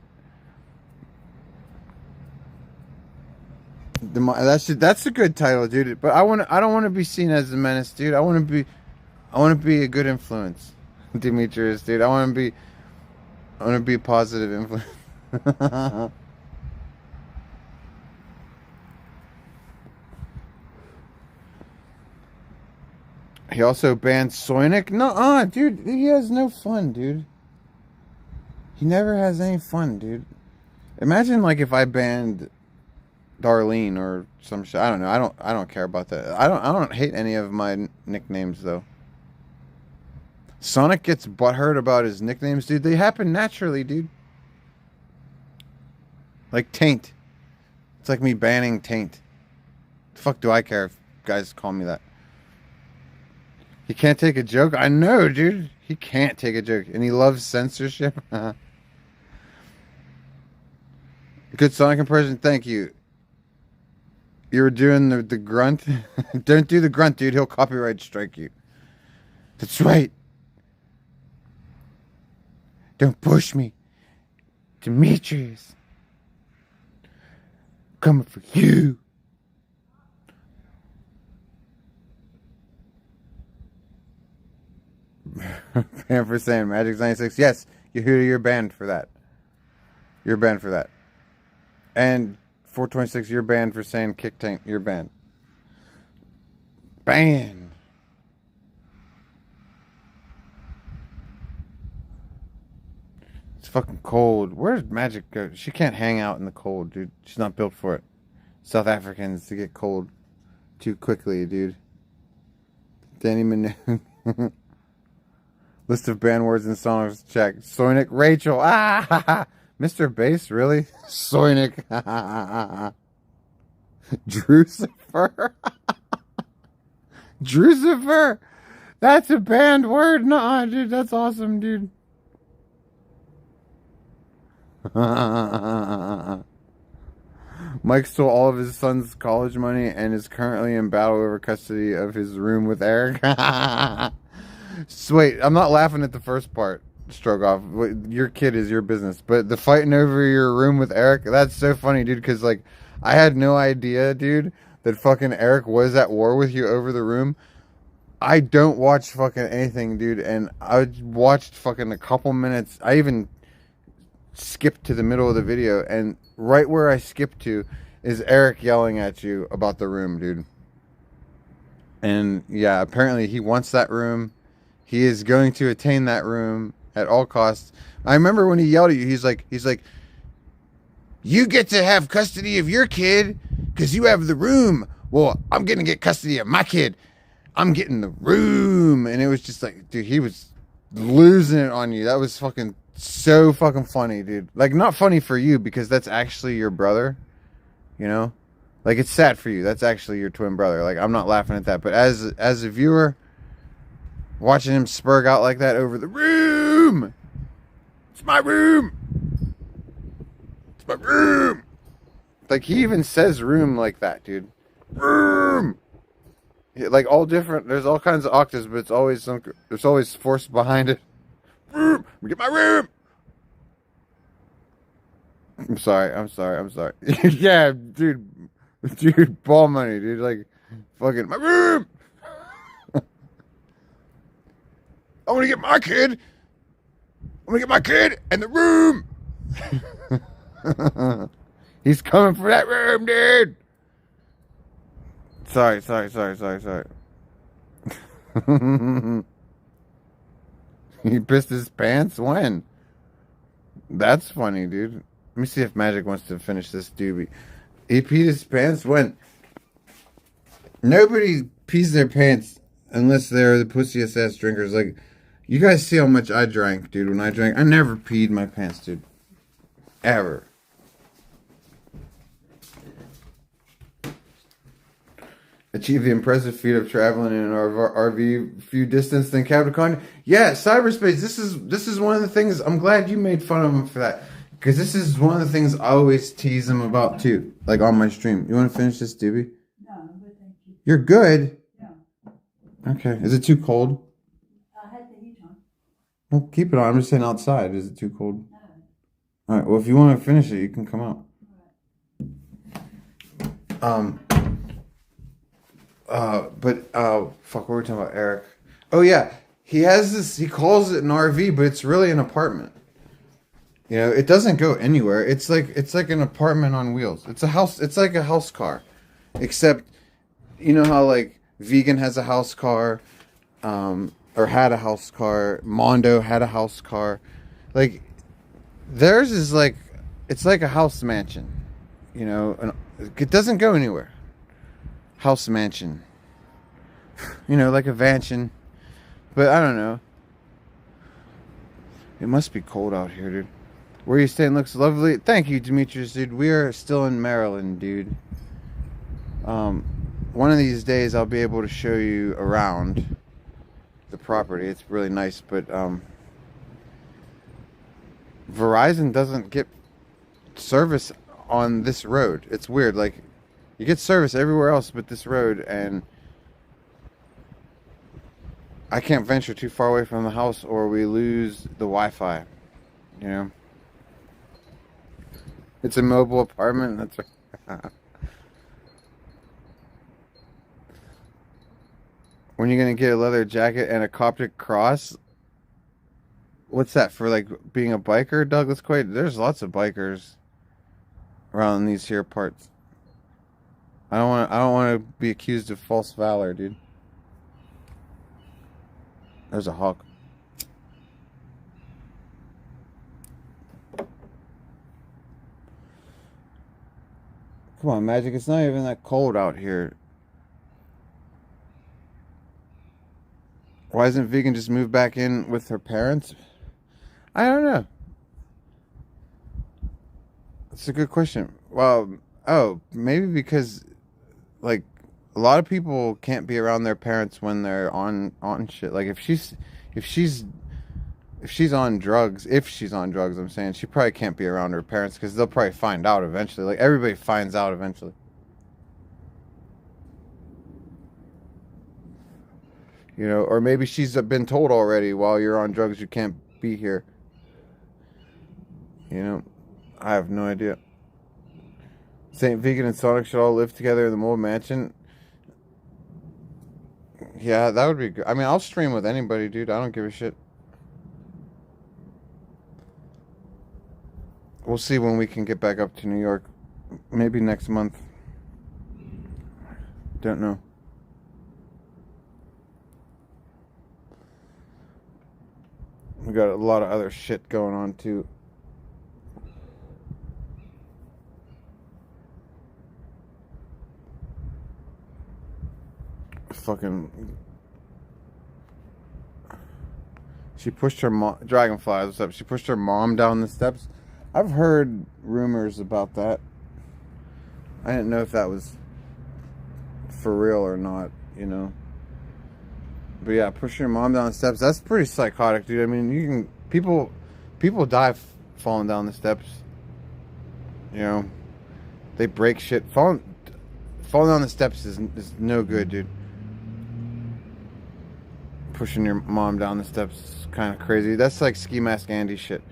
[SPEAKER 1] That's a good title, dude. But I don't want to be seen as a menace, dude. I want to be a good influence, Demetrius, dude. I want to be a positive influence. He also banned Soinic. No, dude. He has no fun, dude. He never has any fun, dude. Imagine like if I banned Darlene or some shit. I don't know. I don't care about that. I don't hate any of my nicknames though. Sonic gets butthurt about his nicknames, dude. They happen naturally, dude. Like Taint. It's like me banning Taint. The fuck do I care if guys call me that? He can't take a joke? I know, dude. He can't take a joke. And he loves censorship. Good Sonic impression. Thank you. You were doing the grunt? Don't do the grunt, dude. He'll copyright strike you. That's right. Don't push me. Demetrius. Coming for you. Banned for saying Magic's 96. Yes, you're banned for that. You're banned for that. And 426, you're banned for saying kick tank. You're banned. Banned. It's fucking cold. Where's Magic go? She can't hang out in the cold, dude. She's not built for it. South Africans to get cold too quickly, dude. Danny Minogue. List of banned words and songs. Check. Soinic. Rachel. Ah! Mr. Bass, really? Soinic. Drucifer. Drucifer. That's a banned word. Nah, dude. That's awesome, dude. Mike stole all of his son's college money and is currently in battle over custody of his room with Eric. So wait, I'm not laughing at the first part, Strogoff. Your kid is your business. But the fighting over your room with Eric, that's so funny, dude, because, like, I had no idea, dude, that fucking Eric was at war with you over the room. I don't watch fucking anything, dude, and I watched fucking a couple minutes. I even skipped to the middle of the video, and right where I skipped to is Eric yelling at you about the room, dude. And yeah, apparently he wants that room. He is going to attain that room at all costs. I remember when he yelled at you, he's like, you get to have custody of your kid because you have the room. Well, I'm going to get custody of my kid. I'm getting the room. And it was just like, dude, he was losing it on you. That was fucking so fucking funny, dude. Like, not funny for you because that's actually your brother, you know? Like, it's sad for you. That's actually your twin brother. Like, I'm not laughing at that. But as a viewer, watching him spurg out like that over the room. It's my room. It's my room. Like, he even says room like that, dude. Room. Like, all different. There's all kinds of octaves, but there's always force behind it. Room. Get my room. I'm sorry. Yeah, dude, ball money, dude. Like, fucking my room. I want to get my kid. I want to get my kid in the room. He's coming for that room, dude. Sorry. He pissed his pants? When? That's funny, dude. Let me see if Magic wants to finish this doobie. He peed his pants? When? Nobody pees their pants unless they're the pussiest ass drinkers. Like, you guys see how much I drank, dude. When I drank, I never peed my pants, dude. Ever. Achieve the impressive feat of traveling in an RV few distance than Capricorn. Yeah, cyberspace. This is one of the things. I'm glad you made fun of him for that, because this is one of the things I always tease him about too. Like on my stream. You want to finish this, doobie?
[SPEAKER 3] No, I'm good, thank you.
[SPEAKER 1] You're good.
[SPEAKER 3] Yeah.
[SPEAKER 1] Okay. Is it too cold?
[SPEAKER 3] I had the heat on.
[SPEAKER 1] Well, keep it on. I'm just saying outside. Is it too cold?
[SPEAKER 3] No.
[SPEAKER 1] All right. Well, if you want to finish it, you can come out.
[SPEAKER 3] All right.
[SPEAKER 1] Um, fuck, what were we talking about, Eric? Oh yeah, he has this. He calls it an RV, but it's really an apartment. You know, it doesn't go anywhere. It's like an apartment on wheels. It's a house. It's like a house car, except you know how like Vegan has a house car, or had a house car. Mondo had a house car. Like theirs is like it's like a house mansion. You know, it doesn't go anywhere. House mansion. You know, like a mansion. But I don't know. It must be cold out here, dude. Where you staying looks lovely. Thank you, Demetrius, dude. We are still in Maryland, dude. One of these days I'll be able to show you around the property. It's really nice, but Verizon doesn't get service on this road. It's weird. Like, you get service everywhere else but this road, and I can't venture too far away from the house or we lose the Wi-Fi. You know? It's a mobile apartment. That's right. When you're gonna get a leather jacket and a Coptic cross? What's that, for like being a biker, Douglas Quaid? There's lots of bikers around these here parts. I don't want to be accused of false valor, dude. There's a hawk. Come on, Magic. It's not even that cold out here. Why doesn't Vegan just move back in with her parents? I don't know. That's a good question. Well, maybe because like a lot of people can't be around their parents when they're on shit. Like if she's on drugs, I'm saying, she probably can't be around her parents because they'll probably find out eventually. Like everybody finds out eventually. You know, or maybe she's been told already, while you're on drugs you can't be here. You know, I have no idea. Saint Vegan and Sonic should all live together in the Mold Mansion. Yeah, that would be good. I mean, I'll stream with anybody, dude. I don't give a shit. We'll see when we can get back up to New York. Maybe next month. Don't know. We got a lot of other shit going on too. Fucking. She pushed her mom. Dragonfly, what's up? She pushed her mom down the steps. I've heard rumors about that. I didn't know if that was for real or not, you know. But yeah, pushing your mom down the steps, that's pretty psychotic, dude. I mean, you can people die falling down the steps. You know, they break shit. Falling down the steps is no good, dude. Pushing your mom down the steps is kind of crazy. That's like Ski Mask Andy shit.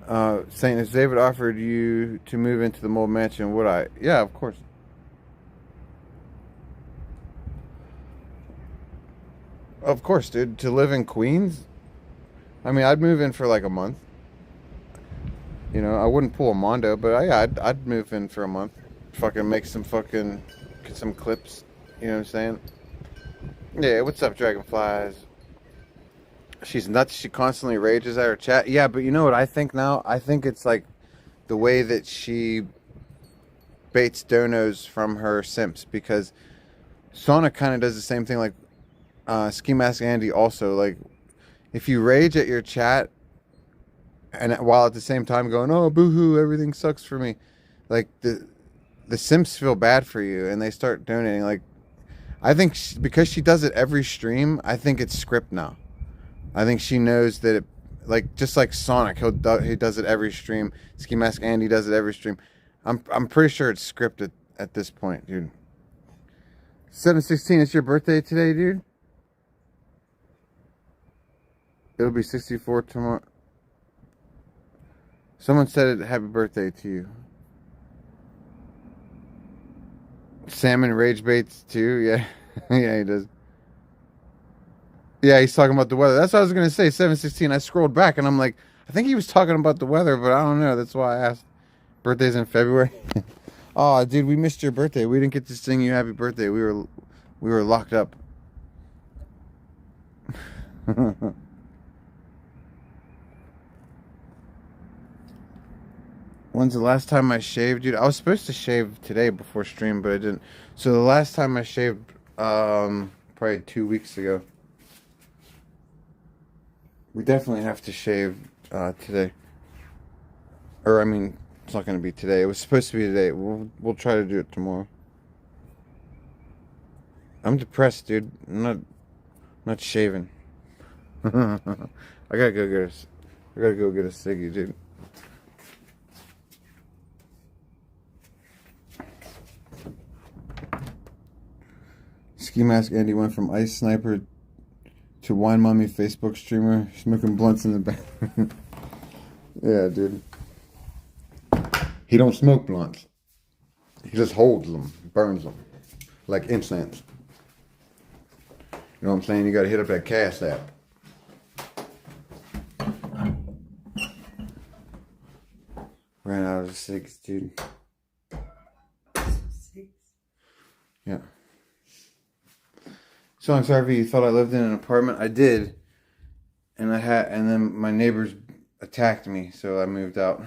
[SPEAKER 1] Saying, if David offered you to move into the Mold Mansion, would I? Yeah, of course. Of course, dude. To live in Queens? I mean, I'd move in for like a month. You know, I wouldn't pull a Mondo, but yeah, I'd move in for a month. Fucking make some fucking, get some clips. You know what I'm saying? Yeah, what's up, Dragonflies? She's nuts. She constantly rages at her chat. Yeah, but you know what I think now? I think it's like the way that she baits donos from her simps, because Sonic kind of does the same thing. Like Ski Mask Andy also, like, if you rage at your chat and while at the same time going, oh, boohoo, everything sucks for me, like the simps feel bad for you and they start donating. Like, I think because she does it every stream, I think it's script now. I think she knows that it, like, just like Sonic, he does it every stream. Ski Mask Andy does it every stream. I'm pretty sure it's scripted at this point, dude. 7/16, it's your birthday today, dude? It'll be 64 tomorrow. Someone said it, happy birthday to you. Salmon rage baits too. Yeah, yeah, he does. Yeah, he's talking about the weather. That's what I was gonna say. 7:16. I scrolled back and I'm like, I think he was talking about the weather, but I don't know. That's why I asked. Birthday's in February. Oh, dude, we missed your birthday. We didn't get to sing you happy birthday. We were locked up. When's the last time I shaved, dude? I was supposed to shave today before stream, but I didn't. So the last time I shaved, probably 2 weeks ago. We definitely have to shave today. Or I mean, it's not gonna be today. It was supposed to be today. We'll try to do it tomorrow. I'm depressed, dude. I'm not shaving. I gotta go get a ciggy, dude. Ski Mask Andy went from ice sniper to wine mommy Facebook streamer, smoking blunts in the bathroom. Yeah, dude. He don't smoke blunts. He just holds them, burns them, like incense. You know what I'm saying? You gotta hit up that Cash App. Ran out of 6, dude.
[SPEAKER 3] 6.
[SPEAKER 1] Yeah. So I'm sorry if you thought I lived in an apartment. I did, and then my neighbors attacked me, so I moved out.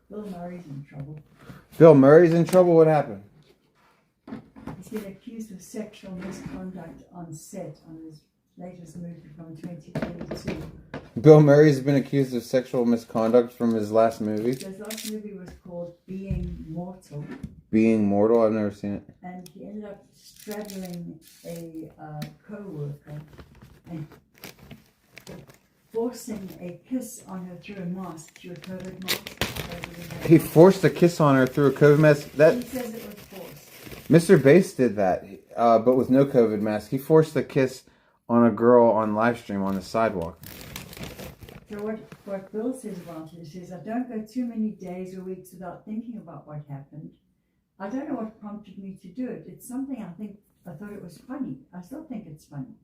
[SPEAKER 3] Bill Murray's in trouble.
[SPEAKER 1] Bill Murray's in trouble. What happened?
[SPEAKER 3] He's been accused of sexual misconduct on set on his latest movie from 2022.
[SPEAKER 1] Bill Murray's been accused of sexual misconduct from his last movie.
[SPEAKER 3] His last movie was called Being Mortal.
[SPEAKER 1] Being Mortal. I've never seen it.
[SPEAKER 3] And he ended up straddling a co-worker and forcing a kiss on her through a mask, through a COVID mask.
[SPEAKER 1] He forced a kiss on her through a COVID mask.
[SPEAKER 3] He says it was forced.
[SPEAKER 1] Mr. Bass did that, but with no COVID mask. He forced a kiss on a girl on live stream on the sidewalk.
[SPEAKER 3] So what Bill says about it, he says, I don't go too many days or weeks without thinking about what happened. I don't know what prompted me to do it. It's something I thought it was funny. I still think it's funny.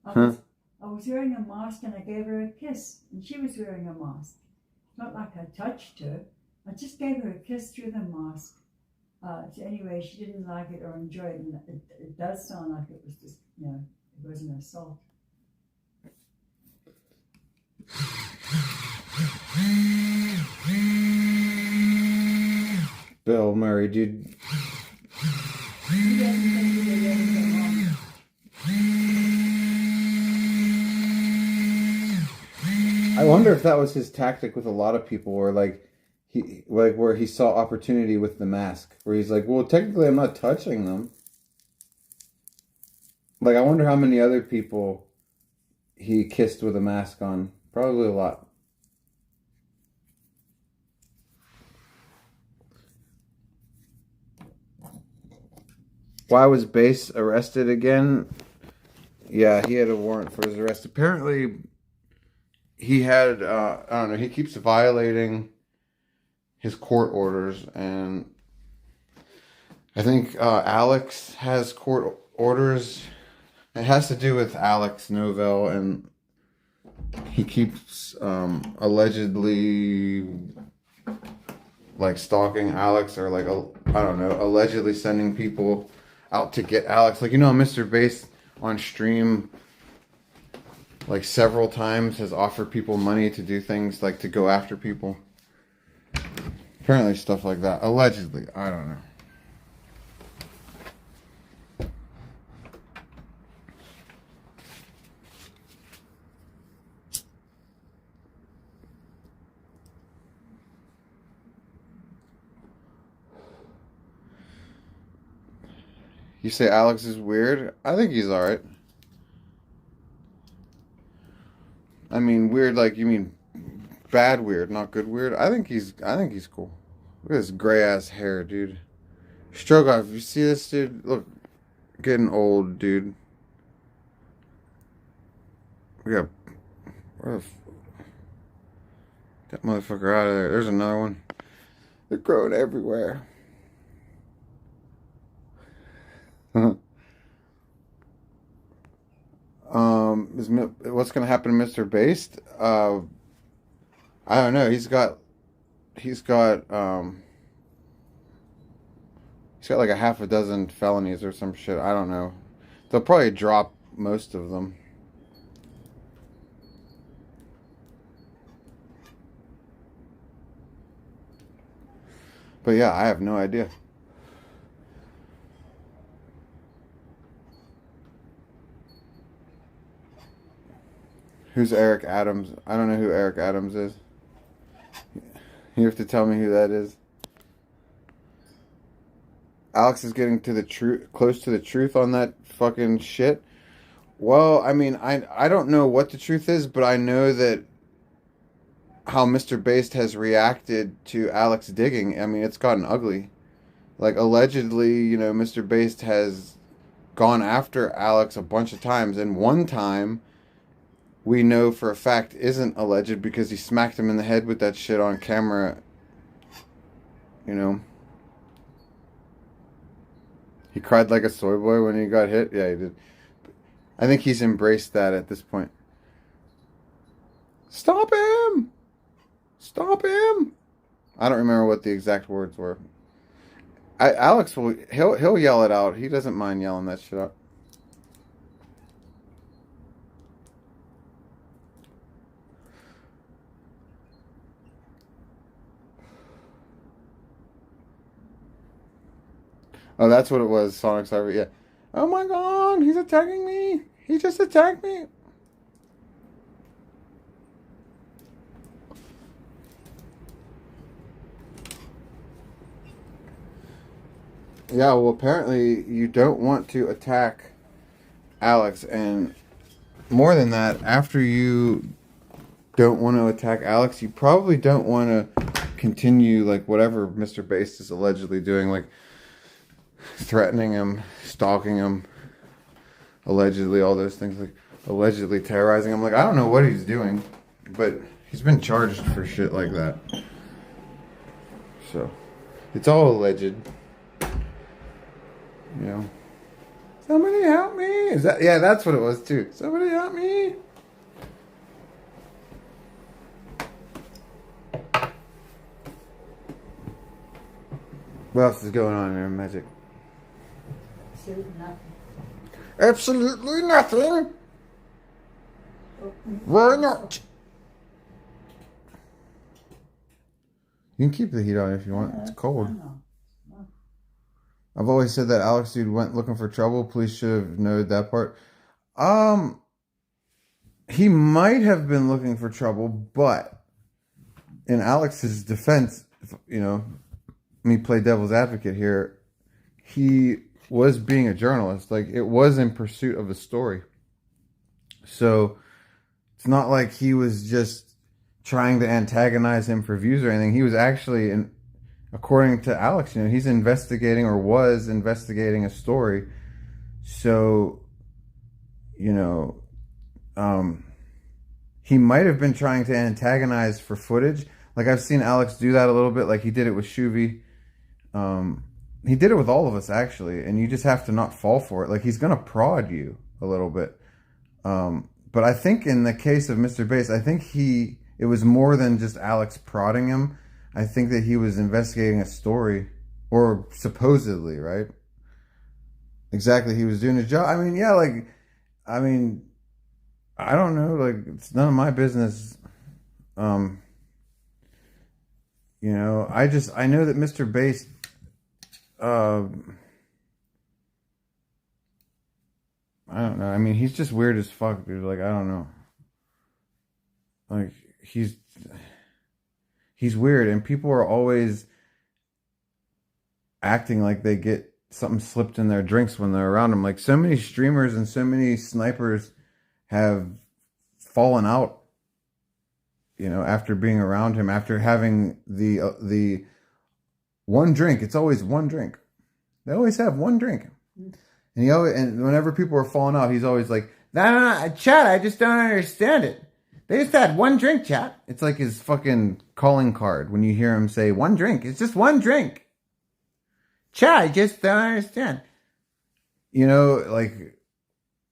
[SPEAKER 3] I was wearing a mask and I gave her a kiss and she was wearing a mask. It's not like I touched her. I just gave her a kiss through the mask. So anyway, she didn't like it or enjoy it. And it does sound like it was just, it was an assault.
[SPEAKER 1] Bill Murray, dude. I wonder if that was his tactic with a lot of people, where where he saw opportunity with the mask, where he's like, well, technically I'm not touching them. Like, I wonder how many other people he kissed with a mask on. Probably a lot. Why was Bass arrested again? Yeah, he had a warrant for his arrest. Apparently, he had, I don't know, he keeps violating his court orders, and I think Alex has court orders. It has to do with Alex Novell, and he keeps allegedly stalking Alex, or I don't know, allegedly sending people out to get Alex. Mr. Bass on stream several times has offered people money to do things, to go after people. Apparently stuff like that. Allegedly. I don't know. You say Alex is weird? I think he's alright. I mean, weird you mean bad weird, not good weird. I think he's cool. Look at this gray ass hair, dude. Strogoff, you see this dude? Look, getting old, dude. We got That motherfucker out of there. There's another one. They're growing everywhere. What's gonna happen to Mr. Based? I don't know. He's got he's got like a half a dozen felonies or some shit. I don't know. They'll probably drop most of them. But yeah, I have no idea. Who's Eric Adams? I don't know who Eric Adams is. You have to tell me who that is. Alex is getting to the truth, close to the truth on that fucking shit. Well, I mean, I don't know what the truth is, but I know that how Mr. Based has reacted to Alex digging. I mean, it's gotten ugly. Like, allegedly, Mr. Based has gone after Alex a bunch of times, and one time we know for a fact isn't alleged because he smacked him in the head with that shit on camera. He cried like a soy boy when he got hit. Yeah, he did. I think he's embraced that at this point. Stop him! Stop him! I don't remember what the exact words were. Alex he'll yell it out. He doesn't mind yelling that shit out. Oh, that's what it was. Sonic Cyber. Yeah. Oh my God! He's attacking me. He just attacked me. Yeah, well, apparently you don't want to attack Alex, and more than that, after you don't want to attack Alex, you probably don't want to continue, like, whatever Mr. Based is allegedly doing, like, threatening him, stalking him, allegedly, all those things, like, allegedly terrorizing him. Like, I don't know what he's doing, but he's been charged for shit like that. So, it's all alleged. Somebody help me. Yeah, that's what it was too. Somebody help me. What else is going on in Magic?
[SPEAKER 3] Absolutely nothing.
[SPEAKER 1] Absolutely nothing. Why not? You can keep the heat on if you want. It's cold. I've always said that Alex dude went looking for trouble. Police should have noted that part. He might have been looking for trouble, but in Alex's defense, me play devil's advocate here, he was being a journalist. Like, it was in pursuit of a story. So it's not like he was just trying to antagonize him for views or anything. He was actually, according to Alex, he's investigating or was investigating a story. So, he might have been trying to antagonize for footage. Like, I've seen Alex do that a little bit. Like, he did it with Shuvi. He did it with all of us, actually. And you just have to not fall for it. Like, he's going to prod you a little bit. But I think in the case of Mr. Bass, I think it was more than just Alex prodding him. I think that he was investigating a story, or supposedly, right? Exactly, he was doing his job. I mean, yeah, I don't know, like, it's none of my business. I know that Mr. Bass, I don't know. I mean, he's just weird as fuck, dude. Like, I don't know. Like, he's weird, and people are always acting like they get something slipped in their drinks when they're around him. Like, so many streamers and so many snipers have fallen out, after being around him, after having the one drink. It's always one drink. They always have one drink. And whenever people are falling out, he's always like, nah, Chad, I just don't understand it. They just had one drink, chat. It's like his fucking calling card when you hear him say one drink. It's just one drink. Chat, I just don't understand. You know, like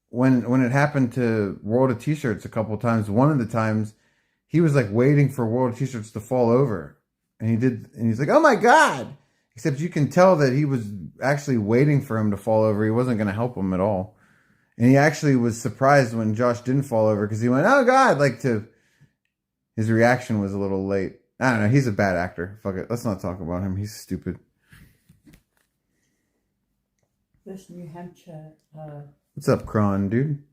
[SPEAKER 1] when it happened to World of T-shirts a couple times, one of the times he was like waiting for World of T-shirts to fall over. And he's like, oh my God. Except you can tell that he was actually waiting for him to fall over. He wasn't going to help him at all. And he actually was surprised when Josh didn't fall over because he went, oh God, his reaction was a little late. I don't know. He's a bad actor. Fuck it. Let's not talk about him. He's stupid.
[SPEAKER 3] This New Hampshire
[SPEAKER 1] What's up, Kron, dude?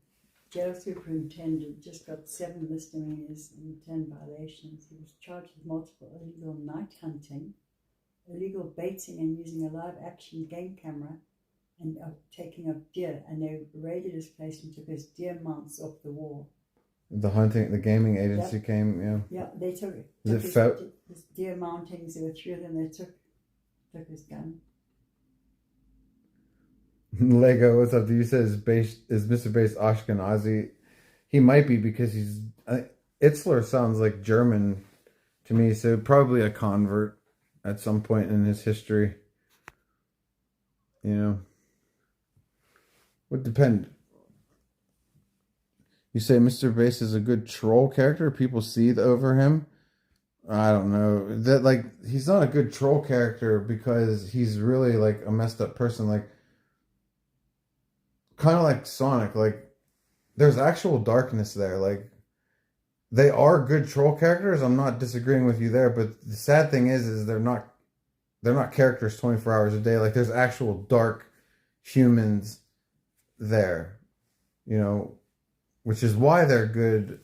[SPEAKER 3] jail superintendent just got 7 misdemeanors and 10 violations. He was charged with multiple illegal night hunting, illegal baiting and using a live action game camera, and taking of deer. And they raided his place and took his deer mounts off the wall.
[SPEAKER 1] The gaming agency came, yeah.
[SPEAKER 3] Yeah, they took
[SPEAKER 1] Is it
[SPEAKER 3] his deer mountings. There were 3 of them. They took his gun.
[SPEAKER 1] Lego, what's up? Do you say is Mr. Base Ashkenazi? He might be because Itzler sounds like German to me, so probably a convert at some point in his history. You know, would depend. You say Mr. Base is a good troll character? People seethe over him? I don't know. That he's not a good troll character because he's really like a messed up person. Like, kind of like Sonic, like there's actual darkness there. Like, they are good troll characters. I'm not disagreeing with you there, but the sad thing is they're not characters 24 hours a day. Like, there's actual dark humans there, you know, which is why they're good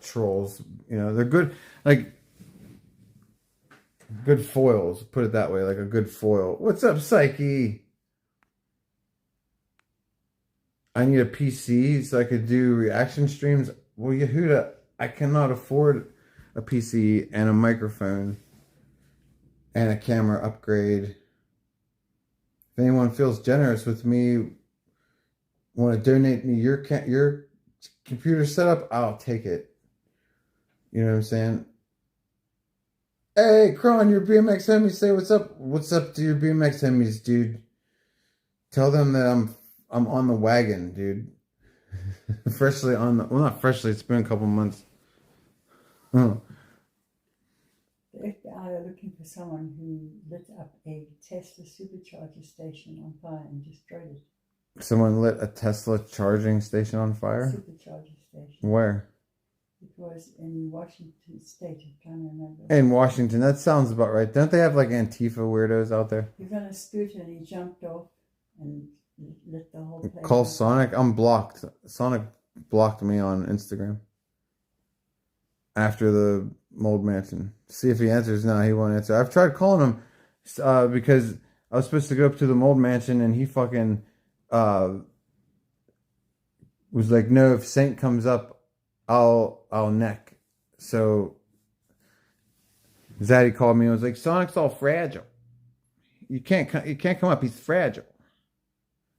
[SPEAKER 1] trolls. You know, they're good, like good foils, put it that way, like a good foil. What's up, Psyche? I need a PC so I could do reaction streams. Well, Yehuda, I cannot afford a PC and a microphone and a camera upgrade. If anyone feels generous with me, want to donate me your computer setup, I'll take it. You know what I'm saying? Hey, Kron, your BMX homies, say what's up. What's up to your BMX homies, dude? Tell them that I'm on the wagon, dude. Freshly on the... Well, not freshly. It's been a couple months. Oh.
[SPEAKER 3] The FBI are looking for someone who lit up a Tesla supercharger station on fire and destroyed it.
[SPEAKER 1] Someone lit a Tesla charging station on fire?
[SPEAKER 3] Supercharger station.
[SPEAKER 1] Where?
[SPEAKER 3] It was in Washington State. I can't remember.
[SPEAKER 1] In Washington. That sounds about right. Don't they have like Antifa weirdos out there?
[SPEAKER 3] He was on a scooter and he jumped off and lit the whole place.
[SPEAKER 1] Call Sonic. I'm blocked. Sonic blocked me on Instagram after the Mold Mansion. See if he answers. No, he won't answer. I've tried calling him because I was supposed to go up to the Mold Mansion and he fucking was like, no, if Saint comes up, I'll neck. So Zaddy called me and was like, Sonic's all fragile. You can't come up. He's fragile.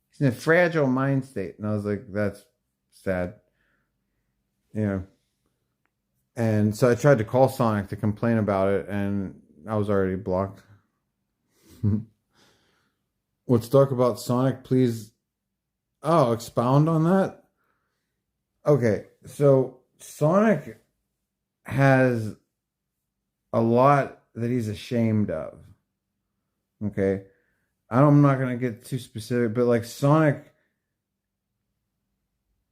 [SPEAKER 1] He's in a fragile mind state. And I was like, that's sad. You know. And so I tried to call Sonic to complain about it, and I was already blocked. What's dark about Sonic, please? Oh, expound on that? Okay, so Sonic has a lot that he's ashamed of. Okay? I'm not going to get too specific, but like Sonic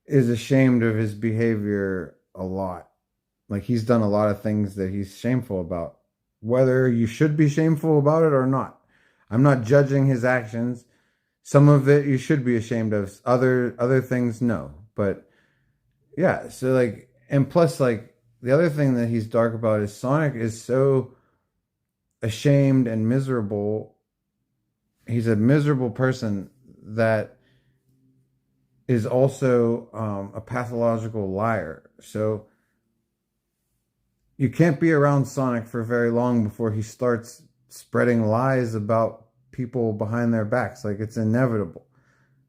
[SPEAKER 1] is ashamed of his behavior a lot. Like, he's done a lot of things that he's shameful about. Whether you should be shameful about it or not. I'm not judging his actions. Some of it you should be ashamed of. Other things, no. But, yeah. So, like, and plus, like, the other thing that he's dark about is Sonic is so ashamed and miserable. He's a miserable person that is also a pathological liar. So you can't be around Sonic for very long before he starts spreading lies about people behind their backs. Like, it's inevitable.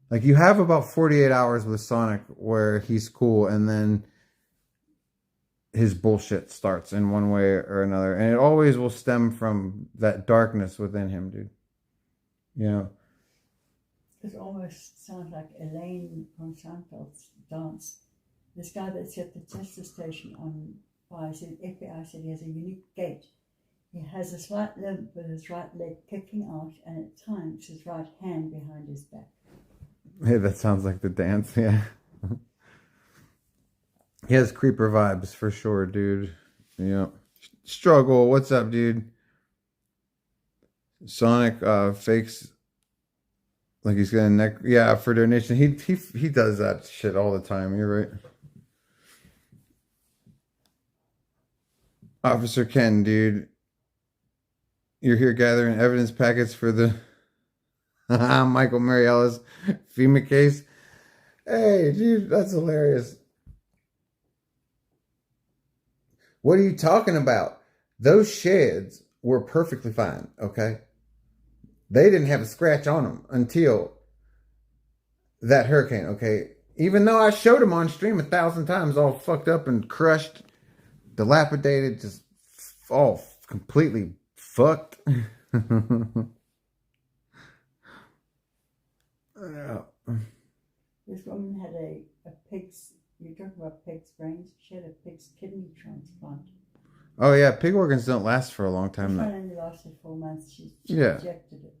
[SPEAKER 1] Like, you have about 48 hours with Sonic where he's cool, and then his bullshit starts in one way or another, and it always will stem from that darkness within him, dude. You know.
[SPEAKER 3] It almost sounds like Elaine from Seinfeld's dance. This guy that set the Tesla station on fire said, FBI said he has a unique gait. He has a slight limp with his right leg kicking out and at times his right hand behind his back.
[SPEAKER 1] Hey, that sounds like the dance, yeah. He has creeper vibes for sure, dude. Yeah. Struggle, what's up, dude? Sonic fakes like he's gonna neck, yeah, for donation. He does that shit all the time. You're right. Officer Ken, dude, you're here gathering evidence packets for the Michael Mary Ellis FEMA case. Hey, dude, that's hilarious. What are you talking about? Those sheds were perfectly fine, okay? They didn't have a scratch on them until that hurricane, okay? Even though I showed them on stream 1,000 times, all fucked up and crushed, dilapidated, just all completely fucked.
[SPEAKER 3] This woman had a pig's, you're talking about pig's brains, she had a pig's kidney transplant.
[SPEAKER 1] Oh yeah, pig organs don't last for a long time.
[SPEAKER 3] This one only lasted 4 months. She
[SPEAKER 1] yeah.
[SPEAKER 3] rejected it.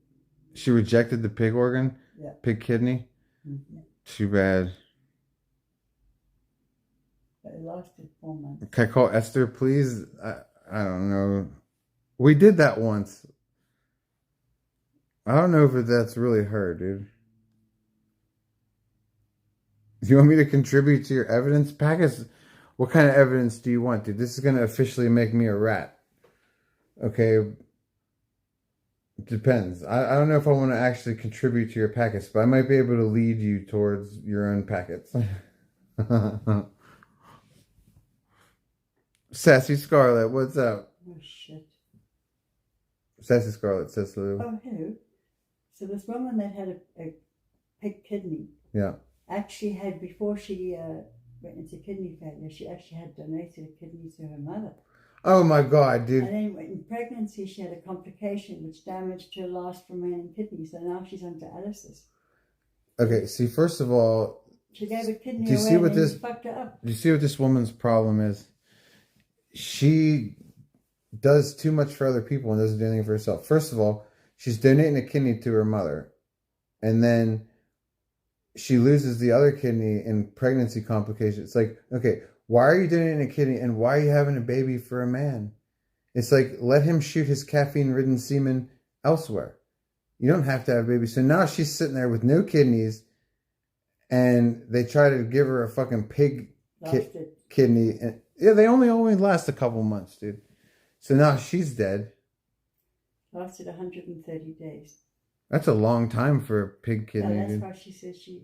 [SPEAKER 1] She rejected the pig organ?
[SPEAKER 3] Yeah.
[SPEAKER 1] Pig kidney?
[SPEAKER 3] Mm-hmm.
[SPEAKER 1] Too bad.
[SPEAKER 3] But it lasted 4 months.
[SPEAKER 1] Can I call Esther, please? I don't know. We did that once. I don't know if that's really her, dude. You want me to contribute to your evidence package? What kind of evidence do you want, dude? This is going to officially make me a rat. Okay. Depends. I don't know if I want to actually contribute to your packets, but I might be able to lead you towards your own packets. Sassy Scarlet, what's up?
[SPEAKER 3] Oh, shit.
[SPEAKER 1] Sassy Scarlet says hello.
[SPEAKER 3] Oh, hello. So this woman that had a pig kidney.
[SPEAKER 1] Yeah.
[SPEAKER 3] Actually had, before she went into kidney failure, she actually had donated a kidney to her mother.
[SPEAKER 1] Oh my God, dude.
[SPEAKER 3] And then in pregnancy, she had a complication which damaged her last remaining kidney. So now she's on dialysis.
[SPEAKER 1] Okay, see, first of all,
[SPEAKER 3] she gave a kidney
[SPEAKER 1] do you
[SPEAKER 3] away
[SPEAKER 1] see what
[SPEAKER 3] and
[SPEAKER 1] this,
[SPEAKER 3] fucked her up.
[SPEAKER 1] Do you see what this woman's problem is? She does too much for other people and doesn't do anything for herself. First of all, she's donating a kidney to her mother. And then she loses the other kidney in pregnancy complications. It's like, okay, why are you donating a kidney and why are you having a baby for a man? It's like, let him shoot his caffeine-ridden semen elsewhere. You don't have to have a baby. So now she's sitting there with no kidneys and they try to give her a fucking pig kidney. And, yeah, they only last a couple months, dude. So now she's dead.
[SPEAKER 3] Lasted 130 days.
[SPEAKER 1] That's a long time for a pig kidney.
[SPEAKER 3] Yeah, that's why she says she,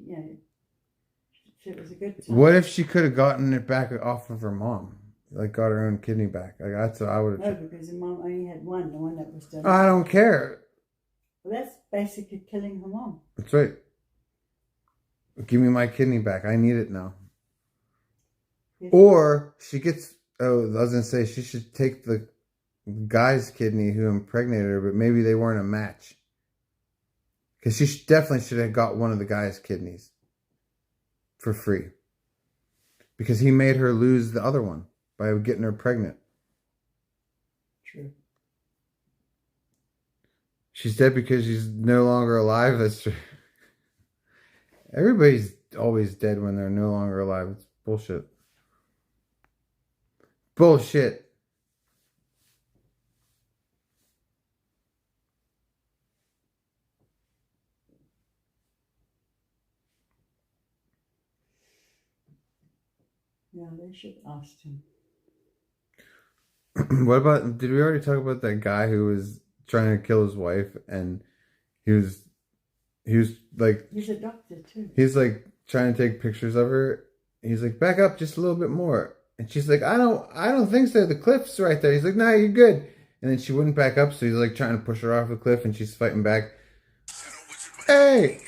[SPEAKER 3] it was a good time.
[SPEAKER 1] What if she could have gotten it back off of her mom? Like, got her own kidney back? Like, that's what I would have.
[SPEAKER 3] No, because the mom only had one, the one that was done.
[SPEAKER 1] I don't care.
[SPEAKER 3] Well, that's basically killing her mom.
[SPEAKER 1] That's right. Give me my kidney back. I need it now. Yes. Or she gets, I was going to say, she should take the guy's kidney who impregnated her, but maybe they weren't a match. Because she definitely should have got one of the guy's kidneys for free. Because he made her lose the other one by getting her pregnant.
[SPEAKER 3] True.
[SPEAKER 1] She's dead because she's no longer alive. That's true. Everybody's always dead when they're no longer alive. It's bullshit. Bullshit.
[SPEAKER 3] Yeah, they should ask him.
[SPEAKER 1] What about, did we already talk about that guy who was trying to kill his wife and he was like,
[SPEAKER 3] he's a doctor too.
[SPEAKER 1] He's like trying to take pictures of her. He's like, back up just a little bit more. And she's like, I don't think so. The cliff's right there. He's like, no, you're good. And then she wouldn't back up. So he's like trying to push her off the cliff and she's fighting back. Hey!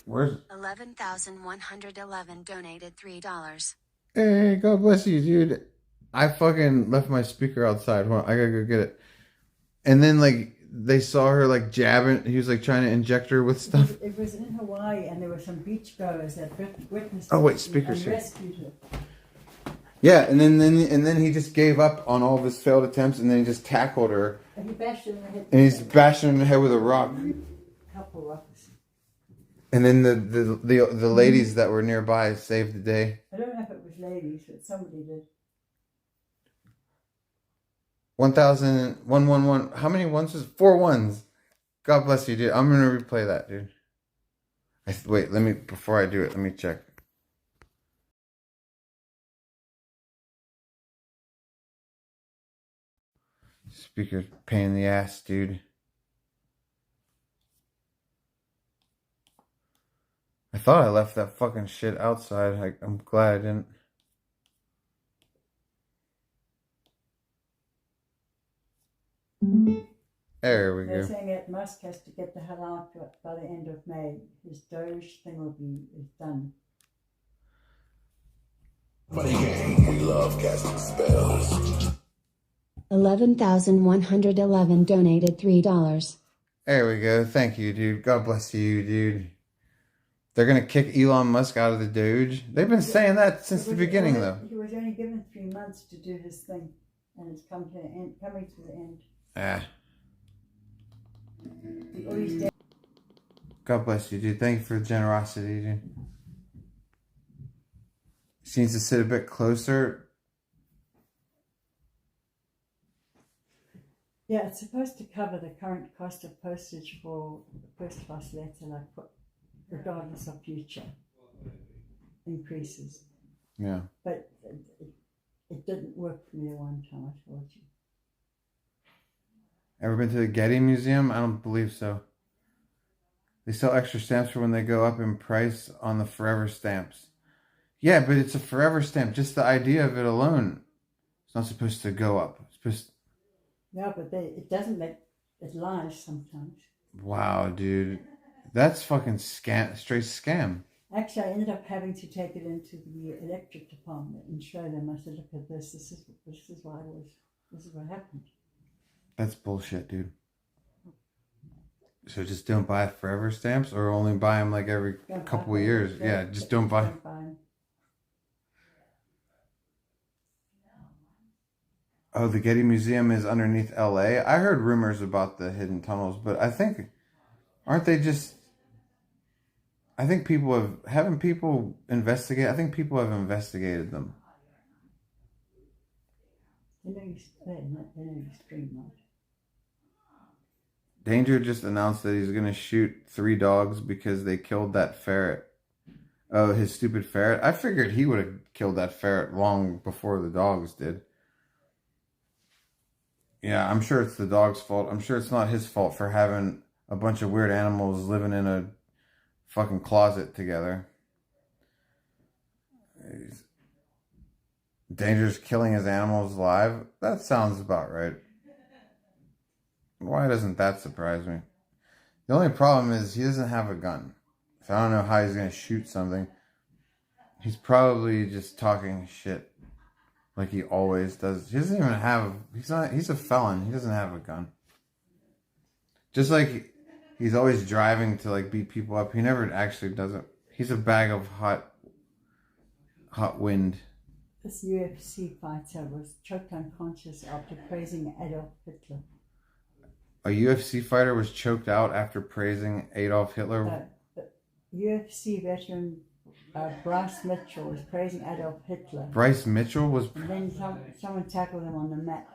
[SPEAKER 1] Where's
[SPEAKER 4] 11,111 donated $3.
[SPEAKER 1] Hey, God bless you, dude. I fucking left my speaker outside. Hold on, I gotta go get it. And then like they saw her like jabbing. He was like trying to inject her with stuff.
[SPEAKER 3] It was in Hawaii, and there were some beachgoers that witnessed
[SPEAKER 1] Oh wait,
[SPEAKER 3] it
[SPEAKER 1] speaker's
[SPEAKER 3] and
[SPEAKER 1] here.
[SPEAKER 3] rescued her.
[SPEAKER 1] Yeah, and then he just gave up on all of his failed attempts, and then he just tackled her,
[SPEAKER 3] And he bashed her in the head.
[SPEAKER 1] and he's bashing her in the head with a rock.
[SPEAKER 3] Couple rocks.
[SPEAKER 1] And then the ladies that were nearby saved the day.
[SPEAKER 3] I don't know if it was ladies, but somebody did.
[SPEAKER 1] 1,111. How many ones was it? 4 ones. God bless you, dude. I'm gonna replay that, dude. Wait, let me before I do it. Let me check. Speaker pain in the ass, dude. I thought I left that fucking shit outside. I'm glad I didn't. There we
[SPEAKER 3] They're
[SPEAKER 1] go.
[SPEAKER 3] saying that Musk has to get the hell out by the end of May. His Doge thing is done.
[SPEAKER 4] Money gang, we love casting spells.
[SPEAKER 5] 11,111 donated $3.
[SPEAKER 1] There we go. Thank you, dude. God bless you, dude. They're gonna kick Elon Musk out of the Doge. They've been saying that since the beginning, though.
[SPEAKER 3] He was only given 3 months to do his thing, and it's coming to the end.
[SPEAKER 1] Ah.
[SPEAKER 3] All he's dead.
[SPEAKER 1] God bless you, dude. Thank you for the generosity, dude. She needs to sit a bit closer.
[SPEAKER 3] Yeah, it's supposed to cover the current cost of postage for the first class letter, like regardless of future increases.
[SPEAKER 1] Yeah.
[SPEAKER 3] But it didn't work for me the one time, I told you.
[SPEAKER 1] Ever been to the Getty Museum? I don't believe so. They sell extra stamps for when they go up in price on the forever stamps. Yeah, but it's a forever stamp. Just the idea of it alone. It's not supposed to go up. It's supposed.
[SPEAKER 3] Yeah, but it doesn't make it lies sometimes.
[SPEAKER 1] Wow, dude. That's fucking straight scam.
[SPEAKER 3] Actually, I ended up having to take it into the electric department and show them. I said, "Look at this. This is why it was. This is what happened."
[SPEAKER 1] That's bullshit, dude. So just don't buy forever stamps, or only buy them like every couple of years. Yeah, just don't buy.
[SPEAKER 3] Don't buy 'em.
[SPEAKER 1] Oh, the Getty Museum is underneath LA. I heard rumors about the hidden tunnels, but I think aren't they just I think people haven't people investigate. I think people have investigated them.
[SPEAKER 3] They know you stream, right?
[SPEAKER 1] Danger just announced that he's gonna shoot 3 dogs because they killed that ferret. Oh, his stupid ferret. I figured he would have killed that ferret long before the dogs did. Yeah, I'm sure it's the dog's fault. I'm sure it's not his fault for having a bunch of weird animals living in a fucking closet together. Danger's killing his animals live? That sounds about right. Why doesn't that surprise me? The only problem is he doesn't have a gun. So I don't know how he's going to shoot something. He's probably just talking shit like he always does. He doesn't even have, he's a felon. He doesn't have a gun. Just like he's always driving to like beat people up. He never actually does it. He's a bag of hot wind.
[SPEAKER 3] This UFC fighter was choked unconscious after praising Adolf Hitler.
[SPEAKER 1] A UFC fighter was choked out after praising Adolf Hitler.
[SPEAKER 3] UFC veteran Bryce Mitchell was praising Adolf Hitler.
[SPEAKER 1] Bryce Mitchell was.
[SPEAKER 3] And then someone tackled him on the mat.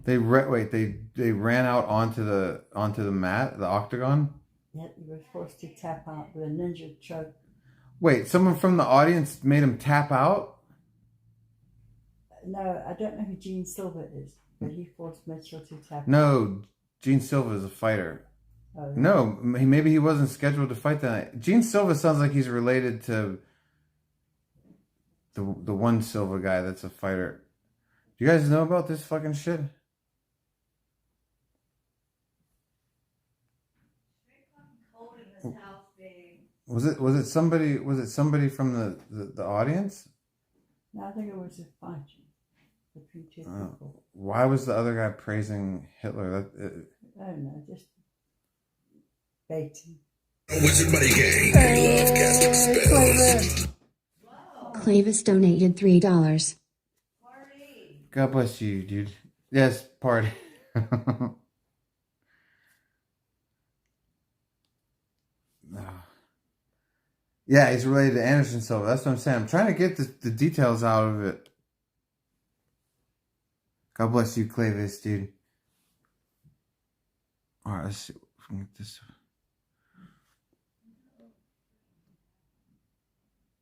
[SPEAKER 1] They ran out onto the mat, the octagon.
[SPEAKER 3] Yet he was forced to tap out with a ninja choke.
[SPEAKER 1] Wait, someone from the audience made him tap out?
[SPEAKER 3] No, I don't know who Gene Silver is, but he forced Mitchell to tap out.
[SPEAKER 1] No, Gene Silva is a fighter.
[SPEAKER 3] Oh,
[SPEAKER 1] no, maybe he wasn't scheduled to fight that night. Gene Silva sounds like he's related to the one Silva guy that's a fighter. Do you guys know about this fucking shit? Was it somebody from the audience?
[SPEAKER 3] No, I think it was a fight between two people.
[SPEAKER 1] Why was the other guy praising Hitler?
[SPEAKER 3] I don't know, just baiting.
[SPEAKER 4] Wizard Money Gang, we love casting spells.
[SPEAKER 5] Clavis donated $3.
[SPEAKER 1] God bless you, dude. Yes, party. Yeah, he's related to Anderson Silva. That's what I'm saying. I'm trying to get the details out of it. God bless you, Clavis, dude. Alright, let's see if we can get this.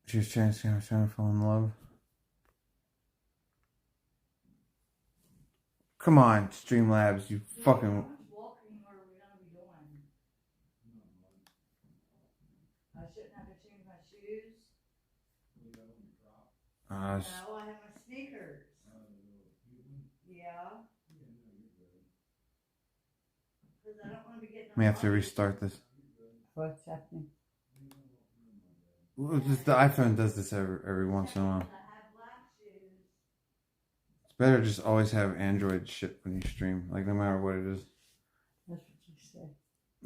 [SPEAKER 1] She was trying to fall in love. Come on, Streamlabs, you fucking.
[SPEAKER 3] I shouldn't have to change my shoes.
[SPEAKER 1] Uh,
[SPEAKER 3] I have my sneakers. Yeah. Because I don't want to be getting.
[SPEAKER 1] may have to restart this.
[SPEAKER 3] What's happening?
[SPEAKER 1] Well, just the iPhone does this every once in a while.
[SPEAKER 3] I have black shoes.
[SPEAKER 1] It's better to just always have Android shit when you stream, like no matter what it is.
[SPEAKER 3] That's what you said.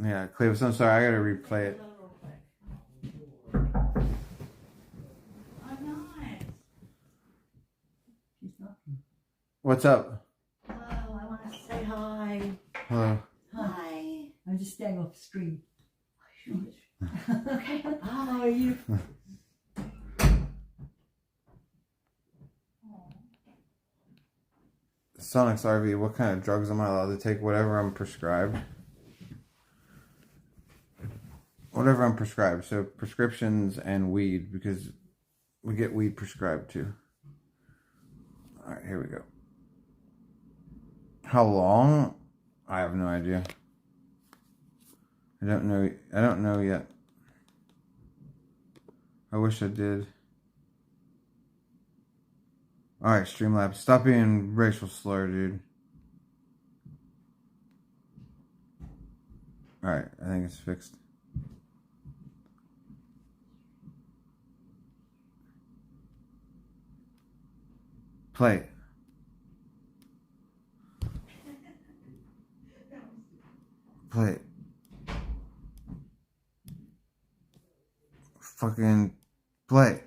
[SPEAKER 1] Yeah, Clavis, I'm sorry, I gotta replay it.
[SPEAKER 3] I'm not. She's knocking.
[SPEAKER 1] What's up?
[SPEAKER 3] Hello, I want to say hi.
[SPEAKER 1] Hello.
[SPEAKER 3] Hi. I'm just staying off screen. Okay. How are you?
[SPEAKER 1] Sonic's RV, what kind of drugs am I allowed to take? Whatever I'm prescribed. Whatever I'm prescribed. So prescriptions and weed, because we get weed prescribed too. Alright, here we go. How long? I have no idea. I don't know yet. I wish I did. Alright, Streamlabs. Stop being racial slur, dude. Alright, I think it's fixed. Play it. Play it. Fucking play it.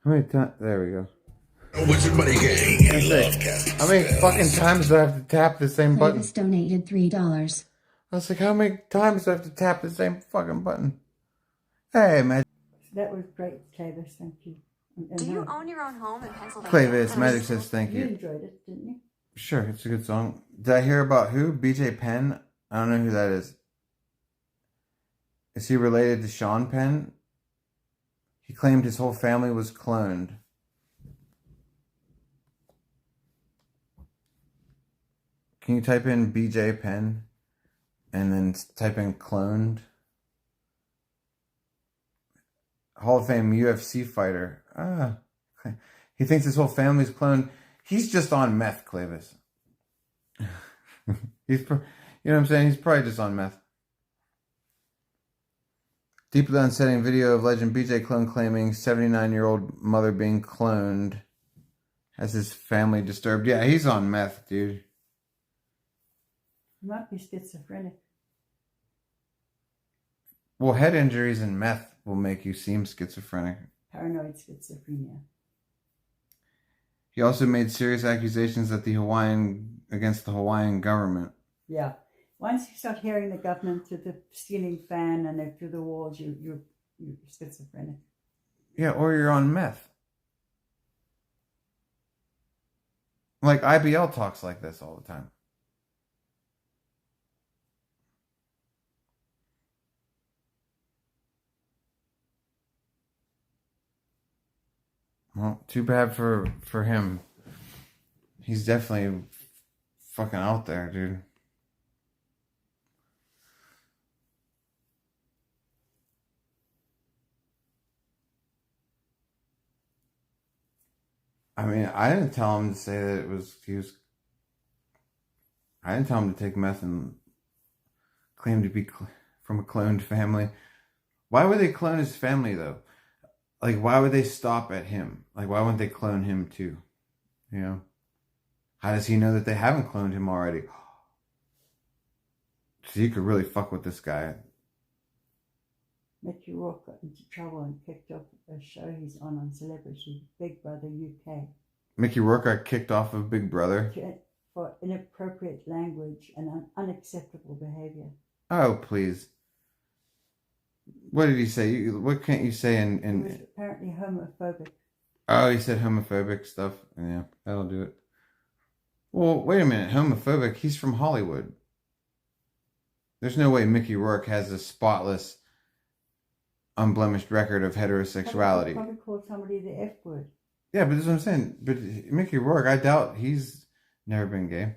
[SPEAKER 1] How many times? There we go.
[SPEAKER 4] Wizard Money Gang, we love casting
[SPEAKER 1] How many
[SPEAKER 4] spells.
[SPEAKER 1] fucking times do I have to tap the same button?
[SPEAKER 5] Clavis donated $3.
[SPEAKER 1] I was like, how many times do I have to tap the same fucking button? Hey, man.
[SPEAKER 3] That was great, Clavis. Thank you. And
[SPEAKER 6] Do you
[SPEAKER 3] no,
[SPEAKER 6] own your own home in Pennsylvania?
[SPEAKER 1] Clavis, Magic says thank
[SPEAKER 3] you
[SPEAKER 1] you.
[SPEAKER 3] enjoyed it, didn't you?
[SPEAKER 1] Sure, it's a good song. Did I hear about who? BJ Penn? I don't know who that is. Is he related to Sean Penn? He claimed his whole family was cloned. Can you type in BJ Penn and then type in cloned? Hall of Fame UFC fighter. Okay. He thinks his whole family's cloned. He's just on meth, Clavis. You know what I'm saying? He's probably just on meth. Deeply unsettling video of legend BJ clone claiming 79-year-old mother being cloned has his family disturbed. Yeah, he's on meth, dude.
[SPEAKER 3] You might be schizophrenic.
[SPEAKER 1] Well, head injuries and meth will make you seem schizophrenic.
[SPEAKER 3] Paranoid schizophrenia.
[SPEAKER 1] He also made serious accusations against the Hawaiian government.
[SPEAKER 3] Yeah. Once you start hearing the government through the ceiling fan and through the walls, you're schizophrenic.
[SPEAKER 1] Yeah, or you're on meth. Like IBL talks like this all the time. Well, too bad for him. He's definitely fucking out there, dude. I mean, I didn't tell him to say that he was I didn't tell him to take meth and claim to be from a cloned family. Why would they clone his family though? Like, why would they stop at him? Like, why wouldn't they clone him too? You know? How does he know that they haven't cloned him already? So you could really fuck with this guy.
[SPEAKER 3] Mickey Rourke got into trouble and kicked off a show he's on Celebrity Big Brother UK
[SPEAKER 1] Mickey Rourke got kicked off of Big Brother.
[SPEAKER 3] for inappropriate language and unacceptable behavior.
[SPEAKER 1] Oh, please. What did he say? What can't you say
[SPEAKER 3] He was
[SPEAKER 1] in...
[SPEAKER 3] apparently homophobic.
[SPEAKER 1] Oh, he said homophobic stuff. Yeah, that'll do it. Well, wait a minute. Homophobic? He's from Hollywood. There's no way Mickey Rourke has a spotless, unblemished record of heterosexuality.
[SPEAKER 3] Probably called somebody the F word.
[SPEAKER 1] Yeah, but that's what I'm saying. But Mickey Rourke, I doubt he's never been gay.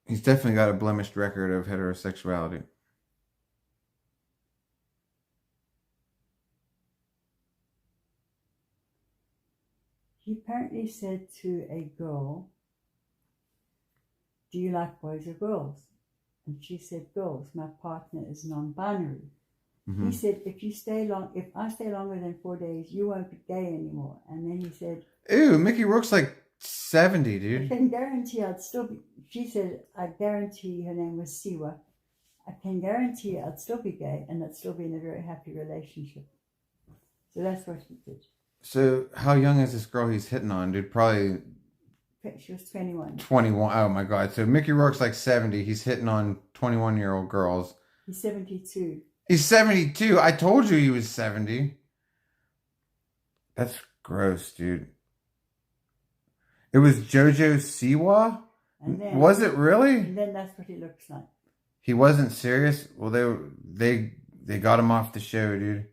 [SPEAKER 1] He's definitely got a blemished record of heterosexuality.
[SPEAKER 3] He apparently said to a girl, "Do you like boys or girls?" And she said, "Girls. My partner is non-binary."
[SPEAKER 1] Mm-hmm.
[SPEAKER 3] He said, if I stay longer than 4 days, you won't be gay anymore." And then he said,
[SPEAKER 1] Ew, Mickey Rourke's like 70,
[SPEAKER 3] "I
[SPEAKER 1] dude.
[SPEAKER 3] can guarantee I'd still be," she said, "I guarantee," her name was Siwa, "I can guarantee I'd still be gay and I'd still be in a very happy relationship." So that's what he did.
[SPEAKER 1] So, how young is this girl he's hitting on, dude? Probably
[SPEAKER 3] She was 21.
[SPEAKER 1] 21. Oh my god. So, Mickey Rourke's like 70. He's hitting on 21-year-old girls.
[SPEAKER 3] He's 72.
[SPEAKER 1] He's 72. I told you he was 70. That's gross, dude. It was JoJo Siwa?
[SPEAKER 3] And then,
[SPEAKER 1] Was it really?
[SPEAKER 3] And then that's what he looks like.
[SPEAKER 1] He wasn't serious? Well, they got him off the show, dude.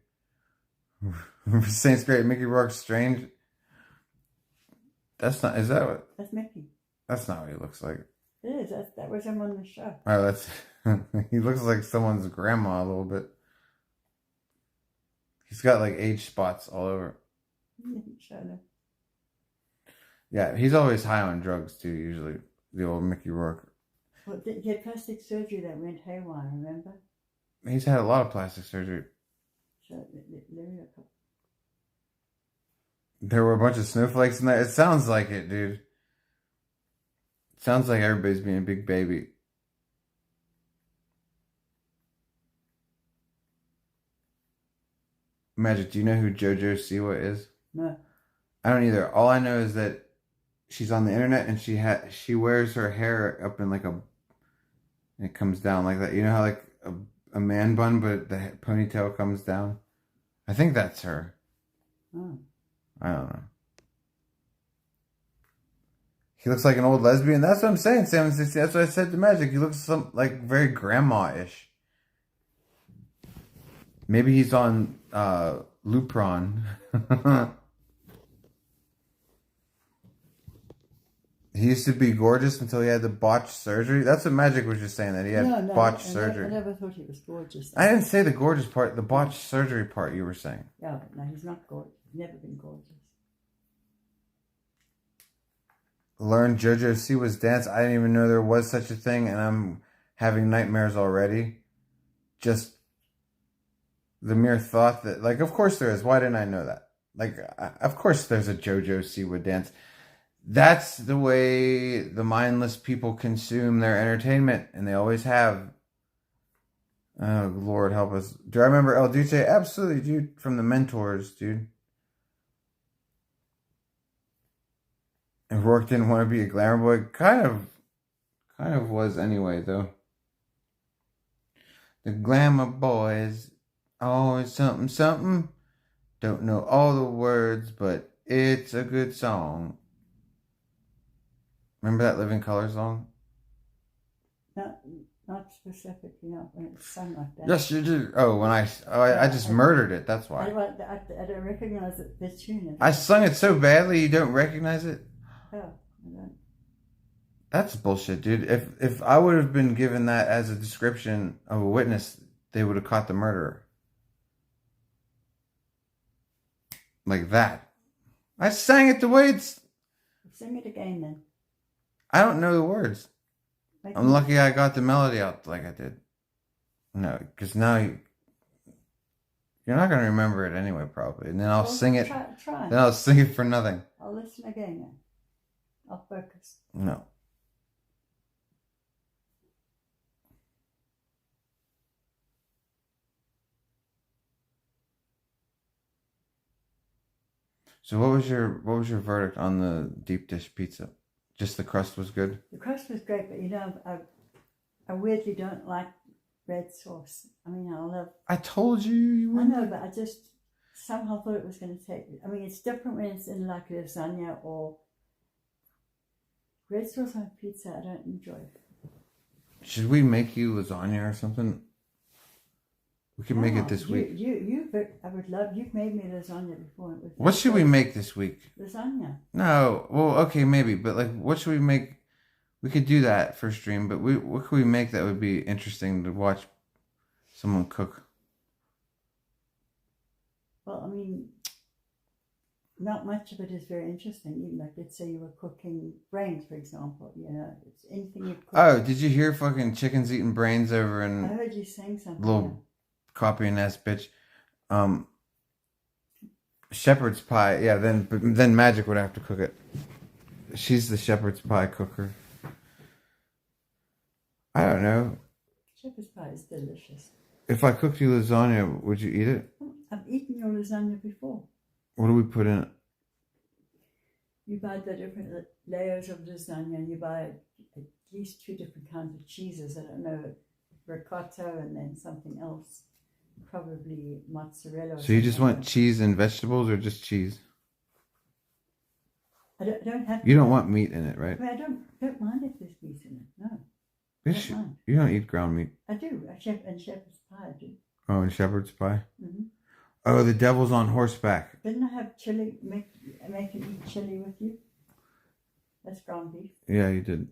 [SPEAKER 1] Saints great. Mickey Rourke's strange. That's not... Is that what...
[SPEAKER 3] That's Mickey.
[SPEAKER 1] That's not what he looks like.
[SPEAKER 3] It is. That was him on the show.
[SPEAKER 1] Oh, that's... He looks like someone's grandma a little bit. He's got like age spots all over. Yeah, he's always high on drugs too, usually. The old Mickey Rourke.
[SPEAKER 3] Well, he had plastic surgery that went haywire, remember?
[SPEAKER 1] He's had a lot of plastic surgery.
[SPEAKER 3] So, let me look up.
[SPEAKER 1] There were a bunch of snowflakes in there. It sounds like it, dude. It sounds like everybody's being a big baby. Magic, do you know who JoJo Siwa is?
[SPEAKER 3] No.
[SPEAKER 1] I don't either. All I know is that she's on the internet and she wears her hair up in like it comes down like that. You know how like a man bun, but the ponytail comes down? I think that's her.
[SPEAKER 3] Oh.
[SPEAKER 1] I don't know. He looks like an old lesbian. That's what I'm saying, 760. That's what I said to Magic. He looks like very grandma-ish. Maybe he's on Lupron. He used to be gorgeous until he had the botched surgery. That's what Magic was just saying, that he had botched surgery.
[SPEAKER 3] I never thought he was gorgeous.
[SPEAKER 1] I didn't say the gorgeous part, the botched surgery part you were saying.
[SPEAKER 3] Yeah, but no, he's not gorgeous. He's never been gorgeous.
[SPEAKER 1] Learned JoJo Siwa's dance. I didn't even know there was such a thing, and I'm having nightmares already. Just the mere thought that, like, of course there is. Why didn't I know that? Like, of course there's a JoJo Siwa dance. That's the way the mindless people consume their entertainment, and they always have. Oh, Lord help us. Do I remember El Duce? Absolutely, dude. From the Mentors, dude. And Rourke didn't want to be a glamour boy. Kind of was anyway, though. The glamour boys, always something, something. Don't know all the words, but it's a good song. Remember that Living Color song?
[SPEAKER 3] Not specifically, not when it's sung like that.
[SPEAKER 1] Yes, you do. Oh, I just murdered it. That's why.
[SPEAKER 3] I don't recognize the tune.
[SPEAKER 1] I sung it so badly you don't recognize it?
[SPEAKER 3] Oh, I don't.
[SPEAKER 1] That's bullshit, dude. If I would have been given that as a description of a witness, they would have caught the murderer. Like that. I sang it the way it's...
[SPEAKER 3] Sing it again then.
[SPEAKER 1] I don't know the words.
[SPEAKER 3] Make
[SPEAKER 1] I'm
[SPEAKER 3] me-
[SPEAKER 1] lucky I got the melody out like I did. No, because now you're not gonna remember it anyway, probably. And then I'll
[SPEAKER 3] Well,
[SPEAKER 1] sing it.
[SPEAKER 3] Try.
[SPEAKER 1] Then I'll sing it for nothing.
[SPEAKER 3] I'll listen again then. I'll focus.
[SPEAKER 1] No. So what was your verdict on the deep dish pizza? Just the crust was good?
[SPEAKER 3] The crust was great, but I weirdly don't like red sauce. I mean, I love.
[SPEAKER 1] I told you
[SPEAKER 3] I
[SPEAKER 1] wouldn't.
[SPEAKER 3] know, but I just somehow thought it was going to take. I mean, it's different when it's in like lasagna or red sauce on pizza. I don't enjoy.
[SPEAKER 1] Should we make you lasagna or something? We can make it this week.
[SPEAKER 3] I would love. You've made me lasagna before.
[SPEAKER 1] What should we make this week?
[SPEAKER 3] Lasagna.
[SPEAKER 1] No, well, okay, maybe, but like, what should we make? We could do that for stream, but what could we make that would be interesting to watch someone cook?
[SPEAKER 3] Well, I mean, not much of it is very interesting. Even like, let's say you were cooking brains, for example. You know, it's anything you cook.
[SPEAKER 1] Oh, did you hear fucking chickens eating brains over
[SPEAKER 3] I
[SPEAKER 1] in
[SPEAKER 3] heard you saying something.
[SPEAKER 1] little copying ass bitch? Shepherd's pie. Yeah, then Magic would have to cook it. She's the shepherd's pie cooker. I don't know.
[SPEAKER 3] Shepherd's pie is delicious.
[SPEAKER 1] If I cooked you lasagna, would you eat it?
[SPEAKER 3] I've eaten your lasagna before.
[SPEAKER 1] What do we put in it?
[SPEAKER 3] You buy the different layers of lasagna, and you buy at least 2 different kinds of cheeses. I don't know, ricotta and then something else, probably mozzarella.
[SPEAKER 1] So you just want cheese and vegetables, or just cheese?
[SPEAKER 3] I don't have.
[SPEAKER 1] You don't want meat in it, right?
[SPEAKER 3] I mean, I don't mind if there's meat in it. No,
[SPEAKER 1] Yes,
[SPEAKER 3] don't mind.
[SPEAKER 1] you don't eat ground meat.
[SPEAKER 3] I do. And shepherd's pie, I do.
[SPEAKER 1] Oh, and shepherd's pie.
[SPEAKER 3] Mm-hmm.
[SPEAKER 1] Oh, the devil's on horseback.
[SPEAKER 3] Didn't I have chili? Make him eat chili with you. That's ground beef.
[SPEAKER 1] Yeah, you did.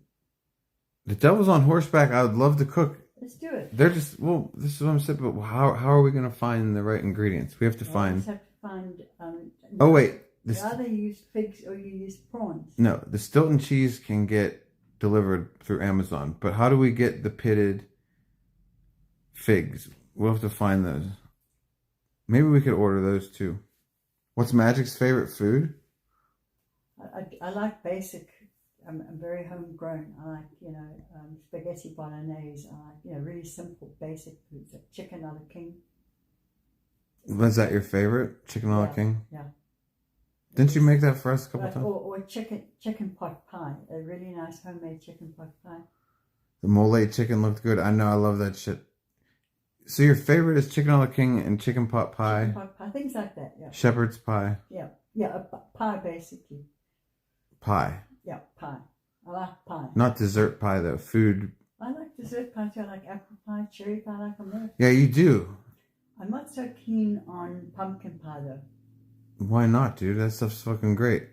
[SPEAKER 1] The devil's on horseback. I would love to cook.
[SPEAKER 3] Let's do it.
[SPEAKER 1] They're just this is what I'm saying. But how are we gonna find the right ingredients? We have to
[SPEAKER 3] Well,
[SPEAKER 1] find.
[SPEAKER 3] You just have to find.
[SPEAKER 1] Oh wait,
[SPEAKER 3] You either use pigs or you use prawns.
[SPEAKER 1] no, the Stilton cheese can get delivered through Amazon. But how do we get the pitted figs? We'll have to find those. Maybe we could order those too. What's Magic's favorite food?
[SPEAKER 3] I like basic. I'm very homegrown. I like spaghetti bolognese. I like really simple basic foods like chicken a la king.
[SPEAKER 1] Was that your favorite? Chicken a la king?
[SPEAKER 3] Yeah.
[SPEAKER 1] Didn't you make that for us a couple times?
[SPEAKER 3] Or chicken pot pie. A really nice homemade chicken pot pie.
[SPEAKER 1] The mole chicken looked good. I know, I love that shit. So your favorite is chicken a la king and chicken pot pie?
[SPEAKER 3] Chicken pot pie, things like that, yeah.
[SPEAKER 1] Shepherd's pie?
[SPEAKER 3] Yeah, a pie basically.
[SPEAKER 1] Pie.
[SPEAKER 3] Yeah, pie. I like pie.
[SPEAKER 1] Not dessert pie though, food.
[SPEAKER 3] I like dessert pie too. I like apple pie, cherry pie, I like them all.
[SPEAKER 1] Yeah, you do.
[SPEAKER 3] I'm not so keen on pumpkin pie though.
[SPEAKER 1] Why not, dude? That stuff's fucking great.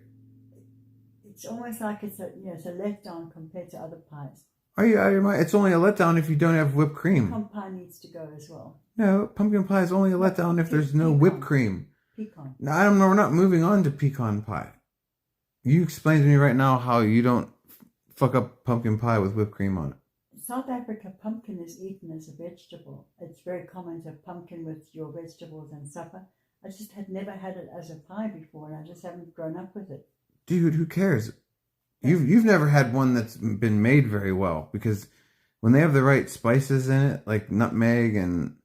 [SPEAKER 3] It's almost like it's a letdown compared to other pies.
[SPEAKER 1] Are you out of your mind? It's only a letdown if you don't have whipped cream.
[SPEAKER 3] Pecan pie needs to go as well.
[SPEAKER 1] No, pumpkin pie is only a letdown if there's no whipped cream.
[SPEAKER 3] Pecan.
[SPEAKER 1] No, I don't know. We're not moving on to pecan pie. You explain to me right now how you don't fuck up pumpkin pie with whipped cream on it.
[SPEAKER 3] In South Africa, pumpkin is eaten as a vegetable. It's very common to have pumpkin with your vegetables and supper. I just had never had it as a pie before, and I just haven't grown up with it.
[SPEAKER 1] Dude, who cares? You've never had one that's been made very well, because when they have the right spices in it, like nutmeg and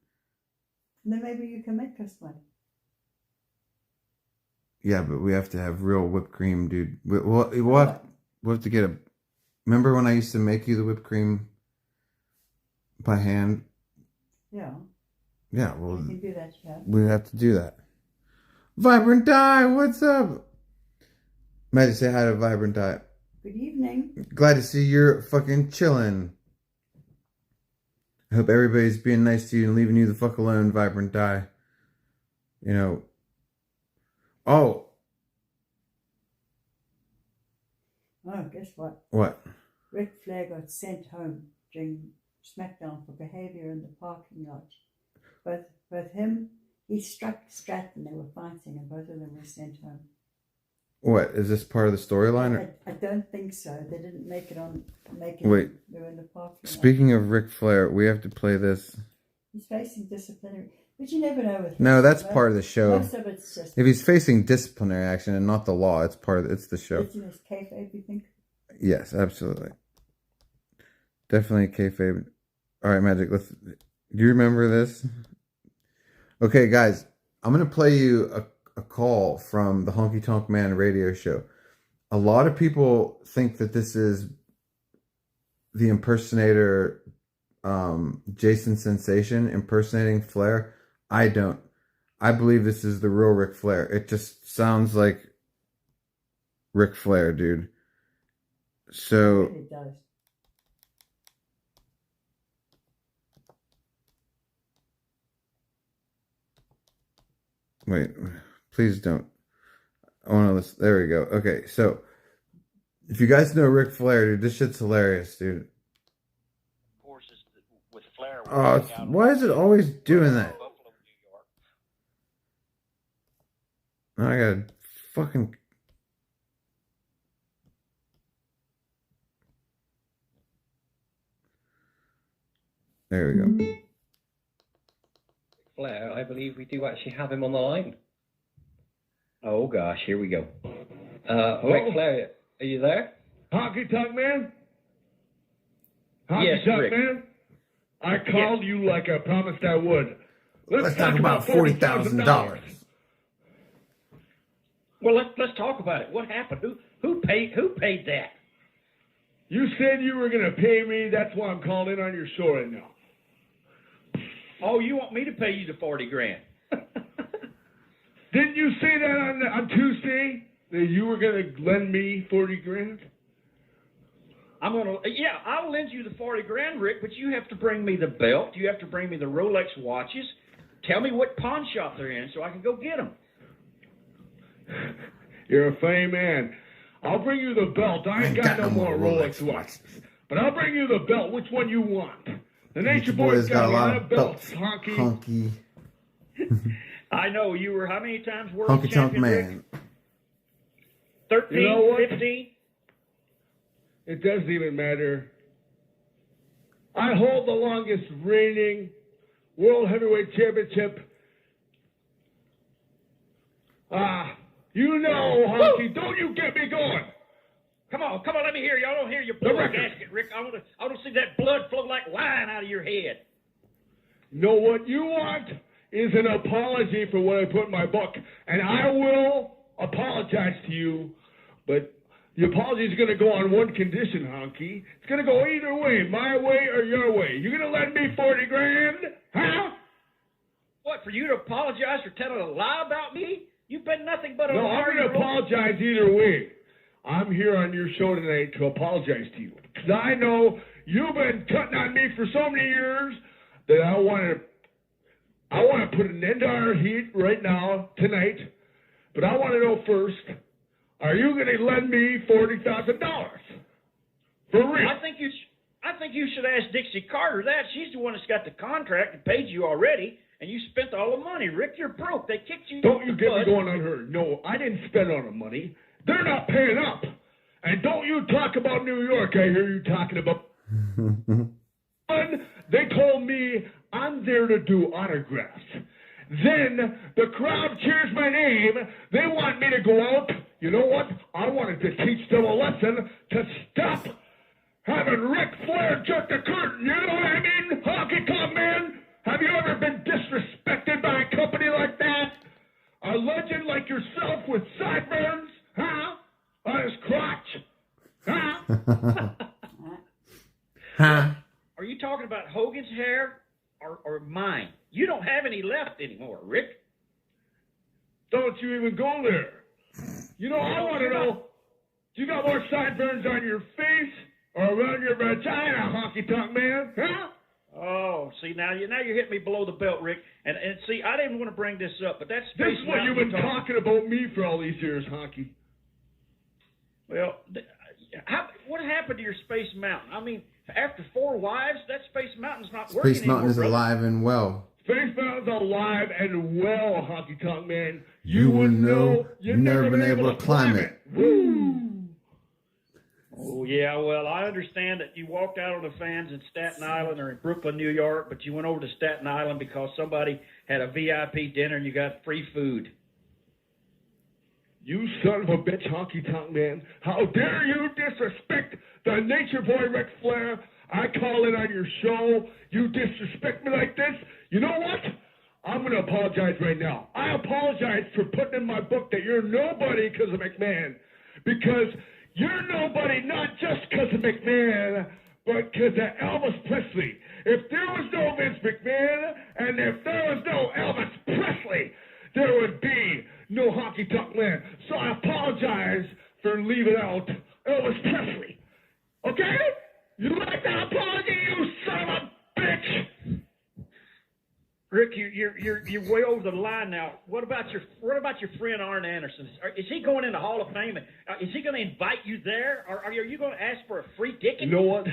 [SPEAKER 3] Then maybe you can make us one.
[SPEAKER 1] yeah, but we have to have real whipped cream, dude. We'll have to get a. Remember when I used to make you the whipped cream by hand?
[SPEAKER 3] Yeah,
[SPEAKER 1] Yeah, well,
[SPEAKER 3] you can do that, yeah.
[SPEAKER 1] we have to do that. Vibrant Dye, what's up? Magic, say hi to Vibrant Dye.
[SPEAKER 3] Good evening.
[SPEAKER 1] Glad to see you're fucking chilling. I hope everybody's being nice to you and leaving you the fuck alone, Vibrant Dye. You know. Oh.
[SPEAKER 3] Oh, guess what?
[SPEAKER 1] What?
[SPEAKER 3] Ric Flair got sent home during SmackDown for behavior in the parking lot. Both him, he struck Stratton, they were fighting, and both of them were sent home.
[SPEAKER 1] What is this part of the storyline? Or...
[SPEAKER 3] I don't think so. They didn't make it on.
[SPEAKER 1] Wait.
[SPEAKER 3] They were in the parking lot.
[SPEAKER 1] Speaking of Ric Flair, we have to play this.
[SPEAKER 3] He's facing disciplinary, but you never know with.
[SPEAKER 1] No, that's part of the show.
[SPEAKER 3] Most of it's just.
[SPEAKER 1] If he's facing disciplinary action and not the law, it's part of it's the show.
[SPEAKER 3] It's in his kayfabe, you think?
[SPEAKER 1] Yes, absolutely. Definitely kayfabe. All right, Magic. Do you remember this? Okay, guys, I'm gonna play you a call from the Honky Tonk Man radio show. A lot of people think that this is the impersonator, Jason Sensation impersonating Flair. I don't. I believe this is the real Ric Flair. It just sounds like Ric Flair, dude. So.
[SPEAKER 3] It does.
[SPEAKER 1] Wait, please don't. I want to listen. There we go. Okay, so if you guys know Ric Flair, dude, this shit's hilarious, dude.
[SPEAKER 6] Horses with Flair.
[SPEAKER 1] Oh, why is it always doing that?
[SPEAKER 6] Buffalo, New York.
[SPEAKER 1] I gotta fucking. There we go.
[SPEAKER 7] Flair, I believe we do actually have him on the line. Oh gosh, here we go. Ric Flair, are you there?
[SPEAKER 8] Honky Tonk Man? Honky
[SPEAKER 7] Yes,
[SPEAKER 8] Tonk
[SPEAKER 7] Rick.
[SPEAKER 8] Man? I called you like I promised I would.
[SPEAKER 1] Let's talk about $40,000.
[SPEAKER 7] Well, let's talk about it. What happened? Who paid that?
[SPEAKER 8] You said you were going to pay me. That's why I'm calling in on your show right now.
[SPEAKER 7] Oh, you want me to pay you the $40,000?
[SPEAKER 8] Didn't you say that on Tuesday that you were going to lend me $40,000?
[SPEAKER 7] I'll lend you the $40,000, Rick, but you have to bring me the belt. You have to bring me the Rolex watches. Tell me what pawn shop they're in so I can go get them.
[SPEAKER 8] You're a funny man. I'll bring you the belt. I ain't got no more Rolex watches. But I'll bring you the belt. Which one you want? The Nature Boy's got a lot of belts,
[SPEAKER 1] Honky.
[SPEAKER 7] I know. You were how many times world
[SPEAKER 1] Honky Tonk
[SPEAKER 7] champion,
[SPEAKER 1] Man.
[SPEAKER 7] Rick? 13,
[SPEAKER 8] You know what?
[SPEAKER 7] 15?
[SPEAKER 8] It doesn't even matter. I hold the longest reigning World Heavyweight Championship. You know, Honky, don't you get me going.
[SPEAKER 7] Come on, let me hear you. I don't hear you
[SPEAKER 8] The
[SPEAKER 7] blow a
[SPEAKER 8] record.
[SPEAKER 7] gasket, Rick. I want to see that blood flow like wine out of your head.
[SPEAKER 8] Know what you want is an apology for what I put in my book, and I will apologize to you, but the apology is going to go on one condition, Honky. It's going to go either way, my way or your way. You going to lend me $40,000? Huh?
[SPEAKER 7] What, for you to apologize for telling a lie about me? You've been nothing but a
[SPEAKER 8] No,
[SPEAKER 7] liar.
[SPEAKER 8] I'm going to apologize either way. I'm here on your show tonight to apologize to you. Because I know you've been cutting on me for so many years that I want to put an end to our heat right now, tonight. But I want to know first, are you going to lend me $40,000? For real?
[SPEAKER 7] I think you should ask Dixie Carter that. She's the one that's got the contract and paid you already, and you spent all the money. Rick, you're broke. They kicked you.
[SPEAKER 8] Don't you get me
[SPEAKER 7] bud.
[SPEAKER 8] going on her. No, I didn't spend all the money. They're not paying up. And don't you talk about New York. I hear you talking about. They told me I'm there to do autographs. Then the crowd cheers my name. They want me to go out. You know what? I wanted to teach them a lesson to stop having Ric Flair jerk the curtain. You know what I mean? Honky Tonk Man? Have you ever been disrespected by a company like that? A legend like yourself with sideburns? Huh? On his crotch? Huh?
[SPEAKER 1] Huh?
[SPEAKER 7] Are you talking about Hogan's hair or mine? You don't have any left anymore, Rick.
[SPEAKER 8] Don't you even go there. You know, I want to know, you got more sideburns on your face or around your vagina, Honky Tonk Man? Huh?
[SPEAKER 7] Oh, see, now you're hitting me below the belt, Rick. And see, I didn't want to bring this up, but that's
[SPEAKER 8] This is what you've been talking about me for all these years, Honky.
[SPEAKER 7] Well, what happened to your Space Mountain? I mean, after 4 wives, that Space Mountain's not working
[SPEAKER 1] Space Mountain
[SPEAKER 7] anymore,
[SPEAKER 1] is
[SPEAKER 7] brother.
[SPEAKER 1] alive and well.
[SPEAKER 8] Face Mountain's alive and well, Honky Tonk Man.
[SPEAKER 1] You wouldn't know. You've never been able to climb it.
[SPEAKER 8] Woo!
[SPEAKER 7] Oh, yeah, well, I understand that you walked out on the fans in Staten Island or in Brooklyn, New York, but you went over to Staten Island because somebody had a VIP dinner and you got free food.
[SPEAKER 8] You son of a bitch, Honky Tonk Man. How dare you disrespect the Nature Boy Ric Flair? I call in on your show. You disrespect me like this. You know what? I'm going to apologize right now. I apologize for putting in my book that you're nobody because of McMahon. Because you're nobody not just because of McMahon, but because of Elvis Presley. If there was no Vince McMahon and if there was no Elvis Presley, there would be no Honky Tonk Man. So I apologize for leaving out Elvis Presley. Okay? You like that apology, you son of a bitch?
[SPEAKER 7] Rick, you're way over the line now. What about your friend Arn Anderson? Is he going in the Hall of Fame? Is he going to invite you there, or are you going to ask for a free ticket?
[SPEAKER 8] You know what?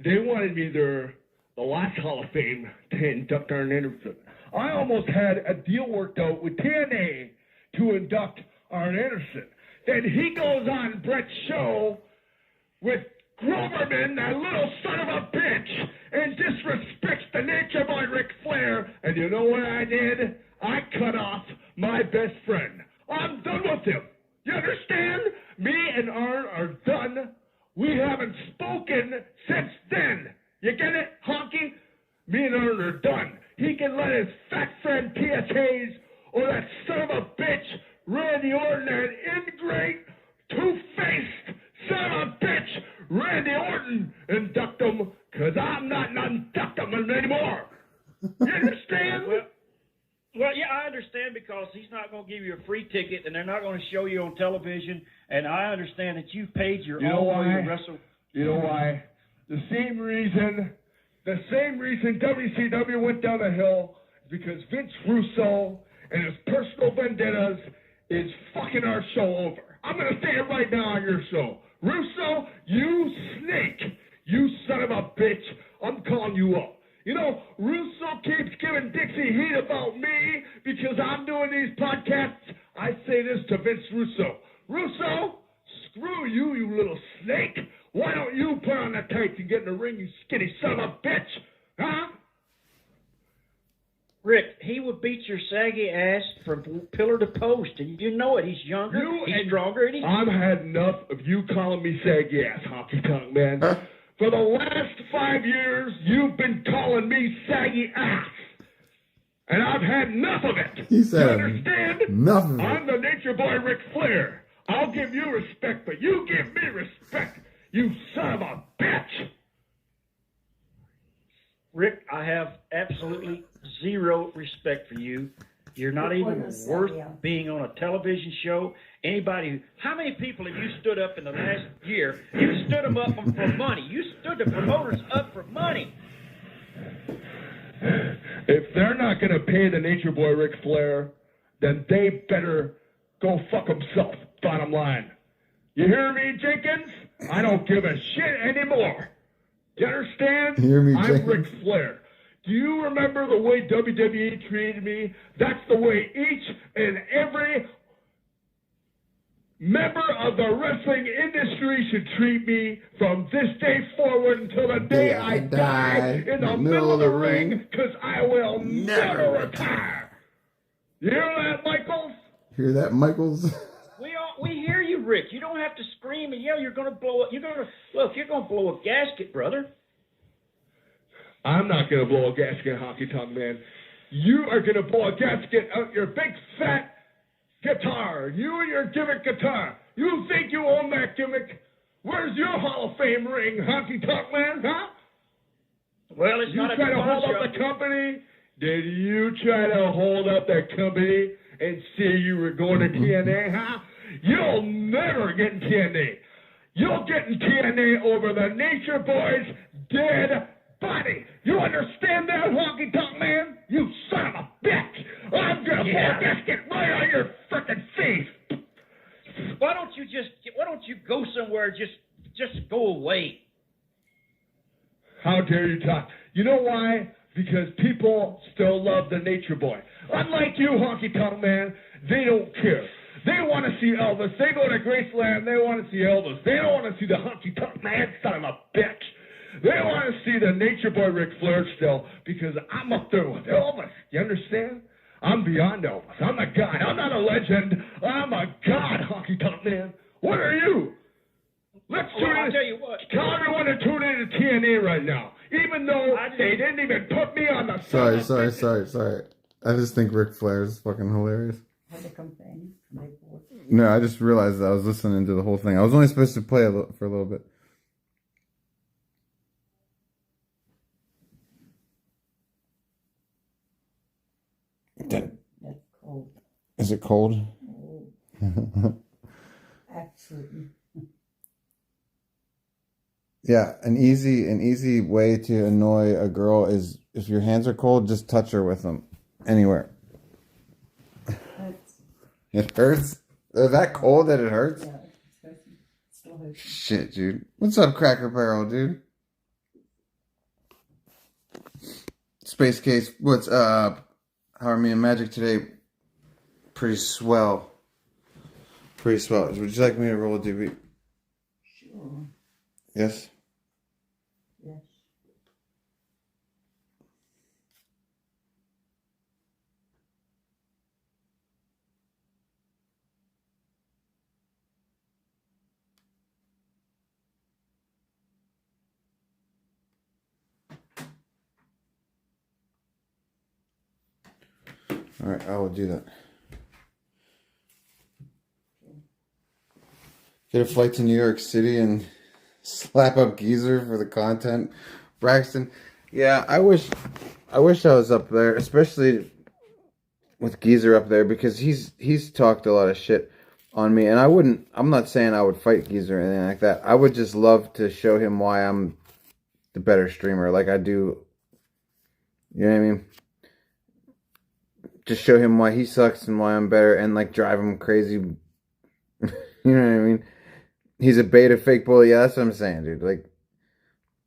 [SPEAKER 8] They wanted me there, the last Hall of Fame, to induct Arn Anderson. I almost had a deal worked out with TNA to induct Arn Anderson. Then he goes on Brett's show with Groverman, that little son of a bitch, and disrespects the Nature Boy Ric Flair. And you know what I did? I cut off my best friend. I'm done with him. You understand? Me and Arn are done. We haven't spoken since then. You get it, Honky? Me and Arn are done. He can let his fat friend T.S. Hayes or that son of a bitch Randy Orton, that ingrate, two-faced son of a bitch Randy Orton, induct him, because I'm not inductable anymore. You understand?
[SPEAKER 7] Well, yeah, I understand because he's not going to give you a free ticket and they're not going to show you on television. And I understand that you paid your own way to wrestle.
[SPEAKER 8] You know why? The same reason WCW went down the hill is because Vince Russo and his personal vendettas is fucking our show over. I'm going to say it right now on your show. Russo, you snake. You son of a bitch. I'm calling you up. You know, Russo keeps giving Dixie heat about me because I'm doing these podcasts. I say this to Vince Russo. Russo, screw you, you little snake. Why don't you put on the tights and get in the ring, you skinny son of a bitch? Huh?
[SPEAKER 7] Rick, he would beat your saggy ass from pillar to post, and you know it. He's younger, he's stronger, and he's...
[SPEAKER 8] I've had enough of you calling me saggy ass, Honky Tonk Man.
[SPEAKER 1] Huh?
[SPEAKER 8] For the last 5 years, you've been calling me saggy ass. And I've had enough of it.
[SPEAKER 1] He said
[SPEAKER 8] you understand?
[SPEAKER 1] enough of it.
[SPEAKER 8] I'm the Nature Boy Ric Flair. I'll give you respect, but you give me respect, you son of a bitch.
[SPEAKER 7] Rick, I have absolutely zero respect for you. You're not even worth being on a television show. How many people have you stood up in the last year? You stood them up for money. You stood the promoters up for money.
[SPEAKER 8] If they're not going to pay the Nature Boy Ric Flair, then they better go fuck themselves, bottom line. You hear me, Jenkins? I don't give a shit anymore. You understand?
[SPEAKER 1] You hear me,
[SPEAKER 8] I'm
[SPEAKER 1] Jenkins?
[SPEAKER 8] Ric Flair. Do you remember the way WWE treated me? That's the way each and every member of the wrestling industry should treat me from this day forward until the day I die in the middle of the ring, because I will never retire. You hear that, Michaels?
[SPEAKER 1] Hear that, Michaels?
[SPEAKER 7] We hear you, Rick. You don't have to scream and yell. You're going to blow it. You're going to blow a gasket, brother.
[SPEAKER 8] I'm not going to blow a gasket, Honky Tonk Man. You are going to blow a gasket out your big fat guitar. You and your gimmick guitar. You think you own that gimmick? Where's your Hall of Fame ring, Honky Tonk Man, huh?
[SPEAKER 7] Well, it's
[SPEAKER 8] You
[SPEAKER 7] not a
[SPEAKER 8] try to hold up the company? Did you try to hold up the company and say you were going to TNA, huh? You'll never get in TNA. You'll get in TNA over the Nature Boy's dead body. You understand that, Honky Tonk Man? You son of a bitch! I'm gonna blow a gasket right on your frickin' face.
[SPEAKER 7] Why don't you go somewhere? Just go away.
[SPEAKER 8] How dare you talk? You know why? because people still love the nature boy. Unlike you, honky tonk man, they don't care. They want to see Elvis. They go to Graceland. They want to see Elvis. They don't want to see the honky tonk man, son of a bitch. They want to see the nature boy Ric Flair still, because I'm up there with Elvis. You understand? I'm beyond Elvis. I'm a god. I'm not a legend. I'm a god, honky tonk man. What are you? Let's tune in.
[SPEAKER 7] I'll tell you what.
[SPEAKER 8] Tell everyone to tune in to TNA right now, even though they didn't even put me on the.
[SPEAKER 1] Sorry. I just think Ric Flair is fucking hilarious.
[SPEAKER 3] Have they complaining? They bored?
[SPEAKER 1] No, I just realized that I was listening to the whole thing. I was only supposed to play for a little bit.
[SPEAKER 3] That's cold.
[SPEAKER 1] Is it cold?
[SPEAKER 3] Oh. Absolutely.
[SPEAKER 1] Yeah, an easy way to annoy a girl is if your hands are cold, just touch her with them anywhere.
[SPEAKER 3] That's,
[SPEAKER 1] It hurts. Is that cold that it hurts?
[SPEAKER 3] yeah, it still hurts.
[SPEAKER 1] Shit, dude. What's up, Cracker Barrel, dude? Space Case, what's up? How are me and Magic today? Pretty swell. Pretty swell. Would you like me to roll a DB?
[SPEAKER 3] Sure.
[SPEAKER 1] Yes?
[SPEAKER 3] Yes.
[SPEAKER 1] Alright, I will do that. Get a flight to New York City and slap up Geezer for the content. Braxton. Yeah, I wish I was up there, especially with Geezer up there, because he's talked a lot of shit on me, and I'm not saying I would fight Geezer or anything like that. I would just love to show him why I'm the better streamer, like I do. You know what I mean? Just show him why he sucks and why I'm better, and like drive him crazy. You know what I mean? He's a beta fake bully. Yeah, that's what I'm saying, dude. Like,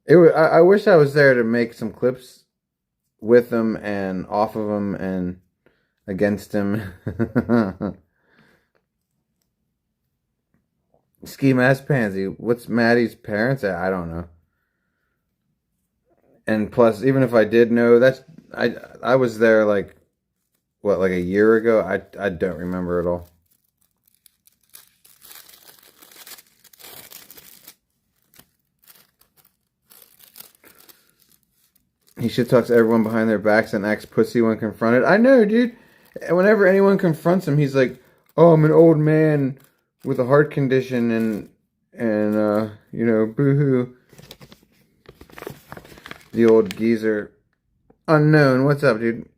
[SPEAKER 1] I wish I was there to make some clips with him and off of him and against him. Ski Mask Pansy. What's Maddie's parents? I don't know. And plus, even if I did know, I was there like, what, like a year ago? I don't remember at all. He shit talks everyone behind their backs and acts pussy when confronted. I know, dude. And whenever anyone confronts him, he's like, "Oh, I'm an old man with a heart condition and you know, boo-hoo." The old geezer. Unknown. What's up, dude?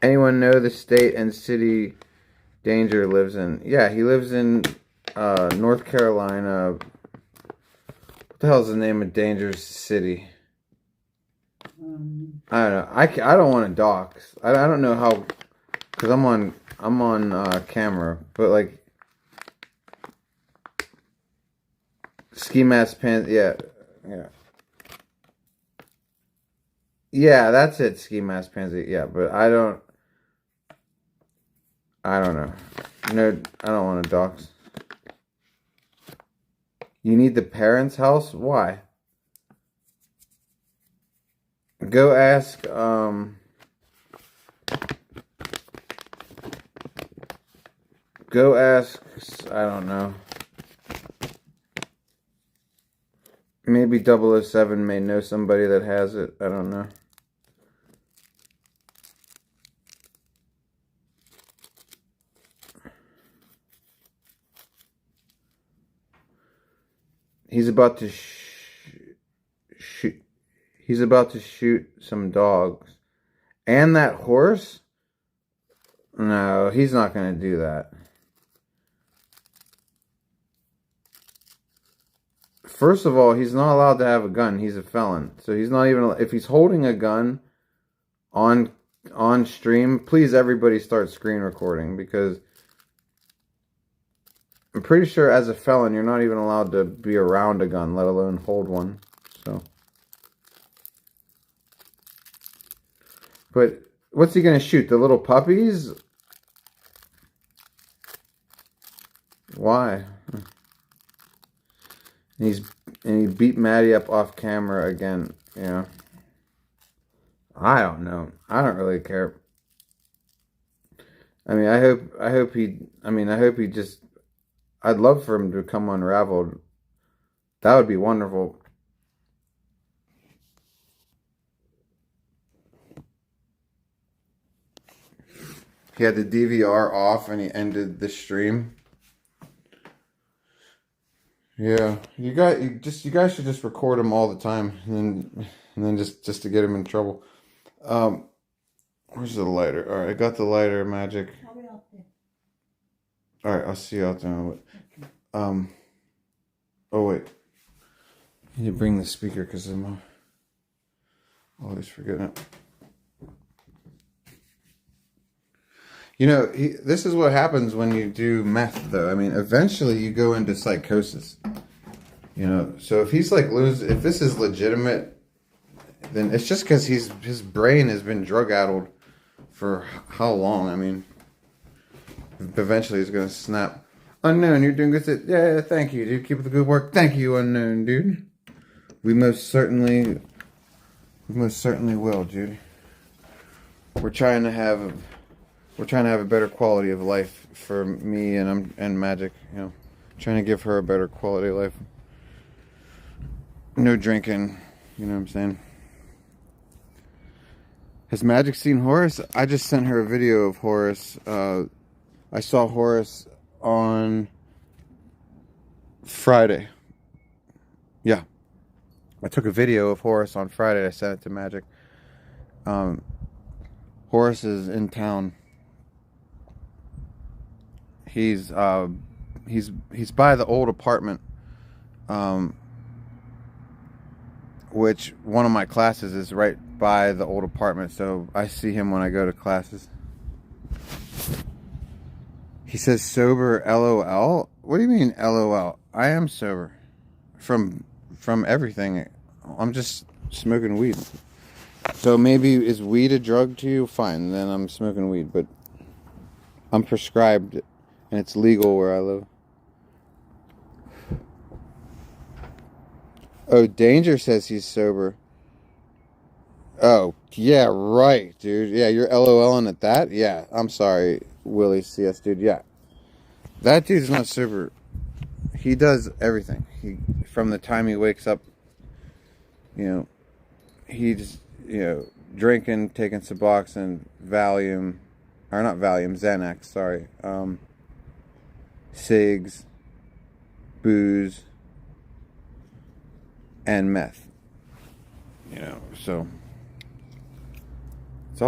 [SPEAKER 1] Anyone know the state and city Danger lives in? Yeah, he lives in North Carolina. What the hell is the name of Danger's city? I don't know. I don't want to dox. I don't know how, because I'm on camera, but like Ski Mask Pants. Yeah, that's it. Ski Mask Pansy. Yeah, but I don't know. No, I don't want to dox. You need the parents' house? Why? Go ask, I don't know. Maybe 007 may know somebody that has it. I don't know. He's about to shoot. He's about to shoot some dogs. And that horse? No, he's not going to do that. First of all, he's not allowed to have a gun. He's a felon. So he's not even... If he's holding a gun on stream, please everybody start screen recording, because I'm pretty sure as a felon, you're not even allowed to be around a gun, let alone hold one. So... But what's he gonna shoot? The little puppies? Why? And he beat Maddie up off camera again. You know. I don't know. I don't really care. I mean, I hope he just. I'd love for him to become unraveled. That would be wonderful. He had the DVR off and he ended the stream. Yeah, you guys should just record him all the time, and then just to get him in trouble. Where's the lighter? All right, I got the lighter, Magic. All right, I'll see you out there. Oh wait, I need to bring the speaker because I'm always forgetting it. You know, this is what happens when you do meth, though. I mean, eventually you go into psychosis. You know, so if he's like if this is legitimate, then it's just because his brain has been drug-addled for how long? I mean, eventually he's gonna snap. Unknown, you're doing good. Yeah, thank you, dude. Keep up the good work. Thank you, Unknown, dude. We most certainly will, dude. We're trying to have a better quality of life for me and Magic. You know, trying to give her a better quality of life. No drinking. You know what I'm saying? Has Magic seen Horace? I just sent her a video of Horace. I saw Horace on Friday. Yeah. I took a video of Horace on Friday. I sent it to Magic. Horace is in town. He's by the old apartment, which one of my classes is right by the old apartment, so I see him when I go to classes. He says sober, LOL. What do you mean, LOL? I am sober from everything. I'm just smoking weed. So maybe is weed a drug to you? Fine, then I'm smoking weed, but I'm prescribed and it's legal where I live. Oh, Danger says he's sober. Oh, yeah, right, dude. Yeah, you're LOLing at that? Yeah, I'm sorry, Willie CS, dude. Yeah. That dude's not sober. He does everything. From the time he wakes up, you know, he's, you know, drinking, taking Suboxone, Valium, or not Valium, Xanax, sorry. Cigs, booze, and meth. You know, so it's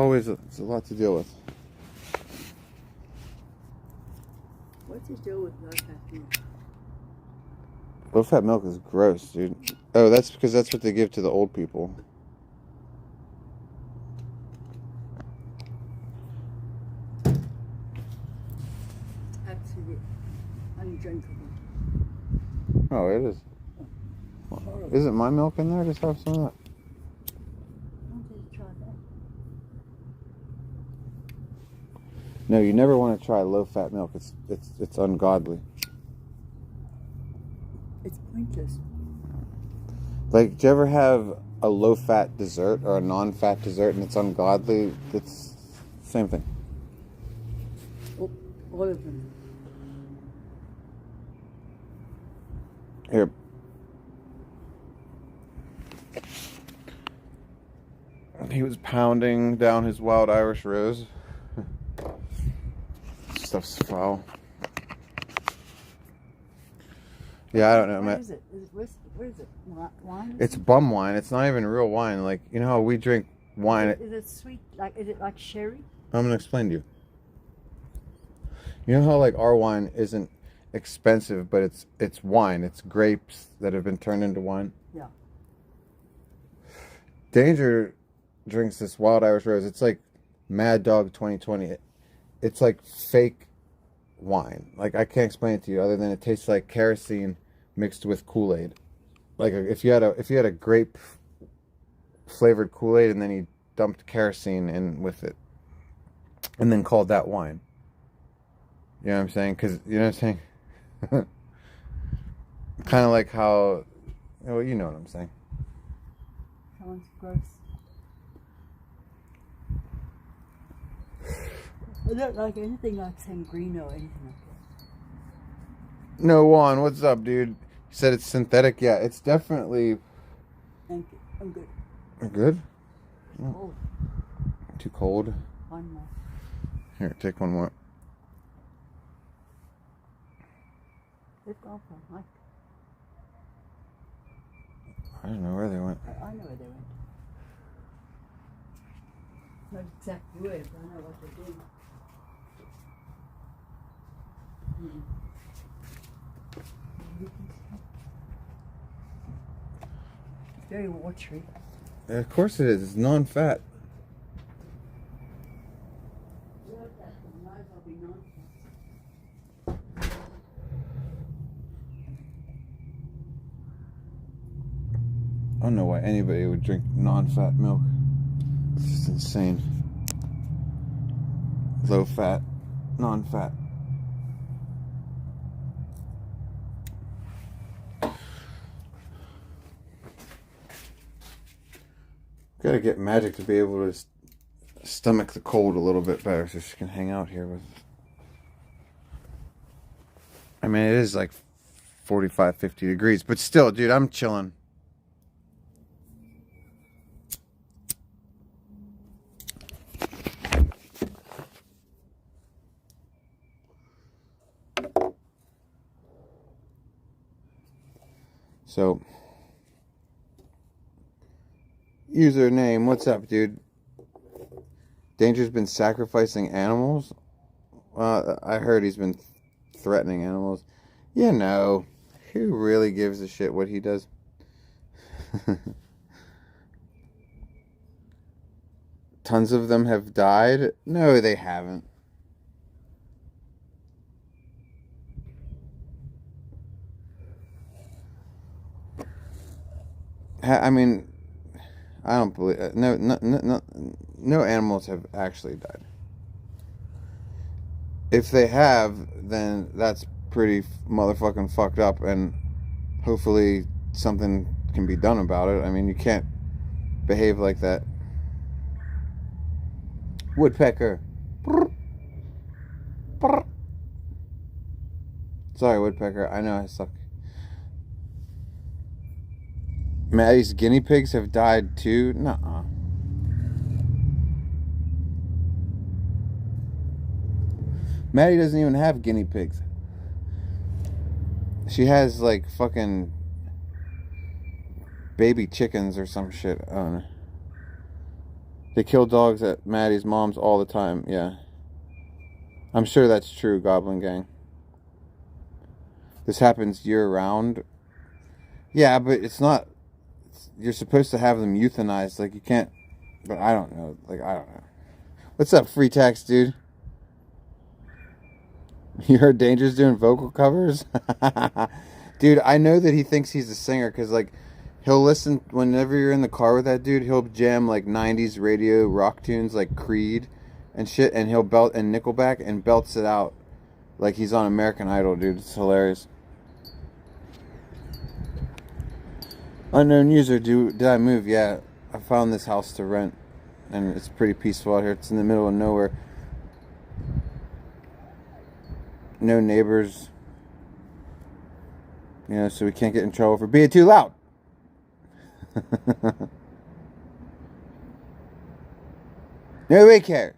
[SPEAKER 1] a lot to deal with.
[SPEAKER 3] What's his deal with low-fat milk?
[SPEAKER 1] Low-fat milk is gross, dude. Oh, that's because that's what they give to the old people.
[SPEAKER 3] Absolutely undrinkable.
[SPEAKER 1] Oh, it is. Isn't my milk in there? Just have some of that.
[SPEAKER 3] I wanted to try that.
[SPEAKER 1] No, you never want to try low-fat milk. It's ungodly.
[SPEAKER 3] It's pointless.
[SPEAKER 1] Like, do you ever have a low-fat dessert or a non-fat dessert and it's ungodly? It's the same thing.
[SPEAKER 3] All of them.
[SPEAKER 1] Here. He was pounding down his wild Irish rose. Stuff's foul. Yeah, I don't know, man.
[SPEAKER 3] What is it? What is it? Wine?
[SPEAKER 1] It's bum wine. It's not even real wine. Like, you know how we drink wine.
[SPEAKER 3] Is it sweet? Is it like sherry?
[SPEAKER 1] I'm gonna explain to you. You know how like our wine isn't expensive, but it's wine. It's grapes that have been turned into wine.
[SPEAKER 3] Yeah.
[SPEAKER 1] Danger drinks this wild Irish rose. It's like Mad Dog 2020. It's like fake wine. Like, I can't explain it to you other than it tastes like kerosene mixed with Kool-Aid. Like if you had a grape flavored Kool-Aid and then you dumped kerosene in with it, and then called that wine. You know what I'm saying? Because you know what I'm saying. Kind of like how, well, you know what I'm saying.
[SPEAKER 3] Sounds gross. I don't like anything like Sangrino or anything like that.
[SPEAKER 1] No, Juan, what's up, dude? You said it's synthetic. Yeah, it's definitely.
[SPEAKER 3] Thank you. I'm good.
[SPEAKER 1] Good?
[SPEAKER 3] Oh,
[SPEAKER 1] Too cold?
[SPEAKER 3] one more.
[SPEAKER 1] Here, take one more.
[SPEAKER 3] They've gone for a hike.
[SPEAKER 1] I don't know where they went.
[SPEAKER 3] I know where they went. Not exactly where, but I know what they're doing. It's very watery.
[SPEAKER 1] Yeah, of course it is. It's non-fat.
[SPEAKER 3] Might as well be non-fat.
[SPEAKER 1] I don't know why anybody would drink non-fat milk. It's just insane. Low fat, non-fat. Gotta get Magic to be able to stomach the cold a little bit better so she can hang out here with. I mean, it is like 45, 50 degrees, but still, dude, I'm chilling. So, username, what's up, dude? Danger's been sacrificing animals? Well, I heard he's been threatening animals. You know, who really gives a shit what he does? Tons of them have died? No, they haven't. I mean, I don't believe no animals have actually died. If they have, then that's pretty motherfucking fucked up, and hopefully something can be done about it. I mean, you can't behave like that. Woodpecker. Sorry, Woodpecker. I know I suck. Maddie's guinea pigs have died too? Nuh-uh. Maddie doesn't even have guinea pigs. She has like fucking baby chickens or some shit. I don't know. They kill dogs at Maddie's mom's all the time. Yeah. I'm sure that's true, Goblin Gang. This happens year-round. Yeah, but it's not... You're supposed to have them euthanized. Like, you can't... But I don't know. Like, I don't know. What's up, Free Tax, dude? You heard Danger's doing vocal covers? Dude, I know that he thinks he's a singer because, like, he'll listen... Whenever you're in the car with that dude, he'll jam, like, 90s radio rock tunes like Creed and shit, and he'll belt... And Nickelback, and belts it out like he's on American Idol, dude. It's hilarious. Unknown user, did I move? Yeah, I found this house to rent, and it's pretty peaceful out here. It's in the middle of nowhere. No neighbors. You know, so we can't get in trouble for being too loud. Nobody cares.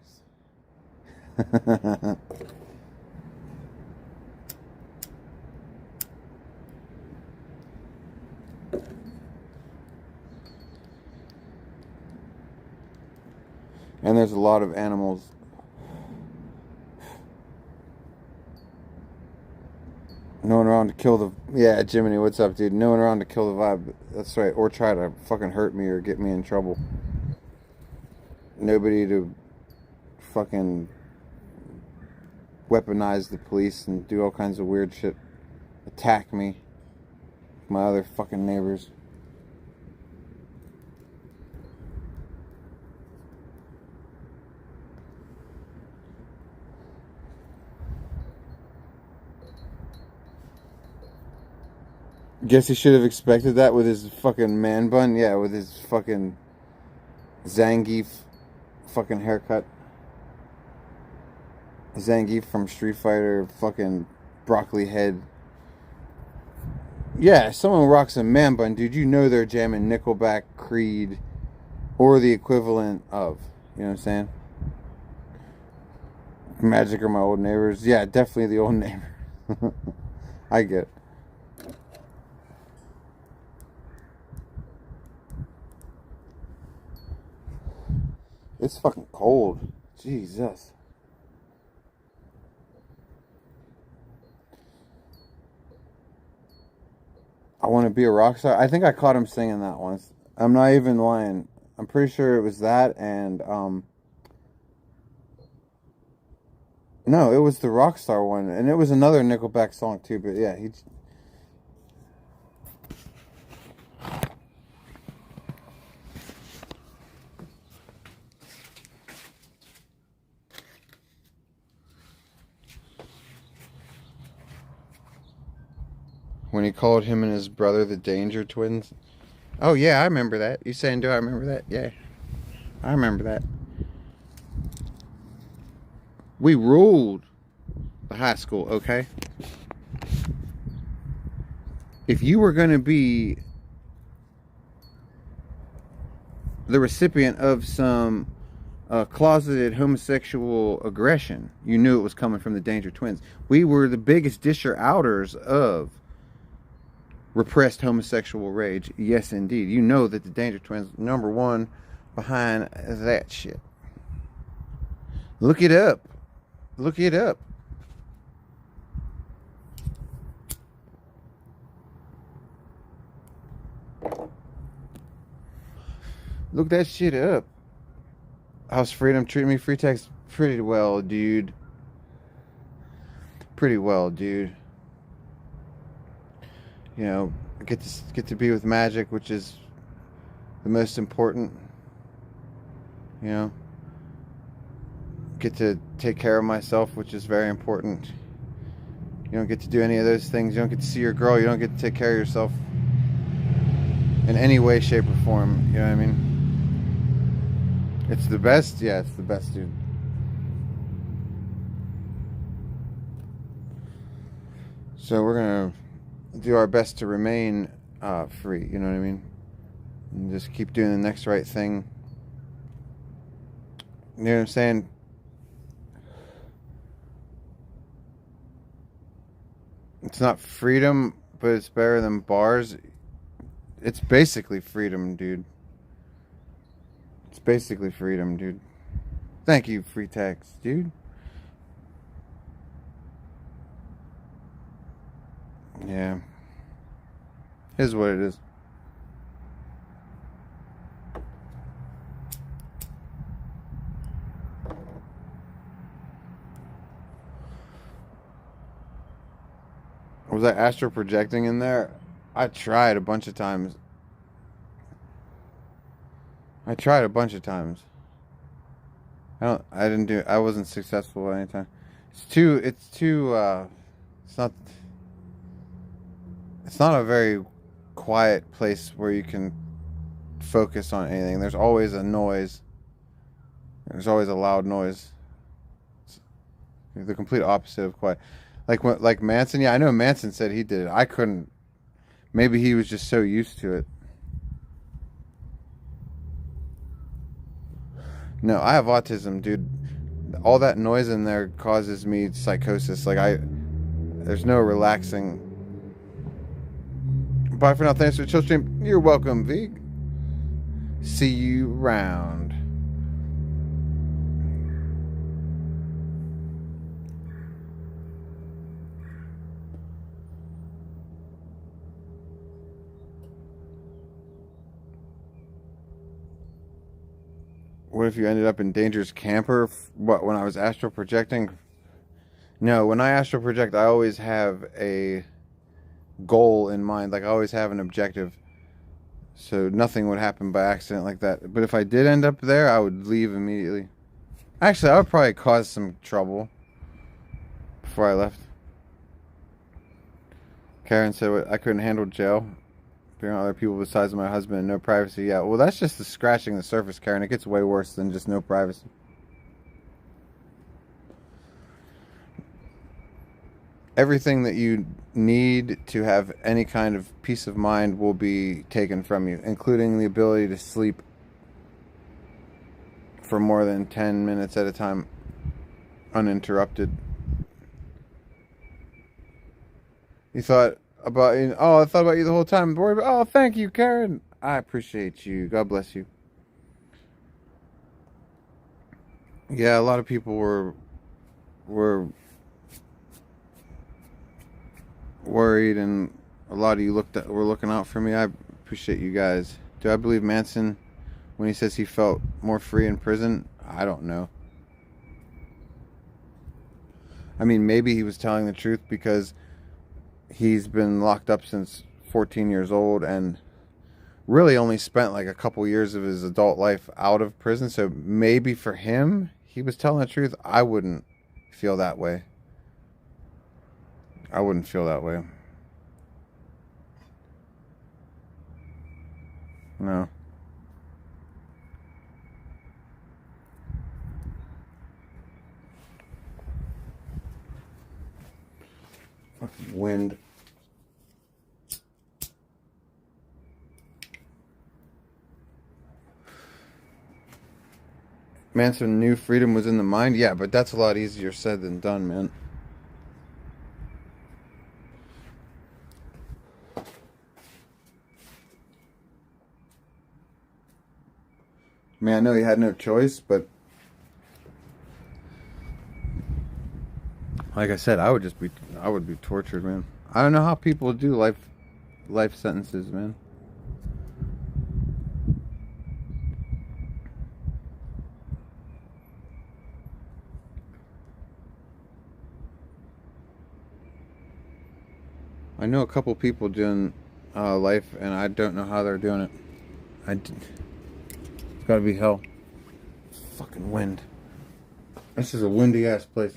[SPEAKER 1] And there's a lot of animals. No one around to kill the... Yeah, Jiminy, what's up, dude? No one around to kill the vibe. That's right. Or try to fucking hurt me or get me in trouble. Nobody to fucking weaponize the police and do all kinds of weird shit. Attack me. My other fucking neighbors. Guess he should have expected that with his fucking man bun. Yeah, with his fucking Zangief fucking haircut. Zangief from Street Fighter, fucking broccoli head. Yeah, if someone rocks a man bun, dude, you know they're jamming Nickelback, Creed, or the equivalent of. You know what I'm saying? Magic or My Old Neighbors. Yeah, definitely the Old Neighbor. I get it. It's fucking cold. Jesus. I want to be a rock star. I think I caught him singing that once. I'm not even lying. I'm pretty sure it was that and no, it was the Rockstar one, and it was another Nickelback song too. But yeah, he. When he called him and his brother the Danger Twins. Oh yeah, I remember that. You saying, do I remember that? Yeah, I remember that. We ruled the high school, okay? If you were going to be the recipient of some closeted homosexual aggression, you knew it was coming from the Danger Twins. We were the biggest disher outers of repressed homosexual rage. Yes, indeed. You know that the Danger Twins, number one behind that shit. Look it up. Look it up. Look that shit up. How's Freedom treating me? Free text pretty well, dude. Pretty well, dude. You know, I get to be with Magic, which is the most important. You know, get to take care of myself, which is very important. You don't get to do any of those things. You don't get to see your girl. You don't get to take care of yourself in any way, shape, or form. You know what I mean? It's the best. Yeah, it's the best, dude. So we're gonna do our best to remain free. You know what I mean? And just keep doing the next right thing. You know what I'm saying? It's not freedom, but it's better than bars. It's basically freedom, dude. It's basically freedom, dude. Thank you, free text, dude. Yeah. Here's what it is. Was I astral projecting in there? I tried a bunch of times. I wasn't successful any time. It's not a very quiet place where you can focus on anything. There's always a noise. There's always a loud noise. It's the complete opposite of quiet. Like Manson, yeah, I know Manson said he did it. I couldn't. Maybe he was just so used to it. No, I have autism, dude. All that noise in there causes me psychosis. There's no relaxing. Bye for now. Thanks for the chill stream. You're welcome, Vig. See you around. What if you ended up in Dangerous Camper? What, when I was astral projecting? No, when I astral project, I always have a goal in mind. Like, I always have an objective. So nothing would happen by accident like that. But if I did end up there, I would leave immediately. Actually, I would probably cause some trouble before I left. Karen said I couldn't handle jail. Being around other people besides my husband and no privacy. Yeah, well, that's just the scratching the surface, Karen. It gets way worse than just no privacy. Everything that you need to have any kind of peace of mind will be taken from you, including the ability to sleep for more than 10 minutes at a time uninterrupted. You thought about you? Oh, I thought about you the whole time. Oh, thank you, Karen. I appreciate you. God bless you. Yeah, a lot of people were worried, and a lot of you were looking out for me. I appreciate you guys. Do I believe Manson when he says he felt more free in prison? I don't know. I mean, maybe he was telling the truth because he's been locked up since 14 years old and really only spent like a couple years of his adult life out of prison. So maybe for him, he was telling the truth. I wouldn't feel that way. I wouldn't feel that way. No. Fucking wind. Manson knew freedom was in the mind. Yeah, but that's a lot easier said than done, man. I mean, I know he had no choice, but like I said, I would be tortured, man. I don't know how people do life sentences, man. I know a couple people doing life, and I don't know how they're doing it. It's gotta be hell. Fucking wind. This is a windy ass place.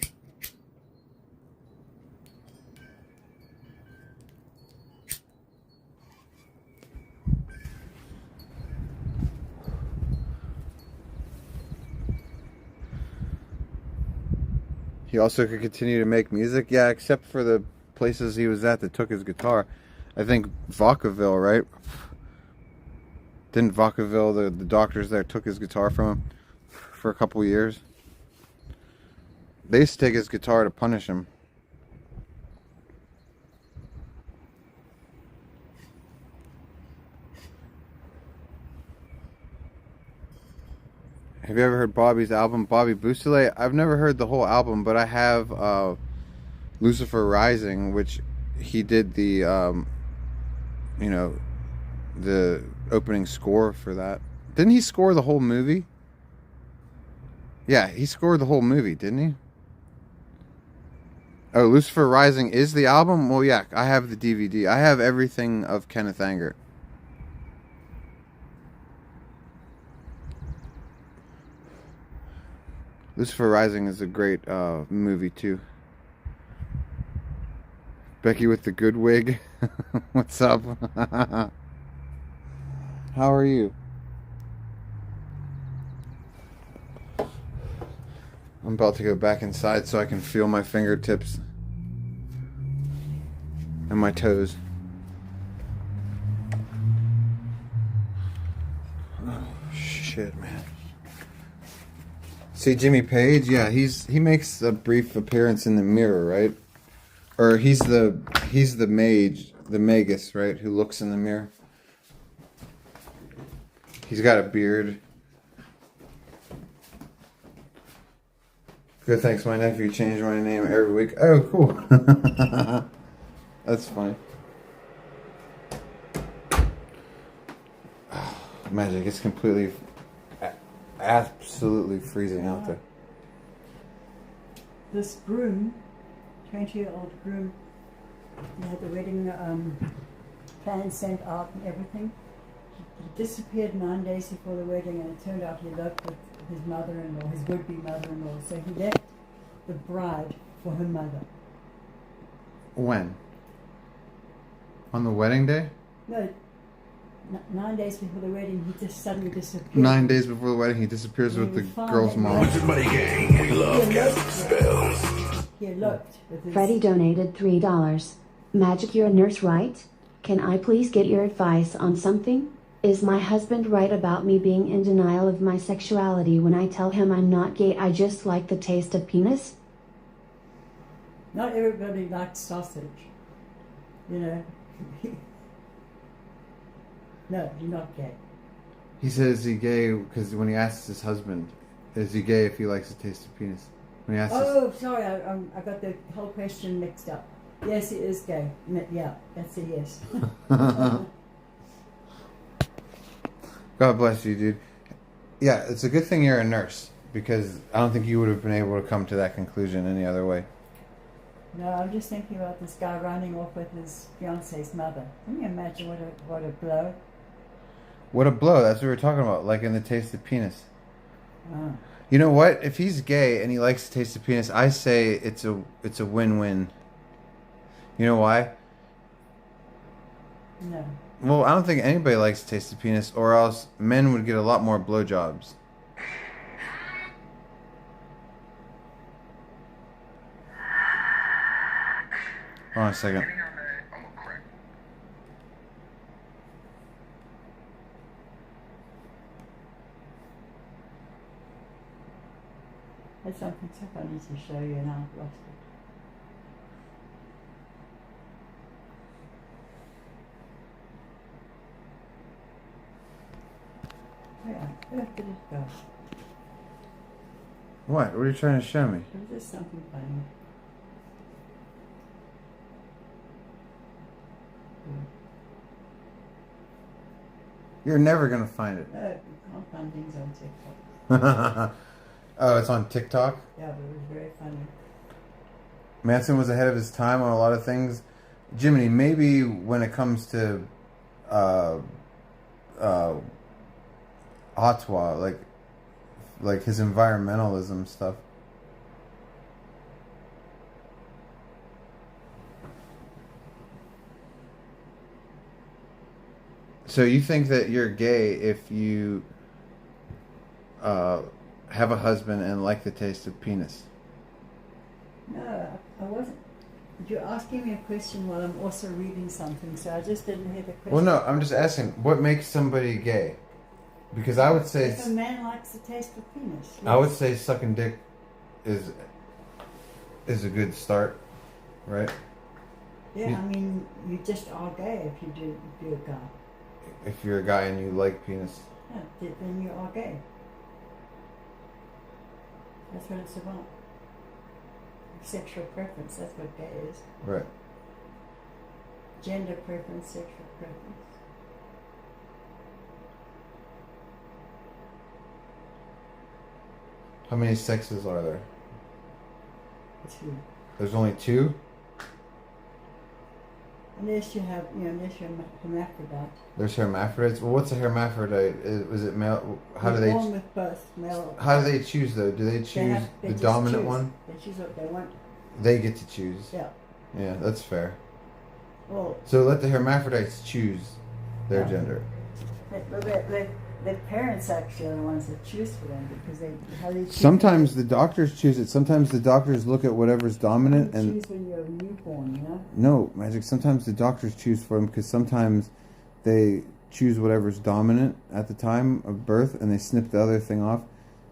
[SPEAKER 1] He also could continue to make music, yeah, except for the places he was at that took his guitar. I think Vacaville, right? Didn't Vacaville, the doctors there took his guitar from him for a couple years? They used to take his guitar to punish him. Have you ever heard Bobby's album, Bobby Boustile? I've never heard the whole album, but I have Lucifer Rising, which he did the, the opening score for that. Didn't he score the whole movie? Yeah, he scored the whole movie, didn't he? Oh, Lucifer Rising is the album? Well, yeah, I have the DVD. I have everything of Kenneth Anger. Lucifer Rising is a great movie, too. Becky with the good wig. What's up? How are you? I'm about to go back inside so I can feel my fingertips and my toes. Oh, shit, man. See Jimmy Page? Yeah, he makes a brief appearance in the mirror, right? Or he's the mage, the magus, right? Who looks in the mirror. He's got a beard. Good, thanks. My nephew changed my name every week. Oh, cool. That's funny. Magic, it's completely, absolutely freezing out there.
[SPEAKER 3] This groom, 20-year-old groom, he had the wedding plans sent out and everything. He disappeared 9 days before the wedding, and it turned out he eloped with his mother-in-law, his would-be mother-in-law. So he left the bride for her mother.
[SPEAKER 1] When? On the wedding day?
[SPEAKER 3] No, 9 days before the wedding, he just suddenly disappeared.
[SPEAKER 1] 9 days before the wedding, he disappears with the girl's mom.
[SPEAKER 4] Money gang, we love casting spells.
[SPEAKER 3] He eloped with his...
[SPEAKER 5] Freddie donated $3. Magic, you're a nurse, right? Can I please get your advice on something? Is my husband right about me being in denial of my sexuality when I tell him I'm not gay, I just like the taste of penis?
[SPEAKER 3] Not everybody likes sausage, you know. No, you're not gay.
[SPEAKER 1] He says, is he gay? Because when he asks his husband, is he gay if he likes the taste of penis? When he asks
[SPEAKER 3] Oh, sorry, I got the whole question mixed up. Yes, he is gay. Yeah, that's a yes.
[SPEAKER 1] God bless you, dude. Yeah, it's a good thing you're a nurse, because I don't think you would have been able to come to that conclusion any other way.
[SPEAKER 3] No, I'm just thinking about this guy running off with his fiance's mother. Can you imagine what a blow?
[SPEAKER 1] What a blow. That's what we were talking about, like in the taste of penis.
[SPEAKER 3] Oh.
[SPEAKER 1] You know what? If he's gay and he likes the taste of penis, I say it's a win-win. You know why?
[SPEAKER 3] No.
[SPEAKER 1] Well, I don't think anybody likes the taste of penis, or else men would get a lot more blowjobs. Hold on a second.
[SPEAKER 3] I had something so funny to show you and I've lost it. Yeah, where did it go?
[SPEAKER 1] What? What are you trying to show me?
[SPEAKER 3] It was just something funny.
[SPEAKER 1] You're never gonna find it.
[SPEAKER 3] No, you can't find things on TikTok.
[SPEAKER 1] Oh, it's on TikTok?
[SPEAKER 3] Yeah, but it was very funny.
[SPEAKER 1] Manson was ahead of his time on a lot of things. Jiminy, maybe when it comes to Ottawa, like his environmentalism stuff. So you think that you're gay if you have a husband and like the taste of penis?
[SPEAKER 3] No, I wasn't. You're asking me a question while I'm also reading something, so I just didn't hear the question.
[SPEAKER 1] Well, no, I'm just asking, what makes somebody gay? Because I would say...
[SPEAKER 3] If a man likes the taste of penis. Yes.
[SPEAKER 1] I would say sucking dick is a good start, right?
[SPEAKER 3] Yeah, I mean, you just are gay if you're a guy.
[SPEAKER 1] If you're a guy and you like penis.
[SPEAKER 3] Yeah, then you are gay. That's what it's about. Sexual preference, that's what gay is.
[SPEAKER 1] Right.
[SPEAKER 3] Gender preference, sexual preference.
[SPEAKER 1] How many sexes are there?
[SPEAKER 3] 2.
[SPEAKER 1] There's only 2?
[SPEAKER 3] Unless you have, unless you're hermaphrodite.
[SPEAKER 1] There's hermaphrodites. Well, what's a hermaphrodite? Is it male? How do they?
[SPEAKER 3] Born with both male.
[SPEAKER 1] How do they choose though? Do they choose
[SPEAKER 3] They
[SPEAKER 1] the
[SPEAKER 3] just
[SPEAKER 1] dominant
[SPEAKER 3] choose.
[SPEAKER 1] one?
[SPEAKER 3] They choose what they want.
[SPEAKER 1] They get to choose.
[SPEAKER 3] Yeah.
[SPEAKER 1] Yeah, that's fair.
[SPEAKER 3] Well,
[SPEAKER 1] So let the hermaphrodites choose their
[SPEAKER 3] Yeah.
[SPEAKER 1] gender.
[SPEAKER 3] their parents actually are the ones that choose for them because how they choose.
[SPEAKER 1] Sometimes the doctors choose it. Sometimes the doctors look at whatever's dominant
[SPEAKER 3] You
[SPEAKER 1] and
[SPEAKER 3] choose when you're a newborn,
[SPEAKER 1] no, Magic. Sometimes the doctors choose for them because sometimes they choose whatever's dominant at the time of birth and they snip the other thing off.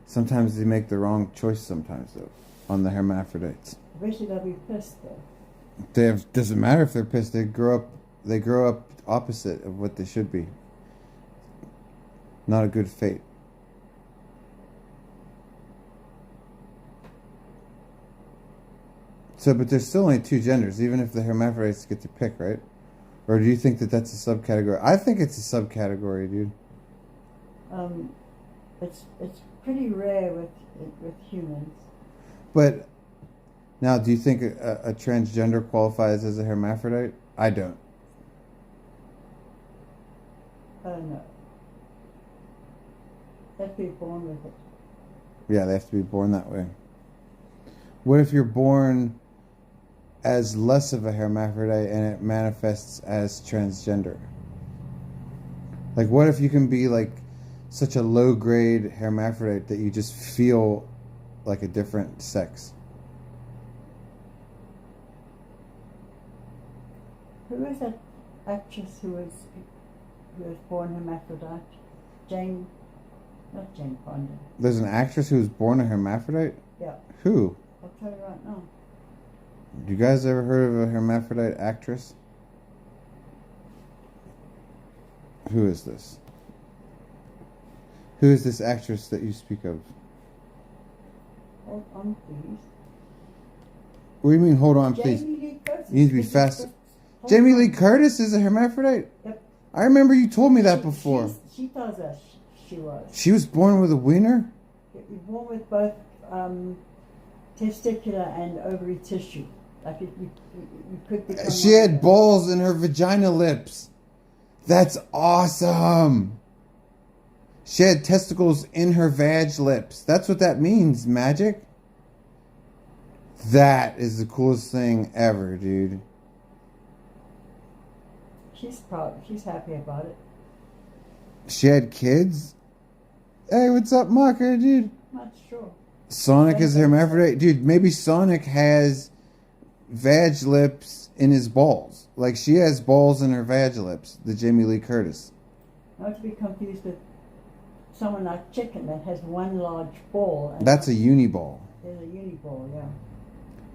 [SPEAKER 1] Sometimes they make the wrong choice. Sometimes though, on the hermaphrodites.
[SPEAKER 3] Eventually they'll be pissed though.
[SPEAKER 1] Doesn't matter if they're pissed. They grow up opposite of what they should be. Not a good fate. So, but there's still only 2 genders, even if the hermaphrodites get to pick, right? Or do you think that that's a subcategory? I think it's a subcategory, dude.
[SPEAKER 3] It's pretty rare with humans.
[SPEAKER 1] But now, do you think a transgender qualifies as a hermaphrodite? I don't.
[SPEAKER 3] I don't know. They have to be born with it.
[SPEAKER 1] Yeah, they have to be born that way. What if you're born as less of a hermaphrodite and it manifests as transgender? Like, what if you can be like such a low grade hermaphrodite that you just feel like a different sex?
[SPEAKER 3] Who was that actress who was born hermaphrodite? Not Jane Fonda.
[SPEAKER 1] There's an actress who was born a hermaphrodite?
[SPEAKER 3] Yeah.
[SPEAKER 1] Who?
[SPEAKER 3] I'll tell you right now.
[SPEAKER 1] You guys ever heard of a hermaphrodite actress? Who is this? Who is this actress that you speak of?
[SPEAKER 3] Hold on, please.
[SPEAKER 1] What do you mean, hold on, please?
[SPEAKER 3] Jamie Lee Curtis.
[SPEAKER 1] You need to be fast. Jamie Lee Curtis is a hermaphrodite?
[SPEAKER 3] Yep.
[SPEAKER 1] I remember you told me that before.
[SPEAKER 3] She tells us she was.
[SPEAKER 1] She was born with a wiener?
[SPEAKER 3] Born with both testicular and ovary tissue. Like you could become.
[SPEAKER 1] She had balls in her vagina lips. That's awesome. She had testicles in her vag lips. That's what that means, Magic. That is the coolest thing ever, dude.
[SPEAKER 3] She's proud. She's happy about it.
[SPEAKER 1] She had kids? Hey, what's up, Mocker, dude?
[SPEAKER 3] Not sure.
[SPEAKER 1] Sonic is hermaphrodite? Dude, maybe Sonic has vag lips in his balls. Like, she has balls in her vag lips, the Jamie Lee Curtis.
[SPEAKER 3] Not to be confused with someone like Chicken that has one large ball. And
[SPEAKER 1] That's a uniball.
[SPEAKER 3] There's a uniball, yeah.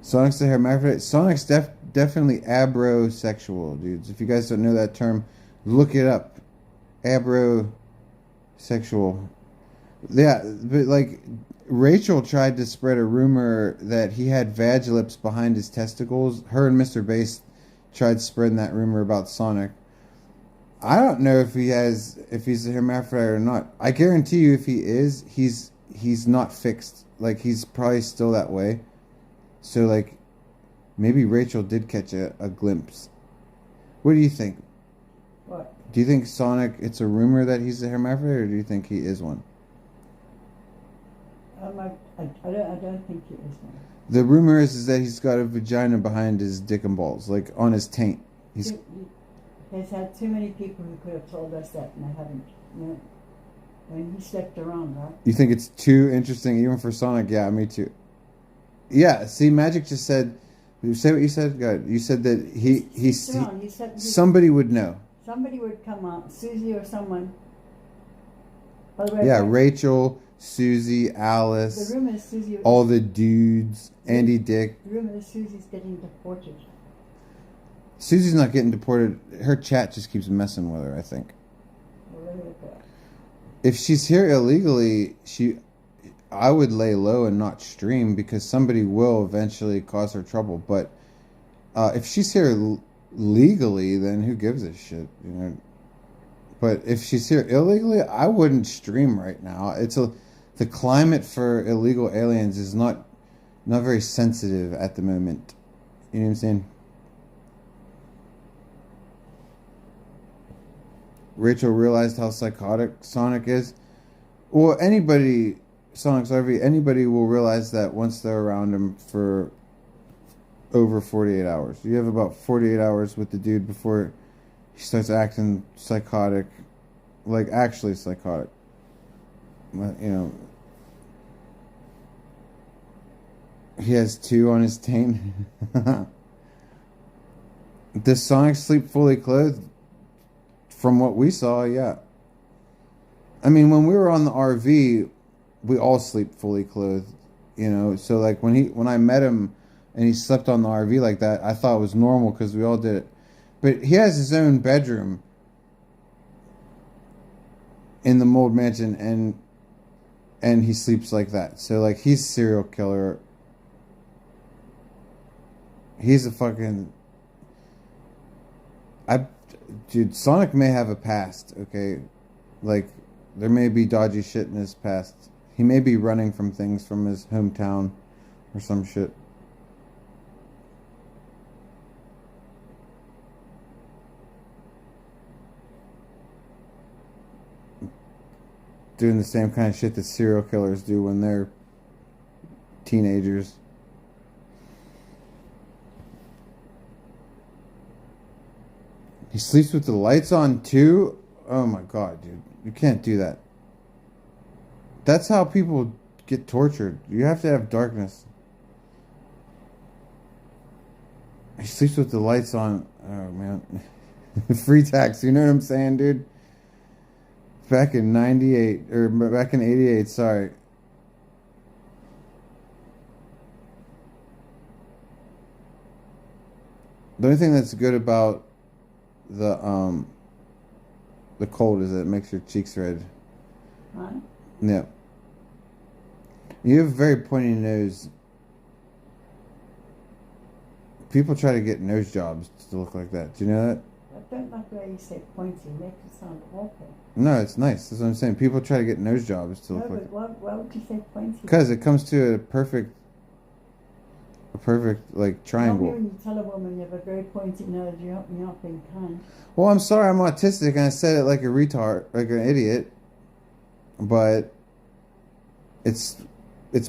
[SPEAKER 1] Sonic's a hermaphrodite. Sonic's definitely abrosexual, dudes. If you guys don't know that term, look it up. Abrosexual. Yeah, but like Rachel tried to spread a rumor that he had vag lips behind his testicles. Her and Mr. Bass tried spreading that rumor about Sonic. I don't know if he's a hermaphrodite or not. I guarantee you, if he is, he's not fixed. Like, he's probably still that way. So, like, maybe Rachel did catch a glimpse. What do you think?
[SPEAKER 3] What?
[SPEAKER 1] Do you think Sonic, it's a rumor that he's a hermaphrodite, or do you think he is one?
[SPEAKER 3] I don't think he is one.
[SPEAKER 1] The rumor is that he's got a vagina behind his dick and balls, like on his taint.
[SPEAKER 3] He's had too many people who could have told us that, and they haven't. You know, and he slept around, right?
[SPEAKER 1] You think it's too interesting, even for Sonic? Yeah, me too. Yeah, see, Magic just said. You say what you said. Good. You said that he somebody would know.
[SPEAKER 3] Somebody would come out, Susie or someone. By the way,
[SPEAKER 1] yeah, Rachel, Susie, Alice.
[SPEAKER 3] The rumor is Susie.
[SPEAKER 1] All the dudes. Andy Dick.
[SPEAKER 3] The rumor is Susie's getting deported.
[SPEAKER 1] Susie's not getting deported. Her chat just keeps messing with her, I think. If she's here illegally, I would lay low and not stream, because somebody will eventually cause her trouble. But if she's here legally, then who gives a shit, you know? But if she's here illegally, I wouldn't stream right now. The climate for illegal aliens is not very sensitive at the moment. You know what I'm saying? Rachel realized how psychotic Sonic is. Well, Sonic's RV, anybody will realize that once they're around him for over 48 hours. You have about 48 hours with the dude before he starts acting psychotic, like actually psychotic. You know, he has 2 on his taint. Does Sonic sleep fully clothed? From what we saw, yeah. I mean, when we were on the RV, we all sleep fully clothed, you know. So like when I met him and he slept on the RV like that, I thought it was normal because we all did it. But he has his own bedroom in the Mold Mansion, and he sleeps like that. So like, he's a serial killer. He's a fucking... Dude, Sonic may have a past, okay? Like, there may be dodgy shit in his past. He may be running from things from his hometown or some shit. Doing the same kind of shit that serial killers do when they're teenagers. He sleeps with the lights on too? Oh my god, dude. You can't do that. That's how people get tortured. You have to have darkness. He sleeps with the lights on. Oh man. Free tax, you know what I'm saying, dude? Back in 98, or back in 88, sorry. The only thing that's good about the cold is that it makes your cheeks red.
[SPEAKER 3] Right?
[SPEAKER 1] Yeah. You have a very pointy nose. People try to get nose jobs to look like that. Do you know that?
[SPEAKER 3] I don't like the way you say pointy. It makes it sound awful.
[SPEAKER 1] No, it's nice. That's what I'm saying. People try to get nose jobs to
[SPEAKER 3] No,
[SPEAKER 1] look like
[SPEAKER 3] but why would you say pointy?
[SPEAKER 1] because it comes to a perfect like triangle.
[SPEAKER 3] Normally when you tell a woman you have a very pointy nose, you're not being kind.
[SPEAKER 1] Well, I'm sorry, I'm autistic and I said it like a retard, like an idiot, but it's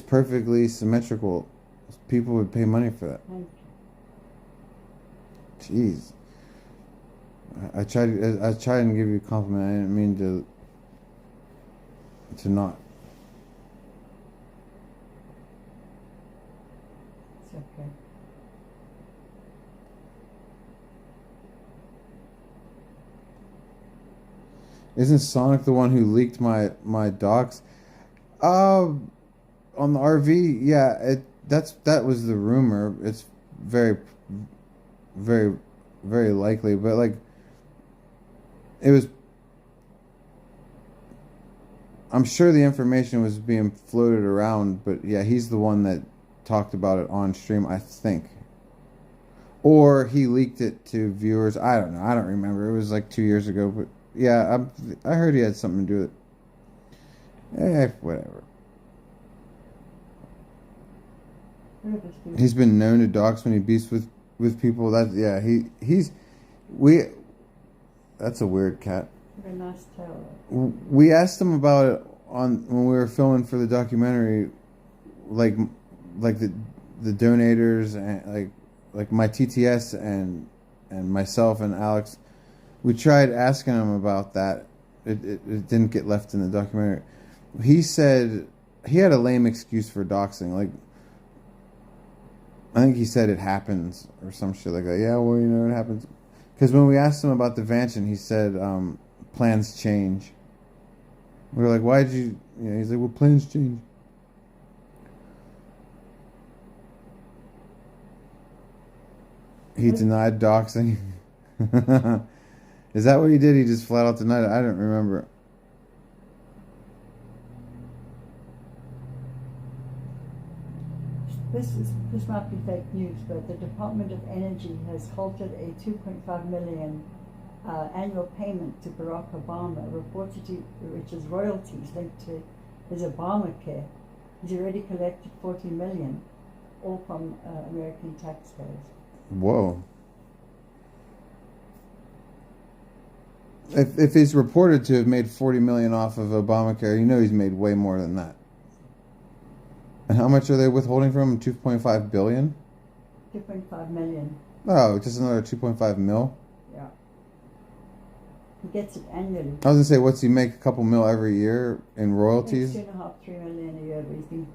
[SPEAKER 1] perfectly symmetrical. People would pay money for that.
[SPEAKER 3] Thank you.
[SPEAKER 1] Jeez. I tried and give you a compliment. I didn't mean to not.
[SPEAKER 3] It's okay.
[SPEAKER 1] Isn't Sonic the one who leaked my docs? On the RV, yeah, that was the rumor. It's very, very, very likely, but like, it was. I'm sure the information was being floated around, but yeah, he's the one that talked about it on stream, I think. Or he leaked it to viewers. I don't know. I don't remember. It was like 2 years ago, but yeah, I heard he had something to do with it. Whatever. He's been known to dox when he beats with people. That's a weird cat.
[SPEAKER 3] Very nice tail.
[SPEAKER 1] We asked him about it when we were filming for the documentary, like the donators and like my TTS and myself and Alex. We tried asking him about that. It didn't get left in the documentary. He said he had a lame excuse for doxing. Like, I think he said it happens or some shit like that. Yeah, well, you know, it happens. Because when we asked him about the Vantion, he said plans change. We were like, why did you... he's like, well, plans change. He denied doxing. Is that what he did? He just flat out denied it? I don't remember.
[SPEAKER 3] This might be fake news, but the Department of Energy has halted a $2.5 million annual payment to Barack Obama, which is royalties linked to his Obamacare. He's already collected $40 million, all from American taxpayers.
[SPEAKER 1] Whoa. If he's reported to have made $40 million off of Obamacare, you know he's made way more than that. And how much are they withholding from him? 2.5 billion?
[SPEAKER 3] 2.5 million.
[SPEAKER 1] Oh, just another 2.5 mil?
[SPEAKER 3] Yeah. He gets it annually.
[SPEAKER 1] I was gonna say, what's he make? A couple mil every year in royalties?
[SPEAKER 3] 2.5, 3 million a year, but he's been...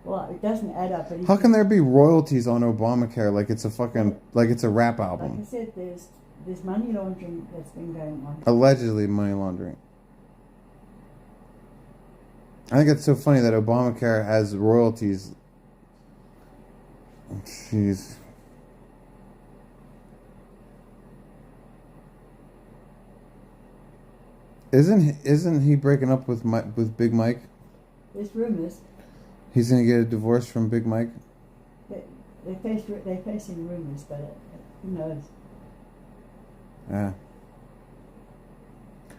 [SPEAKER 3] Well, it doesn't add up. But
[SPEAKER 1] how can there be royalties on Obamacare like it's a fucking... like it's a rap album?
[SPEAKER 3] Like I said, there's money laundering that's been going on.
[SPEAKER 1] Allegedly money laundering. I think it's so funny that Obamacare has royalties. Jeez. Isn't he breaking up with Big Mike?
[SPEAKER 3] There's rumors.
[SPEAKER 1] He's gonna get a divorce from Big Mike.
[SPEAKER 3] They're facing rumors, but who knows?
[SPEAKER 1] Yeah.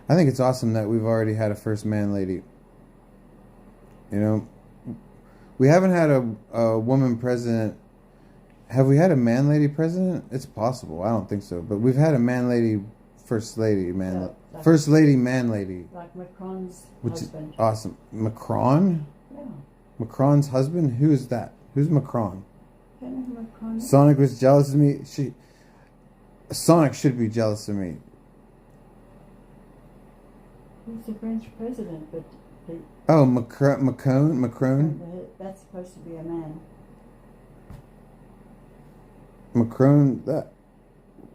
[SPEAKER 1] I think it's awesome that we've already had a first man lady. You know, we haven't had a woman president. Have we had a man lady president? It's possible. I don't think so. But we've had a man lady, first lady, first lady, man lady.
[SPEAKER 3] Like Macron's
[SPEAKER 1] Which
[SPEAKER 3] husband.
[SPEAKER 1] is awesome. Macron?
[SPEAKER 3] Yeah.
[SPEAKER 1] Macron's husband? Who is that? Who's Macron?
[SPEAKER 3] Don't know who Macron is.
[SPEAKER 1] Sonic was jealous of me. Sonic should be jealous of me.
[SPEAKER 3] He's the French president, but
[SPEAKER 1] Oh, Macron?
[SPEAKER 3] that's supposed to be a man.
[SPEAKER 1] Macron, that.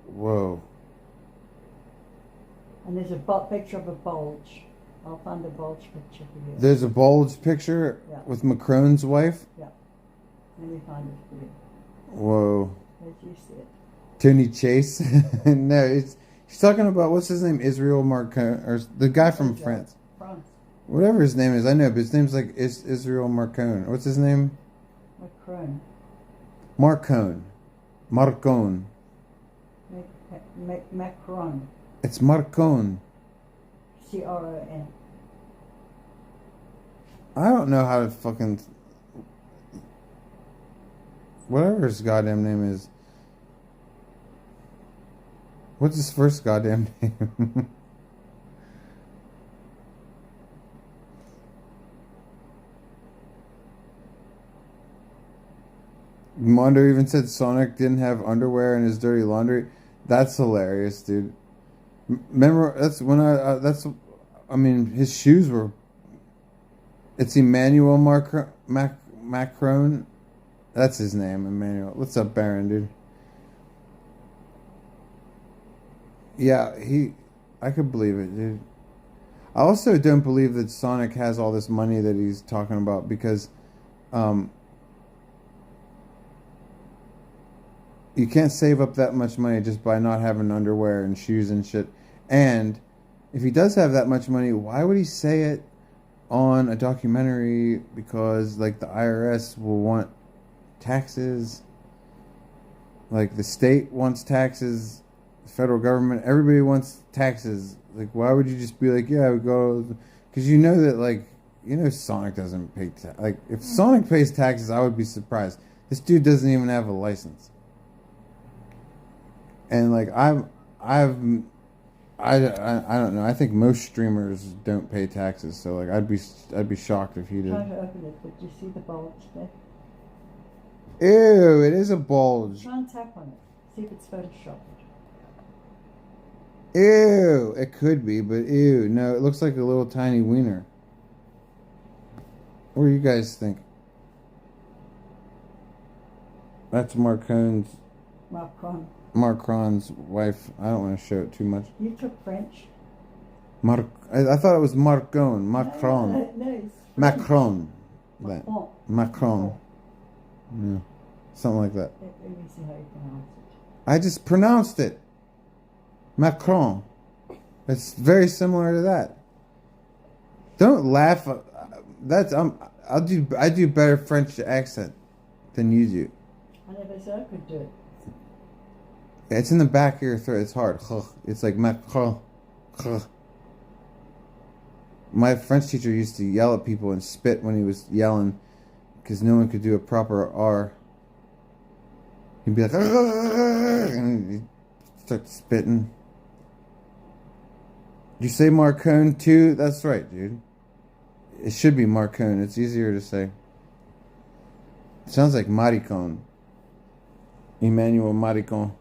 [SPEAKER 1] Whoa.
[SPEAKER 3] And there's a picture of a bulge. I'll find a bulge picture for you.
[SPEAKER 1] There's a bulge picture with Macron's wife?
[SPEAKER 3] Yeah. Let me find it for you.
[SPEAKER 1] Whoa.
[SPEAKER 3] As you see it.
[SPEAKER 1] Tony Chase? No, he's talking about, what's his name? Israel Marcon, or the guy from France.
[SPEAKER 3] France.
[SPEAKER 1] Whatever his name is, I know, but his name's like Israel Marcon. What's his name?
[SPEAKER 3] Macron.
[SPEAKER 1] Marcon. Marcon.
[SPEAKER 3] Macron.
[SPEAKER 1] It's Marcon.
[SPEAKER 3] C-R-O-N.
[SPEAKER 1] I don't know how to fucking... Whatever his goddamn name is. What's his first goddamn name? Mondo even said Sonic didn't have underwear in his dirty laundry. That's hilarious, dude. Remember, that's when I mean, his shoes were... It's Emmanuel Macron. That's his name, Emmanuel. What's up, Baron, dude? Yeah, I could believe it, dude. I also don't believe that Sonic has all this money that he's talking about because, you can't save up that much money just by not having underwear and shoes and shit. And if he does have that much money, why would he say it on a documentary? Because, like, the IRS will want taxes. Like, the state wants taxes. The federal government, everybody wants taxes. Like, why would you just be like, yeah, we go... Because you know that, like, Sonic doesn't pay taxes. Like, if Sonic pays taxes, I would be surprised. This dude doesn't even have a license. And, like, I don't know. I think most streamers don't pay taxes, so like I'd be shocked if he did.
[SPEAKER 3] Try to open it, but you see the bulge there?
[SPEAKER 1] Ew! It is a bulge.
[SPEAKER 3] Try and tap on it. See if it's photoshopped.
[SPEAKER 1] Ew! It could be, but ew! No, it looks like a little tiny wiener. What do you guys think? That's Macron's wife. I don't want to show it too much.
[SPEAKER 3] You took French.
[SPEAKER 1] I thought it was Macron. Macron.
[SPEAKER 3] No, it's
[SPEAKER 1] Macron.
[SPEAKER 3] Macron.
[SPEAKER 1] Macron. Yeah. Something like that.
[SPEAKER 3] Let me see how you pronounce it.
[SPEAKER 1] I just pronounced it. Macron. It's very similar to that. Don't laugh. I do better French accent than you do.
[SPEAKER 3] I never said I could do it.
[SPEAKER 1] It's in the back of your throat. It's hard. It's like Macron. My French teacher used to yell at people and spit when he was yelling because no one could do a proper R. He'd be like, and he'd start spitting. Did you say Marcon too? That's right, dude. It should be Marcon. It's easier to say. It sounds like Maricon. Emmanuel Maricon.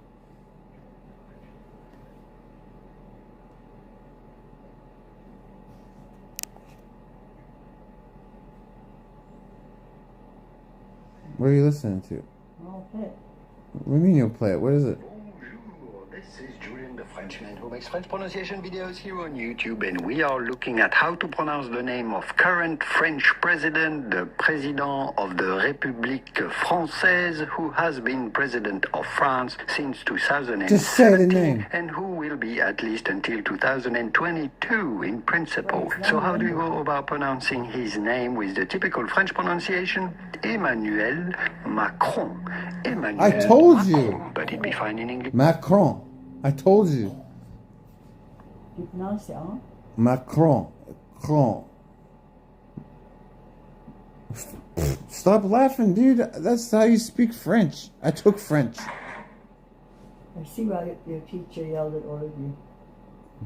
[SPEAKER 1] What are you listening to?
[SPEAKER 3] I'll play it.
[SPEAKER 1] What do you mean you'll play it? What is it?
[SPEAKER 9] Bonjour, this is Julian, the Frenchman who makes French pronunciation videos here on YouTube, and we are looking at how to pronounce the name of current French president, the Président of the République Française, who has been president of France since 2017,
[SPEAKER 1] Just say the name.
[SPEAKER 9] and who will be at least until 2022 in principle. So how do you go about pronouncing his name with the typical French pronunciation? Emmanuel Macron. Emmanuel
[SPEAKER 1] I told
[SPEAKER 9] Macron,
[SPEAKER 1] you.
[SPEAKER 9] but it'd be fine in English.
[SPEAKER 1] Macron. I told you.
[SPEAKER 3] You pronounce it, huh?
[SPEAKER 1] Macron. Macron. Stop laughing, dude. That's how you speak French. I took French.
[SPEAKER 3] I see why your teacher yelled at all of you.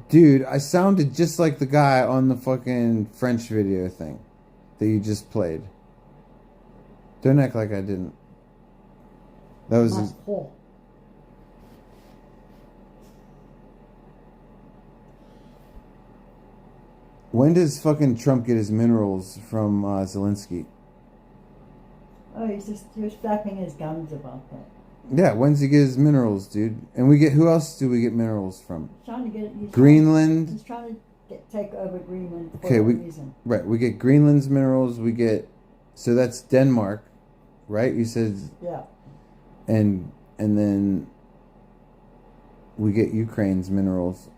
[SPEAKER 1] Dude, I sounded just like the guy on the fucking French video thing that you just played. Don't act like I didn't. That was...
[SPEAKER 3] Macron.
[SPEAKER 1] When does fucking Trump get his minerals from Zelensky?
[SPEAKER 3] Oh, he was flapping his gums about that.
[SPEAKER 1] Yeah, when's he get his minerals, dude? And who else do we get minerals from?
[SPEAKER 3] He's trying to get
[SPEAKER 1] Greenland.
[SPEAKER 3] He's trying to take over Greenland for
[SPEAKER 1] Okay,
[SPEAKER 3] no reason.
[SPEAKER 1] we get Greenland's minerals. So that's Denmark, right? You said.
[SPEAKER 3] Yeah.
[SPEAKER 1] And then we get Ukraine's minerals.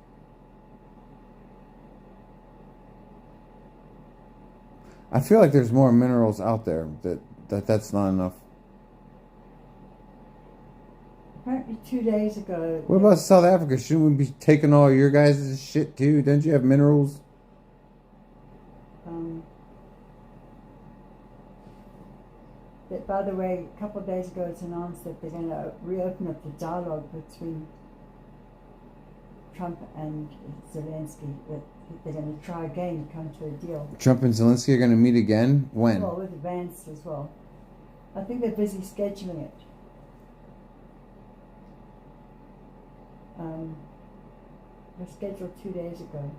[SPEAKER 1] I feel like there's more minerals out there that's not enough.
[SPEAKER 3] Apparently 2 days ago...
[SPEAKER 1] What about South Africa? Shouldn't we be taking all your guys' shit too? Don't you have minerals?
[SPEAKER 3] But by the way, a couple of days ago it's announced that they're going to reopen up the dialogue between Trump and Zelensky. That they're going to try again to come to a deal.
[SPEAKER 1] Trump and Zelensky are going to meet again? When?
[SPEAKER 3] Well, with Vance as well. I think they're busy scheduling it. It was scheduled 2 days ago.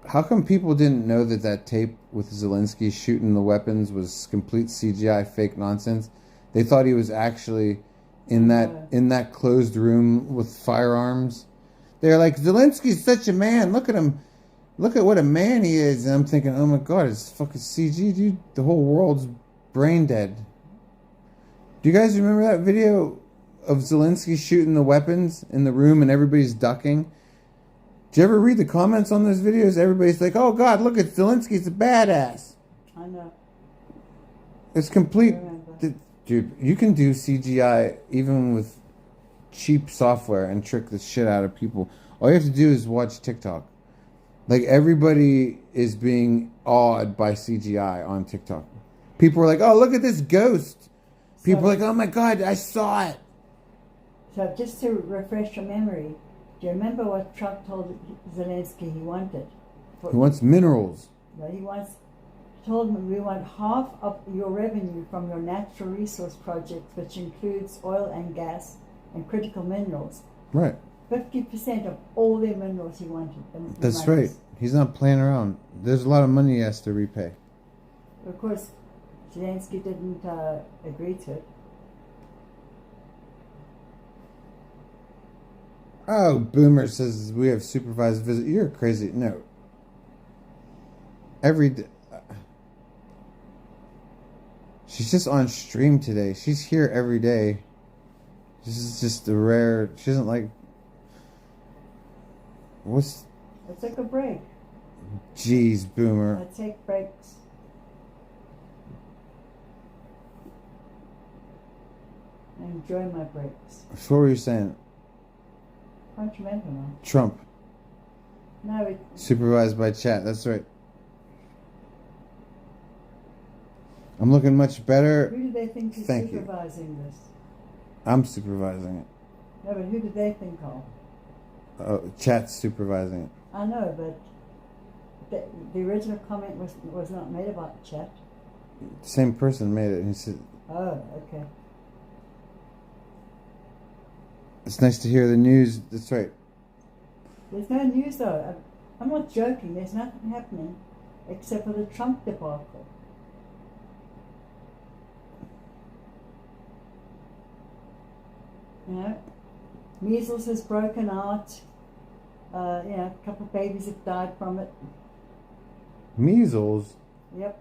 [SPEAKER 1] How come people didn't know that tape with Zelensky shooting the weapons was complete CGI fake nonsense? They thought he was actually in that closed room with firearms. They're like, Zelensky's such a man. Look at him. Look at what a man he is. And I'm thinking, oh my God, it's fucking CG, dude. The whole world's brain dead. Do you guys remember that video of Zelensky shooting the weapons in the room and everybody's ducking? Did you ever read the comments on those videos? Everybody's like, oh God, look at Zelensky's a badass.
[SPEAKER 3] I know.
[SPEAKER 1] It's complete. Dude, you can do CGI even with cheap software and trick the shit out of people. All you have to do is watch TikTok. Like, everybody is being awed by CGI on TikTok. People are like, oh, look at this ghost. People are like, oh my God, I saw it.
[SPEAKER 3] So just to refresh your memory, do you remember what Trump told Zelensky he wanted?
[SPEAKER 1] He wants minerals.
[SPEAKER 3] No, he told him, we want half of your revenue from your natural resource projects, which includes oil and gas and critical minerals.
[SPEAKER 1] Right.
[SPEAKER 3] 50% of all their minerals he wanted.
[SPEAKER 1] That's right. He's not playing around. There's a lot of money he has to repay.
[SPEAKER 3] Of course, Zelensky didn't agree to it.
[SPEAKER 1] Oh, Boomer says we have supervised visit. You're crazy. No. Every day. She's just on stream today. She's here every day. This is just a rare. She doesn't like. What's.
[SPEAKER 3] Let's take a break.
[SPEAKER 1] Jeez, Boomer.
[SPEAKER 3] I take breaks. I enjoy my breaks.
[SPEAKER 1] So what were you saying?
[SPEAKER 3] Can't remember now.
[SPEAKER 1] Trump.
[SPEAKER 3] No,
[SPEAKER 1] supervised by chat. That's right. I'm looking much better.
[SPEAKER 3] Who do they think is supervising this?
[SPEAKER 1] I'm supervising it.
[SPEAKER 3] No, but who do they think of?
[SPEAKER 1] Chat's supervising it.
[SPEAKER 3] I know, but the original comment was not made about chat.
[SPEAKER 1] Same person made it. He said,
[SPEAKER 3] oh, okay.
[SPEAKER 1] It's nice to hear the news. That's right.
[SPEAKER 3] There's no news though. I'm not joking. There's nothing happening except for the Trump debacle. You know, measles has broken out. A couple of babies have died from it.
[SPEAKER 1] Measles?
[SPEAKER 3] Yep.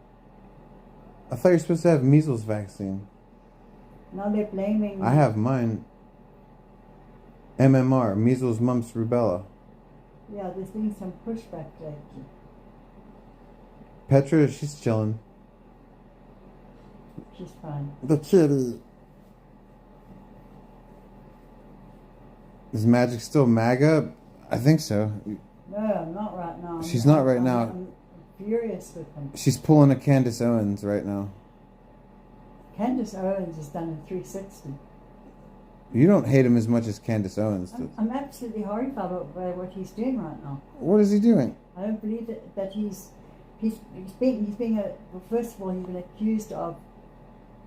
[SPEAKER 1] I thought you were supposed to have measles vaccine.
[SPEAKER 3] Now they're blaming...
[SPEAKER 1] I have mine. MMR, measles, mumps, rubella.
[SPEAKER 3] Yeah, there's been some pushback lately.
[SPEAKER 1] Petra, she's chilling.
[SPEAKER 3] She's fine.
[SPEAKER 1] The kitty. Is Magic still MAGA? I think so.
[SPEAKER 3] No, I'm not right now.
[SPEAKER 1] She's not right now.
[SPEAKER 3] I'm furious with him.
[SPEAKER 1] She's pulling a Candace Owens right now.
[SPEAKER 3] Candace Owens has done a 360.
[SPEAKER 1] You don't hate him as much as Candace Owens does.
[SPEAKER 3] I'm absolutely horrified by what he's doing right now.
[SPEAKER 1] What is he doing?
[SPEAKER 3] I don't believe that he's being first of all, he's been accused of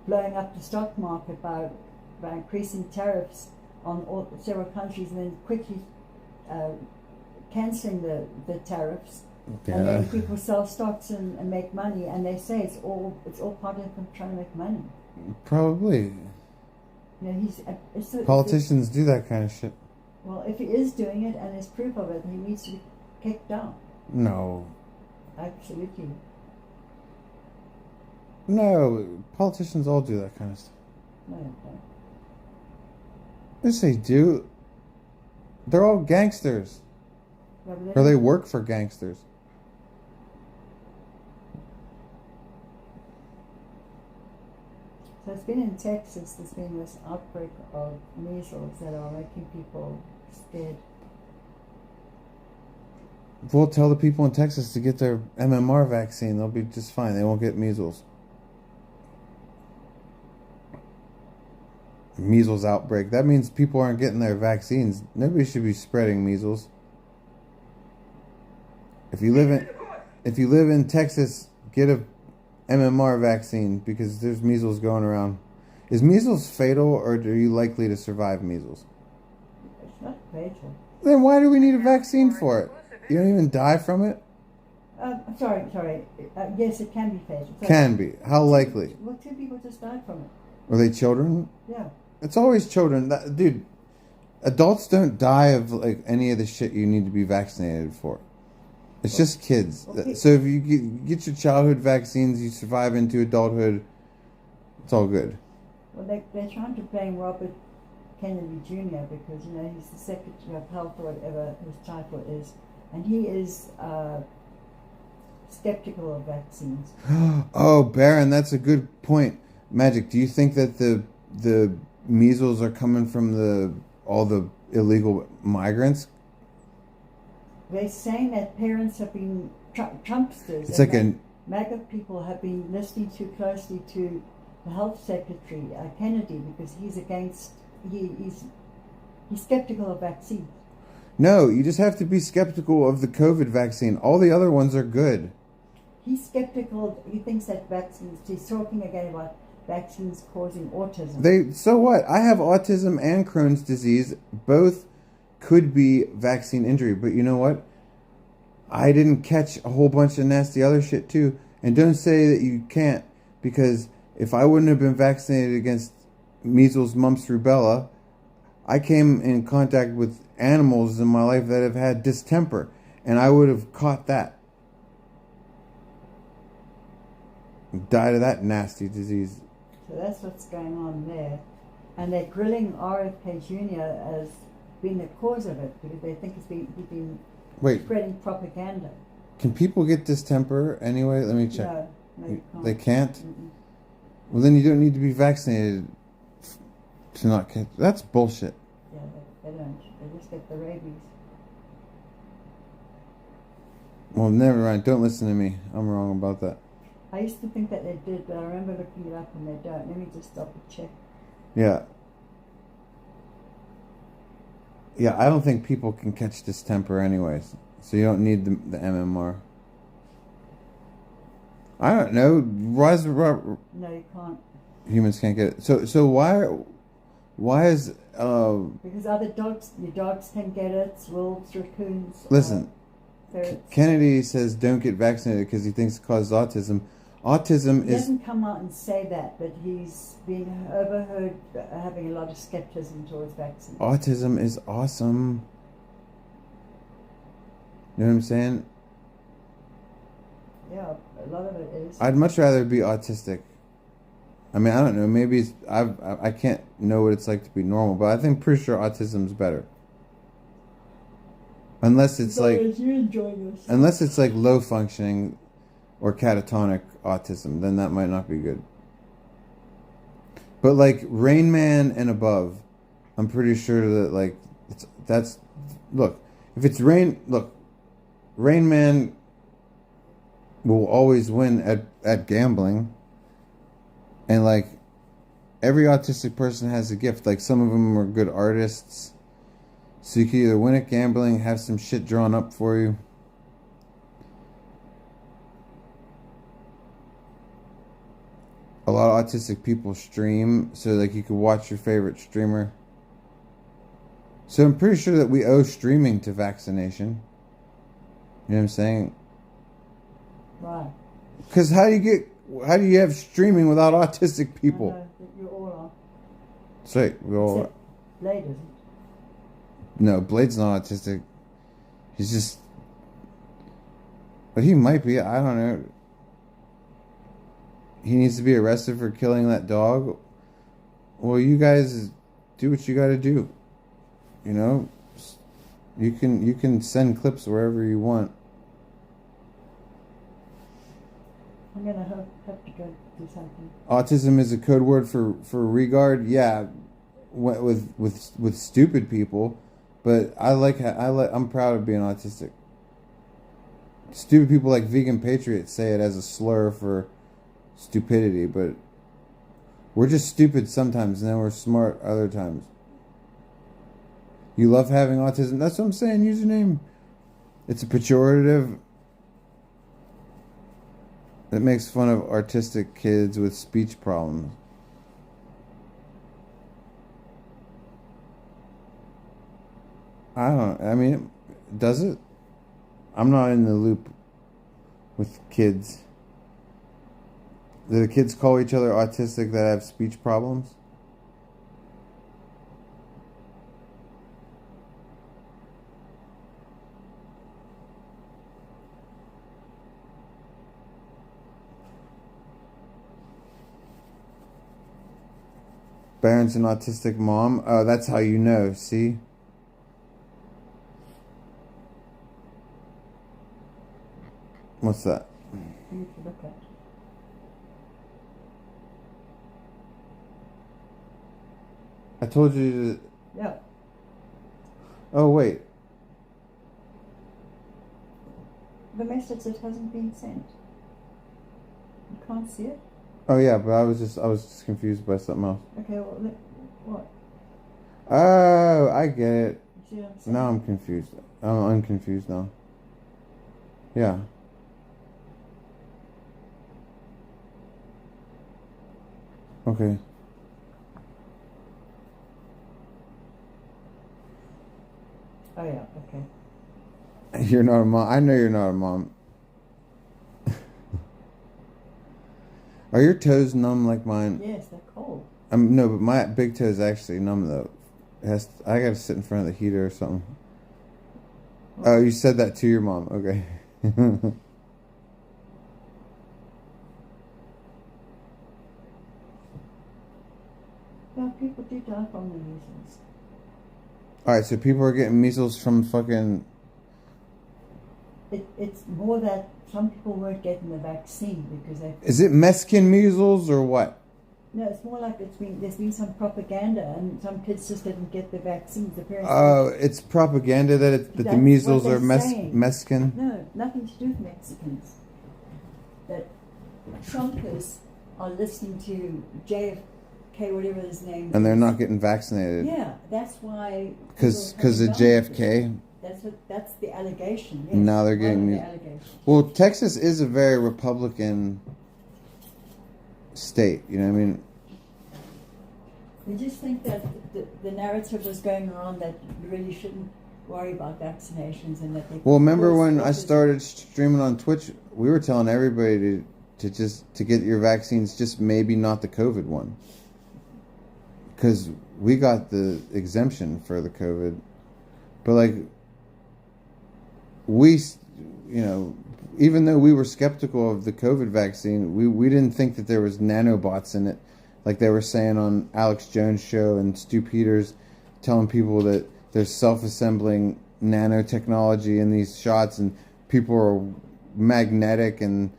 [SPEAKER 3] blowing up the stock market by increasing tariffs on several countries and then quickly cancelling the tariffs
[SPEAKER 1] Yeah.
[SPEAKER 3] And then people sell stocks and make money, and they say it's all part of them trying to make money.
[SPEAKER 1] Probably.
[SPEAKER 3] You know,
[SPEAKER 1] Politicians do that kind of shit.
[SPEAKER 3] Well, if he is doing it and there's proof of it, he needs to be kicked out.
[SPEAKER 1] No.
[SPEAKER 3] Absolutely.
[SPEAKER 1] No, politicians all do that kind of stuff.
[SPEAKER 3] No, they don't.
[SPEAKER 1] Yes, they do. They're all gangsters.
[SPEAKER 3] Yeah, but
[SPEAKER 1] Or they work for gangsters.
[SPEAKER 3] So it's been in Texas, there's been this outbreak of measles that are making people scared.
[SPEAKER 1] We'll tell the people in Texas to get their MMR vaccine. They'll be just fine. They won't get measles. Measles outbreak. That means people aren't getting their vaccines. Nobody should be spreading measles. If you live in Texas, get a MMR vaccine because there's measles going around. Is measles fatal, or are you likely to survive measles?
[SPEAKER 3] It's not fatal.
[SPEAKER 1] Then why do we need a vaccine for it? You don't even die from it?
[SPEAKER 3] Sorry. Yes, it can be fatal.
[SPEAKER 1] Can be. How likely?
[SPEAKER 3] Well, 2 people just died from it.
[SPEAKER 1] Were they children?
[SPEAKER 3] Yeah.
[SPEAKER 1] It's always children. Dude, adults don't die of like any of the shit you need to be vaccinated for. It's just kids.
[SPEAKER 3] Okay.
[SPEAKER 1] So if you get your childhood vaccines, you survive into adulthood, it's all good.
[SPEAKER 3] Well, they're trying to blame Robert Kennedy Jr. because, you know, he's the Secretary of Health or whatever his title is. And he is skeptical of vaccines.
[SPEAKER 1] Oh, Baron, that's a good point. Magic, do you think that the measles are coming from all the illegal migrants?
[SPEAKER 3] They're saying that parents have been Trumpsters.
[SPEAKER 1] It's like
[SPEAKER 3] MAGA people have been listening too closely to the Health Secretary Kennedy because he's skeptical of vaccines.
[SPEAKER 1] No, you just have to be skeptical of the COVID vaccine. All the other ones are good.
[SPEAKER 3] He's skeptical. He thinks that vaccines. He's talking again about vaccines causing autism.
[SPEAKER 1] So what? I have autism and Crohn's disease. Both could be vaccine injury. But you know what? I didn't catch a whole bunch of nasty other shit too. And don't say that you can't, because if I wouldn't have been vaccinated against measles, mumps, rubella, I came in contact with animals in my life that have had distemper, and I would have caught that. Died of that nasty disease.
[SPEAKER 3] So that's what's going on there. And they're grilling RFK Jr. as being the cause of it because they think he's been spreading propaganda.
[SPEAKER 1] Can people get distemper anyway? Let me check.
[SPEAKER 3] No, you can't.
[SPEAKER 1] They can't?
[SPEAKER 3] Mm-mm.
[SPEAKER 1] Well, then you don't need to be vaccinated to not catch. That's bullshit.
[SPEAKER 3] Yeah, they don't. They just get the rabies.
[SPEAKER 1] Well, never mind. Don't listen to me. I'm wrong about that.
[SPEAKER 3] I used to think that they did, but I remember looking it up and they don't. Let me just double check.
[SPEAKER 1] Yeah. Yeah, I don't think people can catch distemper anyways. So you don't need the MMR. I don't know.
[SPEAKER 3] No, you can't.
[SPEAKER 1] Humans can't get it. So why is
[SPEAKER 3] because your dogs can get it, wolves, raccoons.
[SPEAKER 1] Listen,
[SPEAKER 3] ferrets.
[SPEAKER 1] Kennedy says don't get vaccinated because he thinks it causes autism. Autism
[SPEAKER 3] He
[SPEAKER 1] is...
[SPEAKER 3] doesn't come out and say that, but he's been overheard having a lot of skepticism towards vaccines.
[SPEAKER 1] Autism is awesome. You know what I'm saying?
[SPEAKER 3] Yeah, a lot of it is.
[SPEAKER 1] I'd much rather be autistic. I mean, I don't know. Maybe it's, I can't know what it's like to be normal, but I think pretty sure autism's better. Unless it's like,
[SPEAKER 3] you enjoy this.
[SPEAKER 1] unless it's like low functioning or catatonic autism, then that might not be good. But like Rain Man and above, I'm pretty sure that like if it's Rain Man will always win at gambling. And like every autistic person has a gift. Like some of them are good artists. So you can either win at gambling, have some shit drawn up for you. A lot of autistic people stream, so like you could watch your favorite streamer. So I'm pretty sure that we owe streaming to vaccination. You know what I'm saying?
[SPEAKER 3] Right.
[SPEAKER 1] Because how do you have streaming without autistic
[SPEAKER 3] I
[SPEAKER 1] people?
[SPEAKER 3] know that you all
[SPEAKER 1] Say, we
[SPEAKER 3] are.
[SPEAKER 1] all.
[SPEAKER 3] Except Blade isn't.
[SPEAKER 1] No, Blade's not autistic. He's just. But he might be. I don't know. He needs to be arrested for killing that dog. Well, you guys do what you got to do. You know, you can send clips wherever you want.
[SPEAKER 3] I'm gonna have to go do something.
[SPEAKER 1] Autism is a code word for regard. Yeah, with stupid people, but I'm proud of being autistic. Stupid people like vegan patriots say it as a slur for stupidity, but we're just stupid sometimes, and then we're smart other times. You love having autism. That's what I'm saying. Username. It's a pejorative. It makes fun of artistic kids with speech problems. I mean, does it? I'm not in the loop with kids. Do the kids call each other autistic that have speech problems? Barron's an autistic mom. Oh, that's how you know, see? What's that?
[SPEAKER 3] I need to look at.
[SPEAKER 1] I told you to...
[SPEAKER 3] Yeah.
[SPEAKER 1] Oh, wait.
[SPEAKER 3] The message that hasn't been sent. You can't see it?
[SPEAKER 1] Oh, yeah, but I was just confused by something else.
[SPEAKER 3] Okay, well, what?
[SPEAKER 1] Oh, I get it.
[SPEAKER 3] You see what I'm saying?
[SPEAKER 1] Now I'm confused. I'm unconfused now. Yeah. Okay.
[SPEAKER 3] Oh, yeah, okay.
[SPEAKER 1] You're not a mom. I know you're not a mom. Are your toes numb like mine?
[SPEAKER 3] Yes, they're cold.
[SPEAKER 1] No, but my big toe is actually numb though. I gotta sit in front of the heater or something. Oh, you said that to your mom. Okay.
[SPEAKER 3] Yeah, people do die from the measles.
[SPEAKER 1] Alright, so people are getting measles from fucking...
[SPEAKER 3] It's more that some people weren't getting the vaccine because they...
[SPEAKER 1] Is it Mexican measles or what?
[SPEAKER 3] No, it's more like there's been some propaganda and some kids just didn't get the vaccines. The parents...
[SPEAKER 1] Oh, it's propaganda that the measles are Mexican?
[SPEAKER 3] No, nothing to do with Mexicans. That Trumpers are listening to JFK, whatever his name is.
[SPEAKER 1] And they're not getting vaccinated.
[SPEAKER 3] Yeah, that's why...
[SPEAKER 1] Because of JFK?
[SPEAKER 3] That's the allegation. Yes,
[SPEAKER 1] Now they're getting...
[SPEAKER 3] the allegation.
[SPEAKER 1] Well, Texas is a very Republican state, you know what I mean?
[SPEAKER 3] They just think that the narrative was going around that you really shouldn't worry about vaccinations and that they...
[SPEAKER 1] Well, remember when I started streaming on Twitch, we were telling everybody to get your vaccines, just maybe not the COVID one. Because we got the exemption for the COVID. But like, we, you know, even though we were skeptical of the COVID vaccine, we didn't think that there was nanobots in it. Like they were saying on Alex Jones' show and Stu Peters telling people that there's self-assembling nanotechnology in these shots and people are magnetic and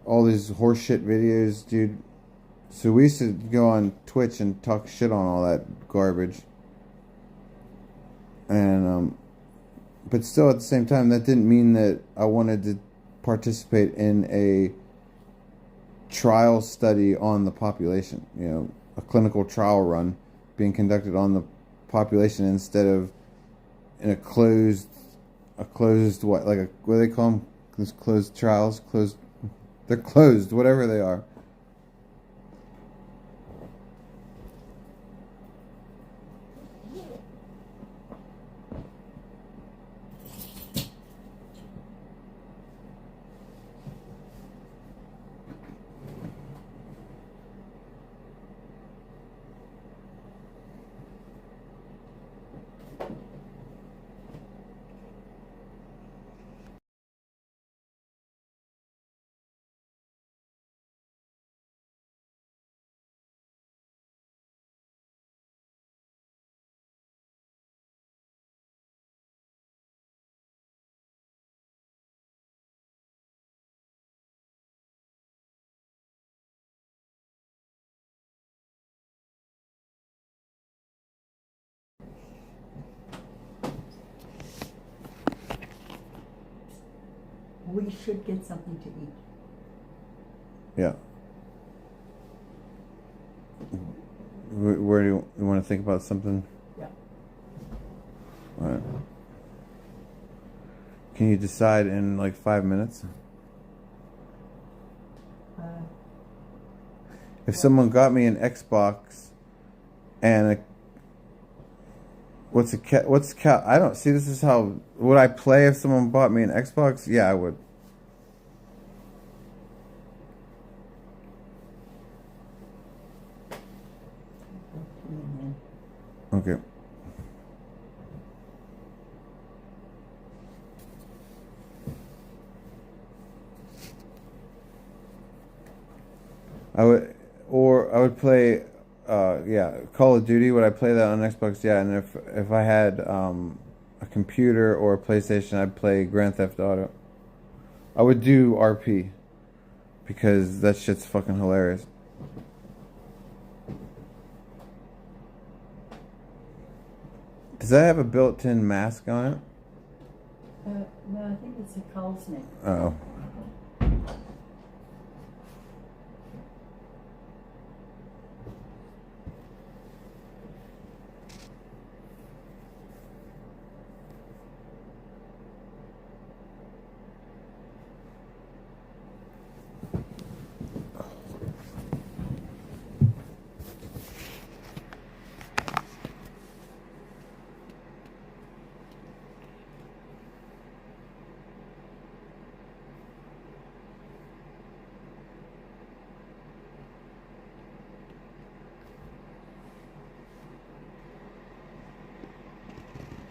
[SPEAKER 1] all these horseshit videos, dude. So we used to go on Twitch and talk shit on all that garbage. And, but still at the same time, that didn't mean that I wanted to participate in a trial study on the population, you know, a clinical trial run being conducted on the population instead of in a closed what do they call them? Those closed trials, they're closed, whatever they are.
[SPEAKER 3] we should get something to eat.
[SPEAKER 1] Yeah. Where do you want to think about something?
[SPEAKER 3] Yeah.
[SPEAKER 1] All right. Can you decide in like 5 minutes? If someone got me an Xbox and a I don't see, this is how would I play if someone bought me an Xbox? Yeah, I would. Okay. I would play Call of Duty. Would I play that on Xbox? Yeah, and if I had a computer or a PlayStation, I'd play Grand Theft Auto. I would do RP because that shit's fucking hilarious. Does that have a built-in mask on it?
[SPEAKER 3] No, I think it's a Carl's neck.
[SPEAKER 1] Oh.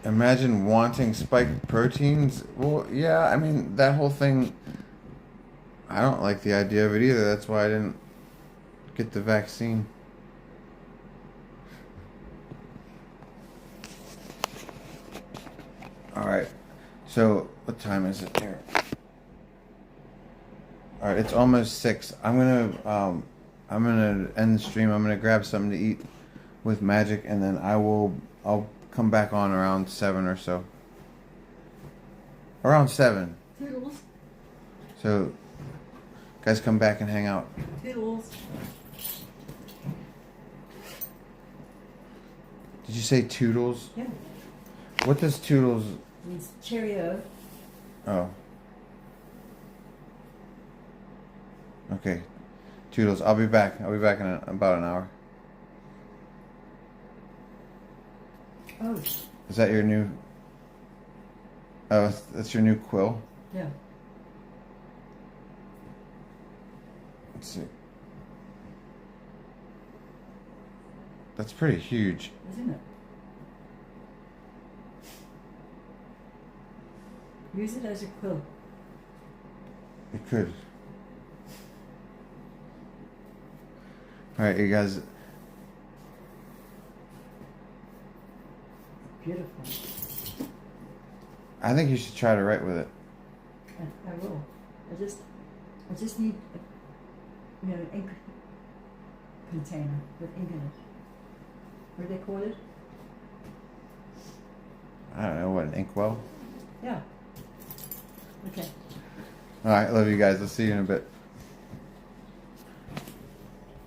[SPEAKER 1] Imagine wanting spiked proteins. Well, yeah, I mean, that whole thing, I don't like the idea of it either. That's why I didn't get the vaccine. Alright, so what time is it here? Alright, it's almost 6. I'm gonna end the stream. I'm gonna grab something to eat with Magic, and then I'll come back on around 7 or so. Around 7.
[SPEAKER 3] Toodles.
[SPEAKER 1] So, guys, come back and hang out.
[SPEAKER 3] Toodles.
[SPEAKER 1] Did you say Toodles?
[SPEAKER 3] Yeah.
[SPEAKER 1] What does Toodles?
[SPEAKER 3] Means cheerio.
[SPEAKER 1] Oh. Okay. Toodles. I'll be back. I'll be back in about an hour.
[SPEAKER 3] Oh.
[SPEAKER 1] Is that your new... Oh, that's your new quill?
[SPEAKER 3] Yeah.
[SPEAKER 1] Let's see. That's pretty huge.
[SPEAKER 3] Isn't it? Use it as a quill.
[SPEAKER 1] You could. Alright, you guys.
[SPEAKER 3] Beautiful.
[SPEAKER 1] I think you should try to write with it.
[SPEAKER 3] I will. I just need an ink container with ink in it. What do they call it?
[SPEAKER 1] I don't know, what, an inkwell?
[SPEAKER 3] Yeah. Okay.
[SPEAKER 1] Alright, love you guys. I'll see you in a bit.